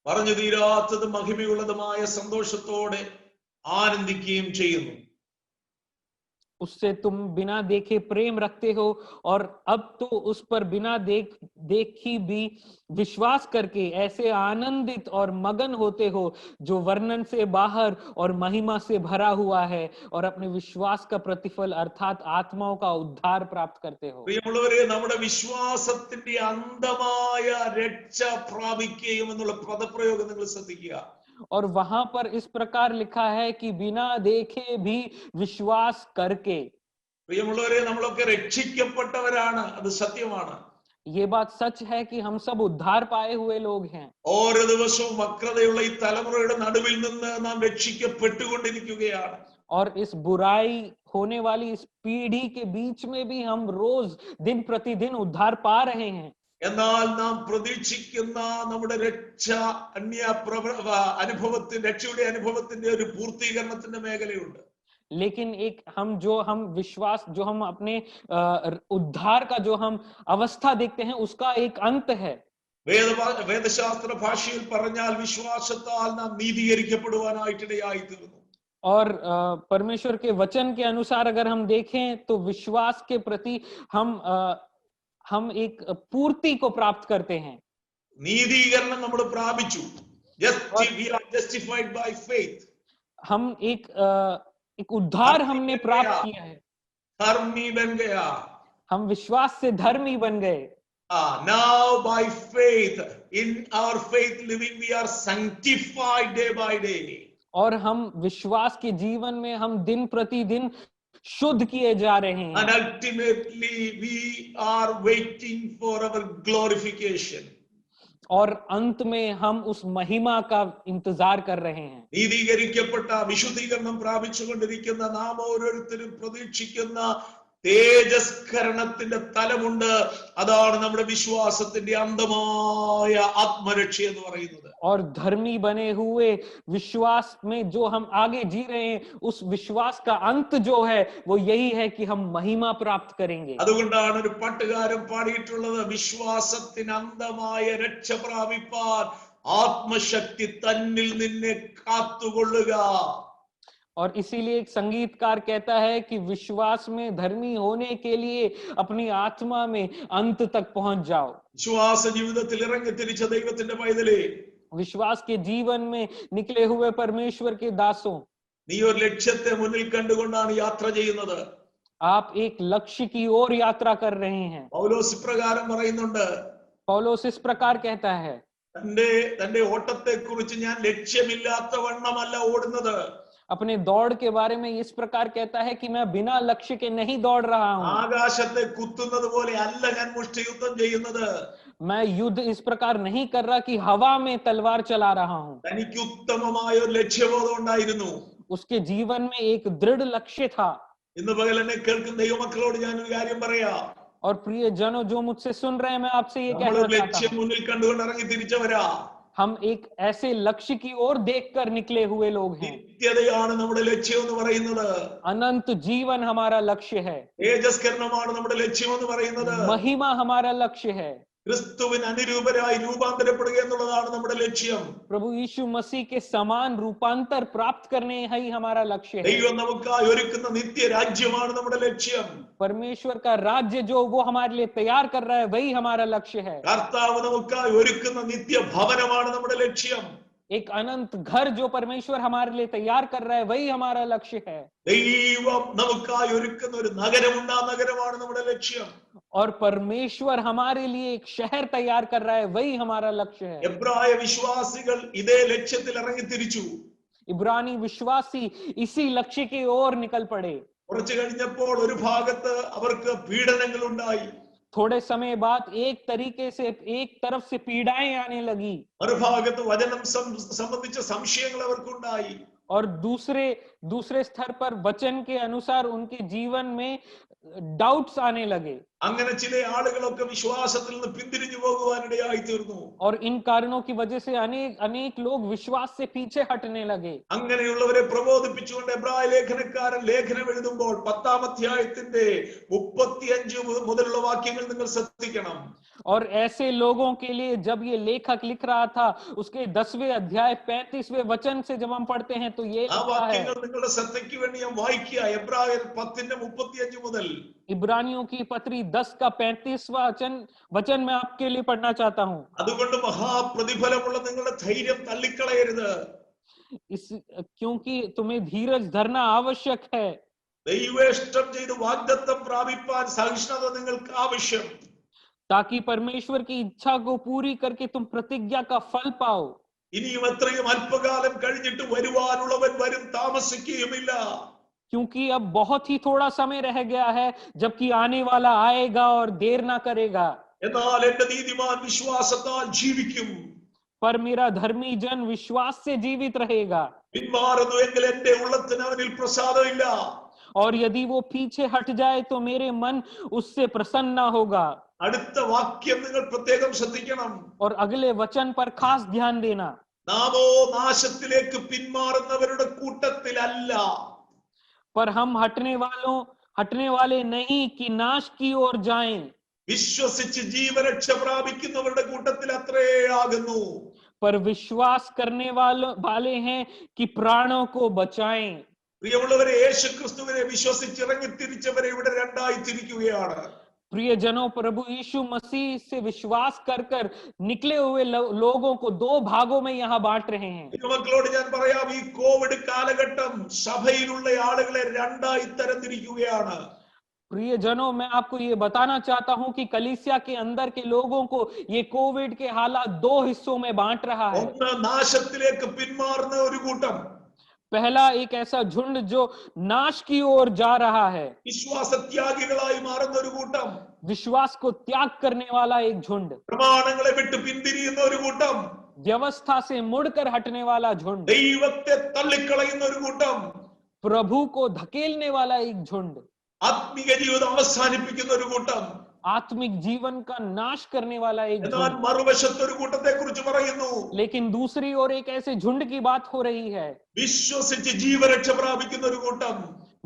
പറഞ്ഞു തീരാത്തതും മഹിമയുള്ളതുമായ സന്തോഷത്തോടെ ആനന്ദിക്കുകയും ചെയ്യുന്നു. उससे तुम बिना देखे प्रेम रखते हो और अब तो उस पर बिना देखी भी विश्वास करके ऐसे आनंदित और मगन होते हो जो वर्णन से बाहर और महिमा से भरा हुआ है, और अपने विश्वास का प्रतिफल अर्थात आत्माओं का उद्धार प्राप्त करते हो। പ്രിയമുള്ളവരെ, നമ്മുടെ വിശ്വാസത്തിന്റെ അന്തമായ രക്ഷ പ്രാപിക്കുകയും എന്നുള്ള പദപ്രയോഗം നിങ്ങൾ ശ്രദ്ധിക്കുക. और वहां पर इस प्रकार लिखा है कि बिना देखे भी विश्वास करके। പ്രിയമുള്ളവരെ, നമ്മളൊക്കെ രക്ഷിക്കപ്പെട്ടവരാണ്, അത് സത്യമാണ്. ये बात सच है कि हम सब उद्धार पाए हुए लोग हैं। ഓരോ ദിവസവും വക്രതയുള്ള ഈ തലമുറയുടെ നടുവിൽ നിന്ന് നാം രക്ഷിക്കപ്പെട്ടുകൊണ്ടിരിക്കുകയാണ്. और इस बुराई होने वाली इस पीढ़ी के बीच में भी हम रोज दिन प्रतिदिन उद्धार पा रहे हैं। എന്നാൽ നാം പ്രതീക്ഷിക്കുന്ന നമ്മുടെ രക്ഷയുടെ അനുഭവത്തിന്റെ ഒരു പൂർത്തീകരണത്തിന്റെ മേഖലയുണ്ട്. लेकिन एक हम अपने उद्धार का जो हम अवस्था देखते हैं उसका एक अंत है। വേദശാസ്ത്ര ഭാഷയിൽ പറഞ്ഞാൽ വിശ്വാസത്താൽ നാം നീതീകരിക്കപ്പെടുവാനായിട്ടിടയായി തീർന്നു. और परमेश्वर के वचन के अनुसार अगर हम देखें तो विश्वास के प्रति हम एक पूर्ति को प्राप्त करते हैं। നീതീകരണം നമ്മൾ പ്രാപിച്ചു. We are justified by faith. हम एक उद्धार हमने प्राप्त किया है। धर्मी बन गया, हम विश्वास से धर्मी बन गए। Now by faith, in our faith living, we are sanctified day by day. और हम विश्वास के जीवन में हम दिन प्रतिदिन शुद्ध किए जा रहे हैं। And ultimately we are waiting for our glorification. और अंत में हम उस महिमा का इंतजार कर रहे हैं। നീതീകരിക്കപ്പെട്ട വിശുദ്ധീകരണം പ്രാപിച്ചുകൊണ്ടിരിക്കുന്ന നാം ഓരോരുത്തരും പ്രതീക്ഷിക്കുന്ന തേജസ്കരണത്തിന്റെ തലമുണ്ട്. അതാണ് നമ്മുടെ വിശ്വാസത്തിന്റെ അന്തമായ ആത്മരക്ഷ എന്ന് പറയുന്നത്. और धर्मी बने हुए विश्वास में जो हम आगे जी रहे हैं, उस विश्वास का अंत जो है वो यही है कि हम महिमा प्राप्त करेंगे। അതുകൊണ്ടാണ് ഒരു പാട്ടുകാരൻ പാടിയിട്ടുള്ളത്, വിശ്വാസത്തിന് അന്തമായ രക്ഷ പ്രാപിപ്പാൻ ആത്മശക്തി തന്നിൽ നിന്നെ കാത്തുകൊള്ളുക. और इसीलिए एक संगीतकार कहता है कि विश्वास में धर्मी होने के लिए अपनी आत्मा में अंत तक पहुंच जाओ। വിശ്വാസ ജീവിതത്തിൽ ഇറങ്ങി തിരിച്ച ദൈവത്തിന്റെ പൈതലേ, विश्वास के जीवन में निकले हुए परमेश्वर के दासों, നീ ഒരു ലക്ഷ്യത്തെ മുന്നിൽ കണ്ടുകൊണ്ടാണ് യാത്ര ചെയ്യുന്നത്. आप एक लक्ष्य की ओर यात्रा कर रहे हैं. പൗലോസ് ഇപ്രകാരം പറയുന്നുണ്ട്, पौलुस इस प्रकार कहता है, തന്റെ ഓട്ടത്തെ കുറിച്ച് ഞാൻ ലക്ഷ്യമില്ലാത്ത വണ്ണമല്ല ഓടുന്നത്. अपने दौड़ के बारे में इस प्रकार कहता है कि मैं बिना लक्ष्य के नहीं दौड़ रहा हूं. ആകാശത്തെ കുത്തുന്നത് പോലെ അല്ല ഞാൻ മുഷ്ടിയുദ്ധം ചെയ്യുന്നത്. मैं युद्ध इस प्रकार नहीं कर रहा कि हवा में तलवार चला रहा हूं. തനിക്ക് ഉത്തമമായ ഒരു ലക്ഷ്യബോധം ഉണ്ടായിരുന്നു. उसके जीवन में एक दृढ़ लक्ष्य था. ഇന്ന് പകൽ എന്നെ കേൾക്കുന്ന ദൈവമക്കളോട് ഞാൻ ഒരു കാര്യം പറയാം. और प्रिय जनों जो मुझसे सुन रहे हैं, मैं आपसे ये നമ്മൾ कहना चाहता ലക്ഷ്യം हूं, മുന്നിൽ കണ്ടുകൊണ്ട് ഇറങ്ങി തിരിച്ചവരാ. हम एक ऐसे लक्ष्य की ओर देखकर निकले हुए लोग हैं. നിത്യതയാണ് നമ്മുടെ ലക്ഷ്യം എന്ന് പറയുന്നത്. अनंत जीवन हमारा लक्ष्य है. തേജസ്കരണമാണ് നമ്മുടെ ലക്ഷ്യം എന്ന് പറയുന്നത്. महिमा हमारा लक्ष्य है. ക്രിസ്തുവിന് അനുരൂപരായി രൂപാന്തരപ്പെടുക എന്നുള്ളതാണ് നമ്മുടെ ലക്ഷ്യം. प्रभु यीशु मसीह के समान रूपांतर प्राप्त करने ही हमारा लक्ष्य है. ദൈവം നമുക്കായി ഒരുക്കുന്ന നിത്യ രാജ്യമാണ് നമ്മുടെ ലക്ഷ്യം. परमेश्वर का राज्य जो वो हमारे लिए तैयार कर रहा है, वही हमारा लक्ष्य है. കർത്താവ് നമുക്കായി ഒരുക്കുന്ന നിത്യ ഭവനമാണ് നമ്മുടെ ലക്ഷ്യം. एक अनंत घर जो परमेश्वर हमारे लिए तैयार कर रहा है, वही हमारा लक्ष्य है. ദൈവം നമുക്കായി ഒരുക്കുന്ന ഒരു നഗരമുണ്ട്, ആ നഗരമാണ് നമ്മുടെ ലക്ഷ്യം. और परमेश्वर हमारे लिए एक शहर तैयार कर रहा है, वही हमारा लक्ष्य है. എബ്രായ വിശ്വാസികൾ ഇതേ ലക്ഷ്യത്തിൽ ഇറങ്ങി തിരിച്ചു. इब्रानी विश्वासी इसी लक्ष्य की ओर निकल पड़े. കുറച്ചു കഴിഞ്ഞപ്പോൾ ഒരു ഭാഗത്ത് അവർക്ക് പീഡനങ്ങൾ ഉണ്ടായി. थोड़े समय बाद एक तरफ से पीड़ाएं आने लगी. മറുഭാഗത്ത് വചനം സംബന്ധിച്ച സംശയങ്ങൾ അവർക്കുണ്ടായി. और दूसरे स्तर पर वचन के अनुसार उनके जीवन में डाउट्स आने लगे. അങ്ങനെ ചില ആളുകളൊക്കെ വിശ്വാസത്തിൽ നിന്ന് പിന്തിരിഞ്ഞു പോകുവാനിടയായി തീർന്നു. और इन कारणों की वजह से अनेक लोग विश्वास से पीछे हटने लगे. അങ്ങനെയുള്ളവരെ പ്രബോധിപ്പിച്ചുകൊണ്ട് എബ്രായ ലേഖനക്കാരൻ ലേഖനം എഴുതുമ്പോൾ 10-ാം അധ്യായത്തിന്റെ 35 മുതലുള്ള വാക്യങ്ങൾ നിങ്ങൾ ശ്രദ്ധിക്കണം. और ऐसे लोगों के लिए जब ये लेखक लिख रहा था, उसके 10वें अध्याय 35वें वचन से जब हम पढ़ते हैं तो ये ആ लिखा है. വാക്യങ്ങൾ നിങ്ങളുടെ ശ്രദ്ധയ്ക്ക് വേണ്ടി ഞാൻ വായിക്കുക. എബ്രായർ 10:35 മുതൽ. इब्रानियों की पत्री 10 का 35वां वचन मैं आपके लिए पढ़ना चाहता हूँ. അതുകൊണ്ട് മഹാപ്രതിഫലമുള്ള നിങ്ങളുടെ ധൈര്യം തള്ളിക്കളയരുത്. क्योंकि तुम्हें धीरज धरना आवश्यक है. ദൈവേഷ്ടം ചെയ്ത് വാഗ്ദത്തം പ്രാപിപ്പാൻ സഹിഷ്ണുത നിങ്ങൾക്ക് ആവശ്യം. ताकि परमेश्वर की इच्छा को पूरी करके तुम प्रतिज्ञा का फल पाओ. ഇനിയും എത്രയും അല്പകാലം കഴിഞ്ഞിട്ട് വരുവാനുള്ളവൻ വരും, താമസിക്കുകയുമില്ല. क्योंकि अब बहुत ही थोड़ा समय रह गया है, जबकि आने वाला आएगा और देर ना करेगा. എന്നാൽ എന്റെ നീതിമാൻ വിശ്വാസത്താൽ ജീവിക്കും. पर मेरा धर्मी जन विश्वास से जीवित रहेगा. പിന്മാറുന്നു എങ്കിൽ എന്റെ ഉള്ളത്തിന് അവനിൽ പ്രസാദമില്ല. और यदि वो पीछे हट जाए तो मेरे मन उससे प्रसन्न ना होगा. അടുത്ത വാക്യം നിങ്ങൾ പ്രത്യേകം ശ്രദ്ധിക്കണം. और अगले वचन पर खास ध्यान देना. നാമോ നാശത്തിലേക്ക് പിന്മാറുന്നവരുടെ കൂട്ടത്തിലല്ല. पर हम हटने वाले नहीं कि नाश की ओर जाएं. വിശ്വസിച്ച് ജീവരക്ഷ പ്രാപിക്കുന്നവരുടെ കൂട്ടത്തിൽ അത്രേ ആകുന്നു. पर विश्वास करने वाले हैं कि प्राणों को बचाएं. പ്രിയമുള്ളവരെ, യേശുക്രിസ്തുവിനെ വിശ്വസിച്ചിറങ്ങി തിരിച്ചവരെ ഇവിടെ രണ്ടായി തിരിക്കുകയാണ്. प्रिय जनों, प्रभु यीशु मसीह से विश्वास कर निकले हुए लोगों को 2 भागों में यहाँ बांट रहे हैं. മക്കളോട് ഞാൻ പറയാം, ഈ കോവിഡ് കാലഘട്ടം സഭയിലുള്ള ആളുകളെ രണ്ടായി തരംതിരിക്കുകയാണ്. प्रिय जनों, मैं आपको ये बताना चाहता हूं कि कलीसिया के अंदर के लोगों को ये कोविड के हालात 2 हिस्सों में बांट रहा है. ഒന്ന് നാശത്തിലേക്ക് പിന്മാറുന്ന ഒരു കൂട്ടം. पहला एक ऐसा झुंड जो नाश की ओर जा रहा है. വിശ്വാസത്യാഗികളായി മാറുന്ന ഒരു കൂട്ടം. विश्वास को त्याग करने वाला एक झुंड. പ്രമാണങ്ങളെ വിട്ട് പിന്തിരിയുന്ന ഒരു കൂട്ടം. व्यवस्था से मुड़कर हटने वाला झुंड. ദൈവത്തെ തള്ളിക്കളയുന്ന ഒരു കൂട്ടം. प्रभु को धकेलने वाला एक झुंड. ആത്മീയ ജീവിതം അവസാനിപ്പിക്കുന്ന ഒരു കൂട്ടം. आत्मिक जीवन का नाश करने वाला एक എന്നാൽ झुंड. മറുവശത്ത് ഒരു കൂട്ടത്തെ കുറിച്ച് പറയുന്നു. लेकिन दूसरी ओर एक ऐसे झुंड की बात हो रही है. വിശ്വസിച്ച് ജീവരക്ഷ പ്രാപിക്കുന്ന ഒരു കൂട്ടം.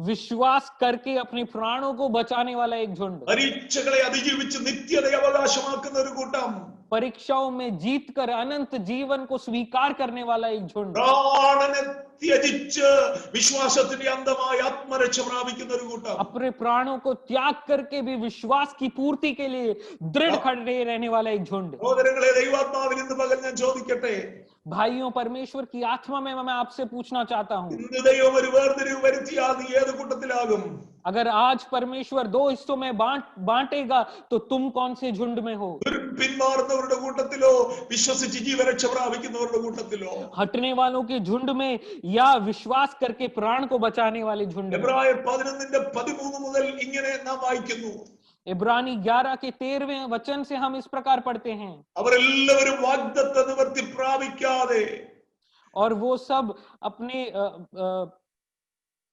विश्वास करके अपने प्राणों को बचाने वाला एक झुंड. പരീക്ഷകളെ അതിജീവിച്ച് നിത്യതയെ അവകാശമാക്കുന്ന ഒരു കൂട്ടം. परीक्षाओं में जीतकर अनंत जीवन को स्वीकार करने वाला एक झुंड. പ്രാണനെ ത്യജിച്ച് വിശ്വാസത്തിന്റെ അന്തമായ ആത്മരക്ഷ പ്രാപിക്കുന്ന ഒരു കൂട്ടം. अपने प्राणों को त्याग करके भी विश्वास की पूर्ति के लिए दृढ़ खड़े रहने वाला एक झुंड. സഹോദരങ്ങളെ, ദൈവാത്മാവിൽ ഇന്ന് പകൽ ഞാൻ ചോദിക്കട്ടെ, भाइयों, परमेश्वर की आत्मा में मैं आपसे पूछना चाहता हूँ, ഇന്ന് ദൈവം ഒരു വേർതിരിവ് വരുത്തിയാൽ നീ ഏത് കൂട്ടത്തിലാകും? अगर आज परमेश्वर 2 हिस्सों में बांटेगा तो तुम कौन से झुंड में हो? പിന്മാറുന്നവരുടെ കൂട്ടത്തിലോ വിശ്വസിച്ച് ജീവരക്ഷ പ്രാപിക്കുന്നവരുടെ കൂട്ടത്തിലോ? हटने वालों के झुंड में या विश्वास करके प्राण को बचाने वाले झुंड में? എബ്രായർ 11:13 മുതൽ ഇങ്ങനെ നാം വായിക്കുന്നു. इब्रानी 11 के 13वें वचन से हम इस प्रकार पढ़ते हैं, അവരെല്ലാവരും വാഗ്ദത്ത നിവർത്തി പ്രാപിക്കാതെ, और वो सब अपने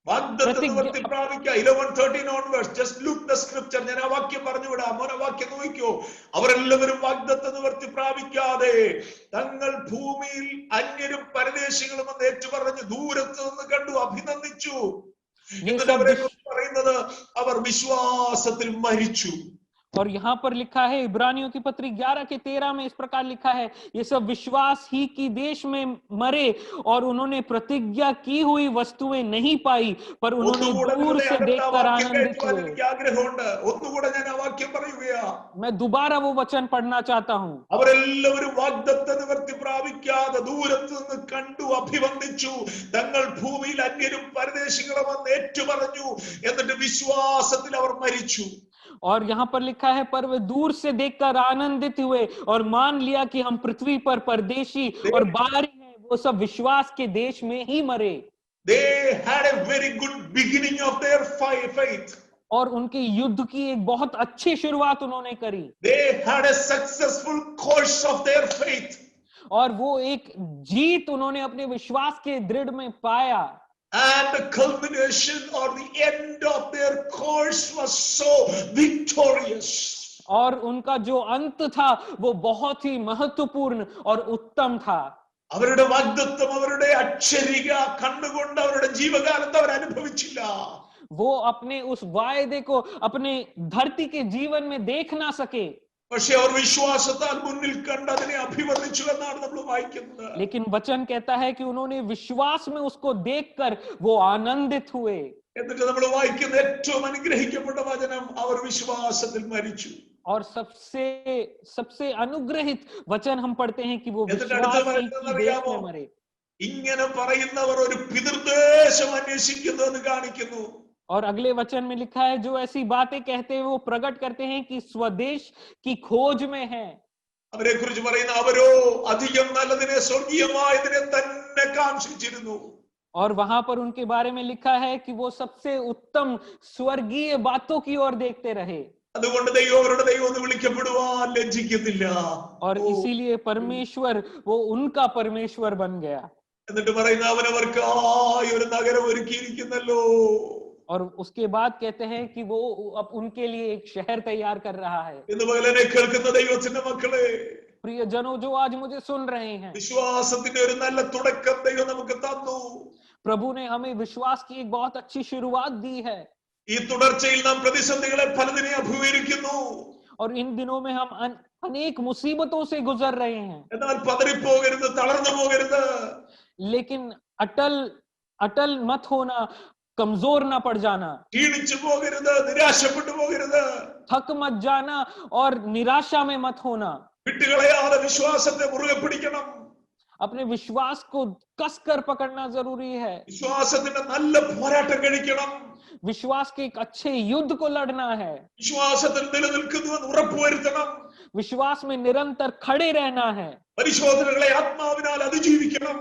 വാഗ്ദത്ത നിവർത്തി പ്രാപിക്കുക. 11:13 onwards, just look the scripture. ഞാൻ ആ വാക്യം പറഞ്ഞുവിടാം, മോനെ വാക്യം നോക്കിക്കോ. അവരെല്ലാവരും വാഗ്ദത്ത നിവർത്തി പ്രാപിക്കാതെ തങ്ങൾ ഭൂമിയിൽ അന്യരും പരദേശികളും എന്ന് ഏറ്റുപറഞ്ഞ് ദൂരത്ത് നിന്ന് കണ്ടു അഭിനന്ദിച്ചു. എന്നിട്ട് അവരെ പറയുന്നത് അവർ വിശ്വാസത്തിൽ മരിച്ചു. और यहाँ पर लिखा है, इब्रानियों की पत्री 11 के 13 में इस प्रकार लिखा है, ये सब विश्वास ही की देश में मरे और उन्होंने प्रतिज्ञा की हुई वस्तुएं नहीं पाई, पर उन्होंने दूर से देखकर आनंदित हुए। मैं दोबारा वो वचन पढ़ना चाहता हूँ। അവരെല്ലാവരും വാഗ്ദത്ത നിവർത്തി പ്രാപിക്കാതെ ദൂരത്ത് നിന്ന് കണ്ടു അഭിവന്ദിച്ചു, തങ്ങൾ ഭൂമിയിൽ അന്യരും പരദേശികളും എന്ന് ഏറ്റുപറഞ്ഞു, എന്നിട്ട് വിശ്വാസത്തിൽ അവർ മരിച്ചു. और यहाँ पर लिखा है, पर वे दूर से देखकर आनंदित हुए और मान लिया कि हम पृथ्वी पर परदेशी और बाहरी हैं, वो सब विश्वास के देश में ही मरे। They had a very good beginning of their faith. और उनके युद्ध की एक बहुत अच्छी शुरुआत उन्होंने करी। They had a successful course of their faith. और वो एक जीत उन्होंने अपने विश्वास के दृढ़ में पाया। And the culmination or the end of their course was so victorious. और उनका जो अंत था वो बहुत ही महत्वपूर्ण और उत्तम था। അവരുടെ വാഗ്ദത്തം അവരുടെ അക്ഷരിക കണ്ണുകൊണ്ട് അവരുടെ ജീവകാലത്ത് അവർ അനുഭവിച്ചില്ല. वो अपने उस वायदे को अपने धरती के जीवन में देख ना सके, പക്ഷേ അവർ വിശ്വാസത്താൽ മുന്നിൽ കണ്ട് അതിനെ അഭിവർദ്ധിച്ചു എന്നാണ് നമ്മൾ വായിക്കുന്നത്. लेकिन वचन कहता है कि उन्होंने विश्वास में उसको देखकर वो आनंदित हुए। എന്നിട്ട് നമ്മൾ വായിക്കുന്ന ഏറ്റവും അനുഗ്രഹിക്കപ്പെട്ട വചനം, അവർ വിശ്വാസത്തിൽ മരിച്ചു. और सबसे अनुग्रहित वचन हम पढ़ते हैं कि वो എന്നിട്ട് विश्वास അടുത്ത ही की देश में मरे। ഇങ്ങനെ പറയുന്നവർ ഒരു പിതൃദേശം അന്വേഷിക്കുന്നു എന്ന് കാണിക്കുന്നു. और अगले वचन में लिखा है, जो ऐसी बातें कहते हैं वो प्रकट करते हैं कि स्वदेश की खोज में है। അവരെ കുറിച്ച് പറയുന്ന അവരോ അധികം നല്ലതിനെ സ്വർഗീയമായതിനെ തന്നെ കാംക്ഷിച്ചിരുന്നു. और वहां पर उनके बारे में लिखा है कि वो सबसे उत्तम स्वर्गीय बातों की ओर देखते रहे। അതുകൊണ്ട് ദൈവം അവരുടെ ദൈവം എന്ന് വിളിക്കപ്പെടുവാൻ ലജ്ജിക്കത്തില്ല. और इसीलिए परमेश्वर वो उनका परमेश्वर बन गया। എന്നിട്ട് പറയുന്ന അവനവർക്കായി ഒരു നഗരം ഒരുക്കിയിരിക്കുന്നല്ലോ. और उसके बाद कहते हैं कि वो अब उनके लिए एक शहर तैयार कर रहा है। ഇന്ന് പകലനെ കേൾക്കുന്ന ദൈവത്തിന്റെ മക്കളെ, प्रियजनों जो आज मुझे सुन रहे हैं, വിശ്വാസത്തിന്റെ ഒരു നല്ല തുടക്കം ദൈവം നമുക്ക് തന്നു. प्रभु ने हमें विश्वास की एक बहुत अच्छी शुरुआत दी है। ഈ തുടർച്ചയിൽ നാം പ്രതിസന്ധികളെ പലതിനെ അഭിമുഖീകരിക്കുന്നു. और इन दिनों में हम अनेक मुसीबतों से गुजर रहे हैं, എന്നാൽ പതറിപ്പോകരുത്, തളർന്നു പോകരുത്. लेकिन अटल मत होना, कमजोर ना पड़ जाना, ക്ഷീണിച്ചു പോകരുത്, നിരാശപ്പെട്ടു പോകരുത്. थक मत जाना और निराशा में मत होना। വിട്ടുകളയാതെ വിശ്വാസത്തെ മുറുകെ പിടിക്കണം. अपने विश्वास को कसकर पकड़ना जरूरी है। വിശ്വാസത്തിന്റെ നല്ല പോരാട്ടം കഴിക്കണം. विश्वास के एक अच्छे युद्ध को लड़ना है। വിശ്വാസത്തിൽ നിലനിൽക്കുന്നുവെന്ന് ഉറപ്പുവരുത്തണം. विश्वास में निरंतर खड़े रहना है। പരിശോധനകളെ ആത്മാവിനാൽ അതിജീവിക്കണം.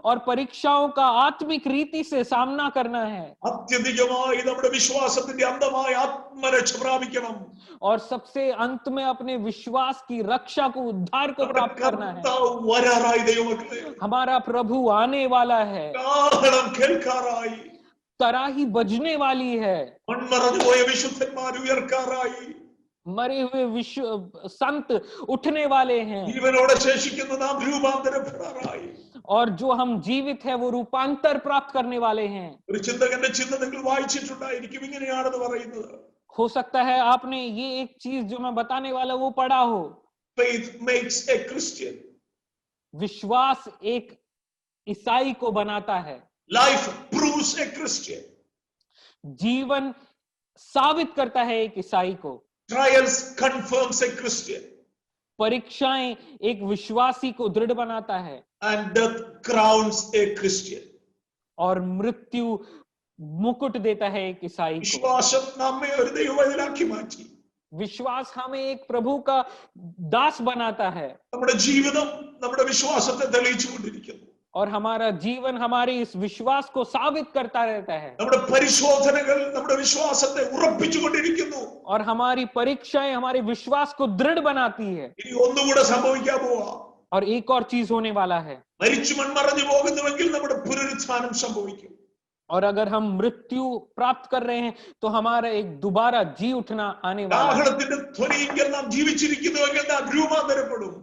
और परीक्षाओं का आत्मिक रीति से सामना करना है। അത്യധികമായി നമ്മുടെ വിശ്വാസത്തിന്റെ അന്തമായ ആത്മരക്ഷ പ്രാപിക്കണം. और सबसे अंत में अपने विश्वास की रक्षा को, उद्धार को प्राप्त करना है। വരാറായി ദൈവമക്കളെ, हमारा प्रभु आने वाला है, കാഹളം കേൾക്കാറായി, तराही बजने वाली है, മൺമറഞ്ഞു പോയ വിശുദ്ധന്മാർ ഉയർക്കാറായി, मरे हुए विश्व संत उठने वाले हैं, ജീവനോടെ ശേഷിക്കുന്ന നാം രൂപാന്തരപ്പെടാറായി. और जो हम जीवित है वो रूपांतर प्राप्त करने वाले हैं। ഒരു ചിന്തകന്റെ ചിന്ത നിങ്ങൾ വായിച്ചിട്ടുണ്ടായിരിക്കും, ഇങ്ങനെയാണെന്ന് പറയുന്നത്. हो सकता है आपने ये एक चीज जो मैं बताने वाला वो पढ़ा हो। Faith makes a Christian. विश्वास एक ईसाई को बनाता है। Life proves a Christian. जीवन साबित करता है एक ईसाई को। Trials confirms a Christian. परीक्षाएं एक विश्वासी को दृढ़ बनाता है and death crowns a Christian. और मृत्यु मुकुट देता है एक ईसाई को। വിശ്വാസം നമ്മെ ഒരു ദൈവവൈതലാക്കി മാറ്റി. विश्वास हमें एक प्रभु का दास बनाता है നമ്മുടെ ജീവിതം നമ്മുടെ വിശ്വാസത്തെ തെളിയിച്ചുകൊണ്ടിരിക്കുന്നു. और हमारा जीवन हमारे इस विश्वास को साबित करता रहता है നമ്മുടെ പരിശോധനകൾ നമ്മുടെ വിശ്വാസത്തെ ഉറപ്പിച്ചുകൊണ്ടിരിക്കുന്നു. और हमारी परीक्षाएं हमारे विश्वास को दृढ़ बनाती है। ഇനി ഒന്നുകൂടെ സംഭവിക്കാൻ പോവാ. और एक और चीज होने वाला है, മരിച്ചു മൺമറഞ്ഞു പോകുന്നുവെങ്കിൽ നമ്മുടെ പുനരുത്ഥാനം സംഭവിക്കും. और अगर हम मृत्यु प्राप्त कर रहे हैं तो हमारा एक दोबारा जी उठना आने वाला है। കാഹളത്തിന്റെ ധ്വനിയെങ്കിൽ നാം ജീവിച്ചിരിക്കുന്നുവെങ്കിൽ നാം രൂപാന്തരപ്പെടും.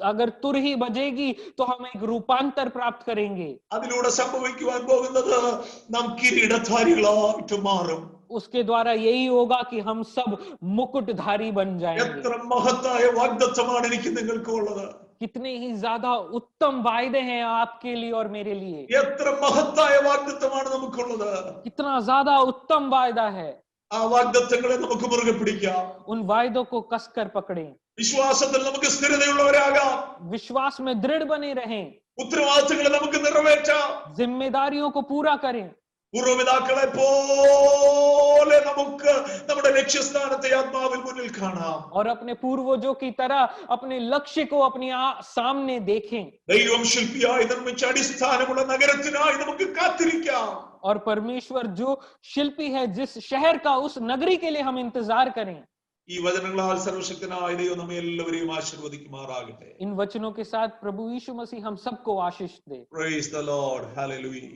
अगर तुर ही बजेगी तो हम एक रूपांतर प्राप्त करेंगे। അതിലൂടെ സംഭവിക്കുവാൻ പോകുന്നത് നാം കിരീടധാരികളായിട്ട് മാറും. उसके द्वारा यही होगा कि हम सब मुकुटधारी बन जाएंगे। എത്ര മഹത്തായ വാഗ്ദത്തമാണ് എനിക്ക് നിങ്ങൾക്ക് ഉള്ളത്. कितने ही ज्यादा उत्तम वायदे हैं आपके लिए और मेरे लिए। എത്ര മഹത്തായ വാഗ്ദത്തമാണ് നമുക്കുള്ളത്. कितना ज्यादा उत्तम वायदा है। ആ വാഗ്ദത്തങ്ങളെ നമുക്ക് മുറുകെ പിടിക്കാം. उन वायदों को कसकर पकड़ें। വിശ്വാസത്തിൽ നമുക്ക് സ്ഥിരതയുള്ളവരാകാം. विश्वास में दृढ़ बने रहें। ഉത്തരവാദിത്തങ്ങളെ നമുക്ക് നിറവേറ്റാം. जिम्मेदारियों को पूरा करें। പൂർവ്വപിതാക്കളെ പോലെ നമുക്ക് നമ്മുടെ ലക്ഷ്യസ്ഥാനത്തെ ആത്മാവിൽ മുന്നിൽ കാണാം. और अपने पूर्वजों की तरह अपने लक्ष्य को अपने सामने देखें। ദൈവം ശില്പിയായി നിർമ്മിച്ച അടിസ്ഥാനമുള്ള നഗരത്തിനായി നമുക്ക് കാത്തിരിക്കാം. और परमेश्वर जो शिल्पी है जिस शहर का, उस नगरी के लिए हम इंतजार करें। ഈ വചനങ്ങളാൽ സർവശക്തനായ ദൈവം നമ്മെ എല്ലാവരെയും ആശീർവദിക്കുമാറാകട്ടെ. इन वचनों के साथ प्रभु यीशु मसीह हम सबको आशीष दे। Praise the Lord. Hallelujah.